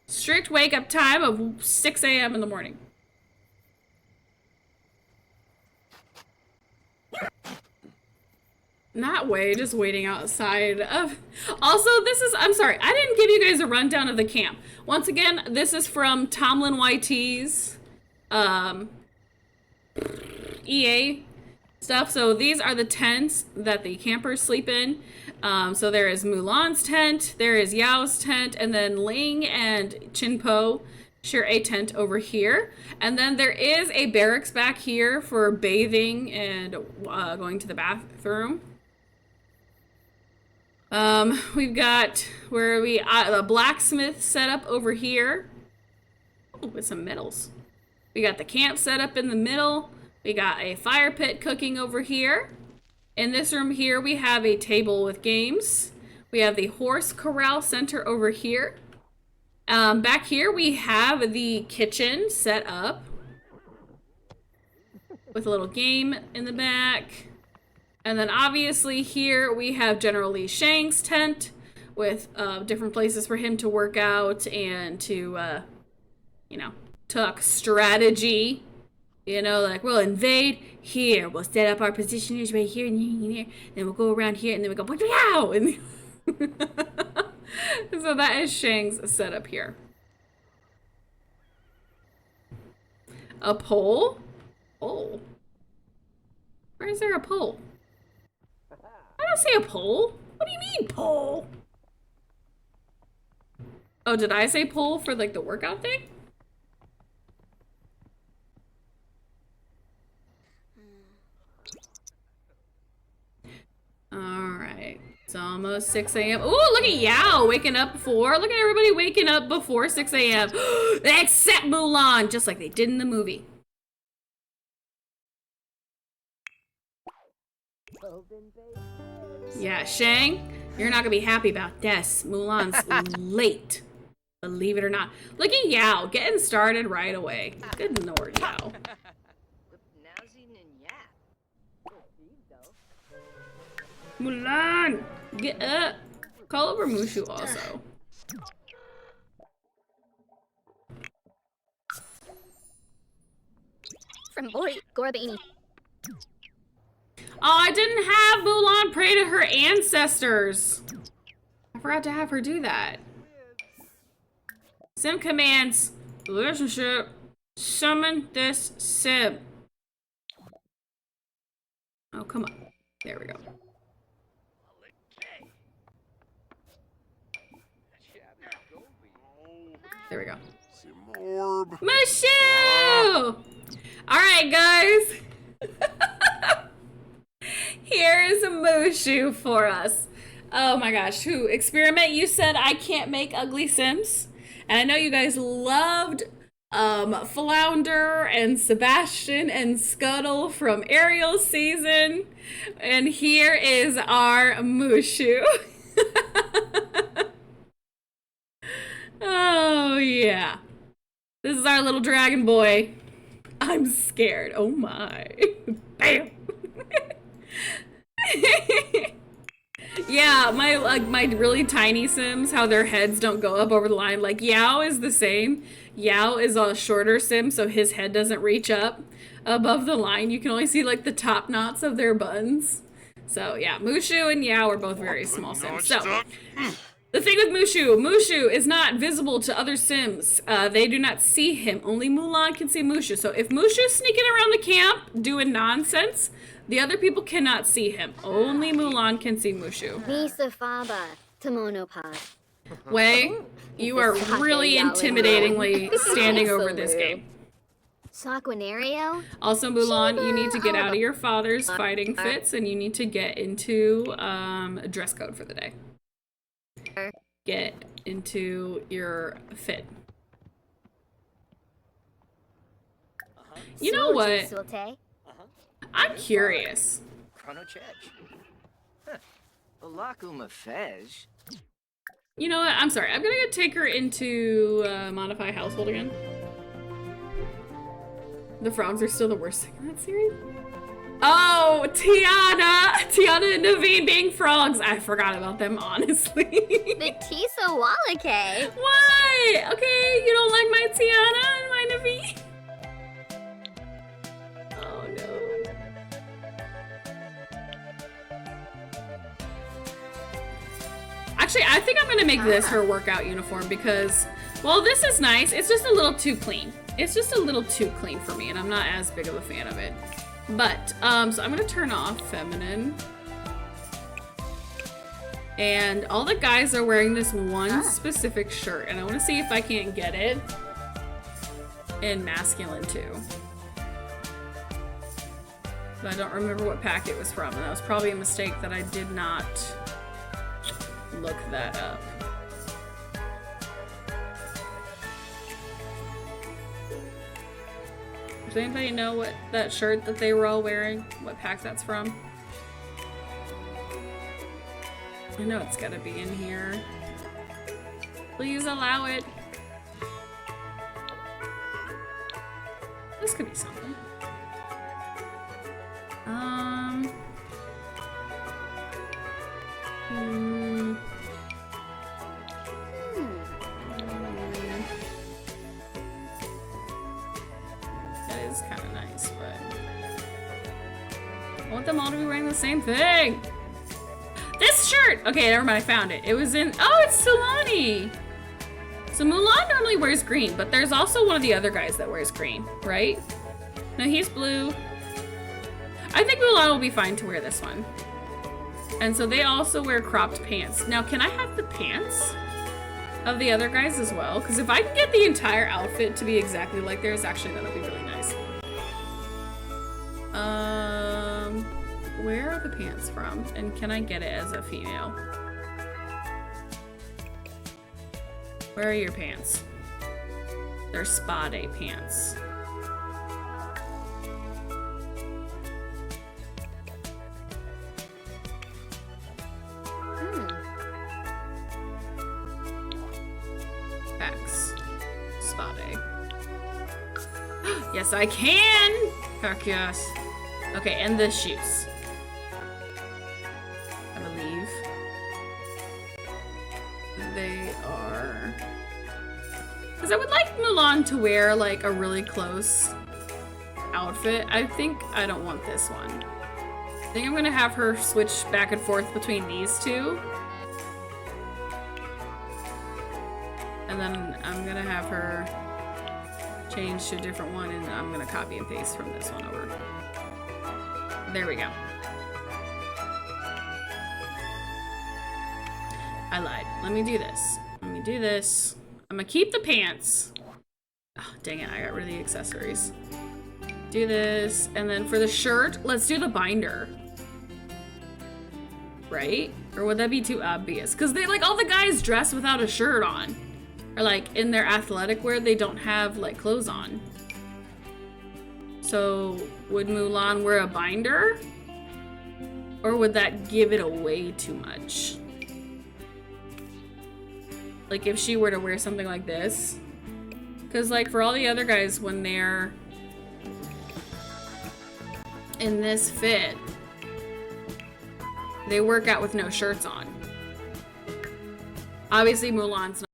Strict wake up time of 6 a.m. in the morning. Not Wei, just waiting outside of... Also, this is... I'm sorry, I didn't give you guys a rundown of the camp. Once again, this is from Tomlin YT's EA stuff. So these are the tents that the campers sleep in. So there is Mulan's tent, there is Yao's tent, and then Ling and Chinpo share a tent over here. And then there is a barracks back here for bathing and going to the bathroom. We've got where we the blacksmith set up over here. Oh, with some metals. We got the camp set up in the middle. We got a fire pit cooking over here. In this room here, we have a table with games. We have the horse corral center over here. Back here, we have the kitchen set up with a little game in the back. And then obviously here we have General Li Shang's tent with different places for him to work out and to, you know, talk strategy. You know, like we'll invade here, we'll set up our positioners right here and here, then we'll go around here and then we go, wow! And so that is Shang's setup here. A pole? Oh. Where is there a pole? I don't see a pole. What do you mean, pole? Oh, did I say pole for, like, the workout thing? Alright. It's almost 6 a.m. Ooh, look at Yao waking up before. Look at everybody waking up before 6 a.m. Except Mulan, just like they did in the movie. Yeah, Shang, you're not gonna be happy about this. Mulan's late. Believe it or not. Look at Yao getting started right away. Good lord, Yao. Mulan, get up. Call over Mushu also. From boy, Gorabaini. Oh, I didn't have Mulan pray to her ancestors. I forgot to have her do that. Sim commands, relationship, summon this sim. Oh, come on. There we go. There we go. Orb. Mushu! Alright, guys. Here's a Mushu for us. Oh my gosh. Who? Experiment, you said I can't make ugly Sims. And I know you guys loved Flounder and Sebastian and Scuttle from Ariel's season. And here is our Mushu. Oh, yeah. This is our little dragon boy. I'm scared. Oh my. Bam. Yeah, my really tiny Sims, how their heads don't go up over the line. Like Yao is the same. Yao is a shorter Sim, so his head doesn't reach up above the line. You can only see like the top knots of their buns. So yeah, Mushu and Yao are both very small Sims. So the thing with Mushu is not visible to other Sims. They do not see him. Only Mulan can see Mushu. So if Mushu's sneaking around the camp doing nonsense, the other people cannot see him. Only Mulan can see Mushu. Misa Faba, Tamonopa. Wei, you are really intimidatingly standing over this game. Saquinario? Also, Mulan, you need to get out of your father's fighting fits and you need to get into a dress code for the day. Get into your fit. You know what? I'm curious. You know what? I'm sorry. I'm gonna go take her into Modify Household again. The frogs are still the worst thing in that series. Oh, Tiana and Naveen being frogs. I forgot about them, honestly. The Tisa Wallake. Why? Okay, you don't like my Tiana and my Naveen? Oh no. Actually, I think I'm gonna make this her workout uniform because, well, this is nice. It's just a little too clean. It's just a little too clean for me, and I'm not as big of a fan of it. But, so I'm gonna turn off feminine. And all the guys are wearing this one specific shirt, and I wanna see if I can't get it in masculine too. But I don't remember what pack it was from, and that was probably a mistake that I did not look that up. Does anybody know what that shirt that they were all wearing, what pack that's from? I know it's gotta be in here. Please allow it. This could be something. That is kind of nice, but I want them all to be wearing the same thing. This shirt! Okay, never mind, I found it. It was in, oh, it's Solani! So Mulan normally wears green, but there's also one of the other guys that wears green, right? No, he's blue. I think Mulan will be fine to wear this one. And so they also wear cropped pants. Now, can I have the pants of the other guys as well? Because if I can get the entire outfit to be exactly like theirs, actually that'll be really nice. Where are the pants from? And can I get it as a female? Where are your pants? They're spa day pants. X. Spa day. Yes, I can! Heck yes. Okay, and the shoes. I believe. They are... Because I would like Mulan to wear like a really close outfit. I think I don't want this one. I think I'm gonna have her switch back and forth between these two. And then I'm gonna have her change to a different one, and I'm gonna copy and paste from this one over. There we go. I lied. Let me do this. Let me do this. I'm gonna keep the pants. Oh, dang it, I got rid of the accessories. Do this, and then for the shirt, let's do the binder. Right? Or would that be too obvious? Because they, like, all the guys dress without a shirt on. Or, like, in their athletic wear, they don't have, like, clothes on. So, would Mulan wear a binder? Or would that give it away too much? Like, if she were to wear something like this. Because, like, for all the other guys, when they're in this fit, they work out with no shirts on. Obviously, Mulan's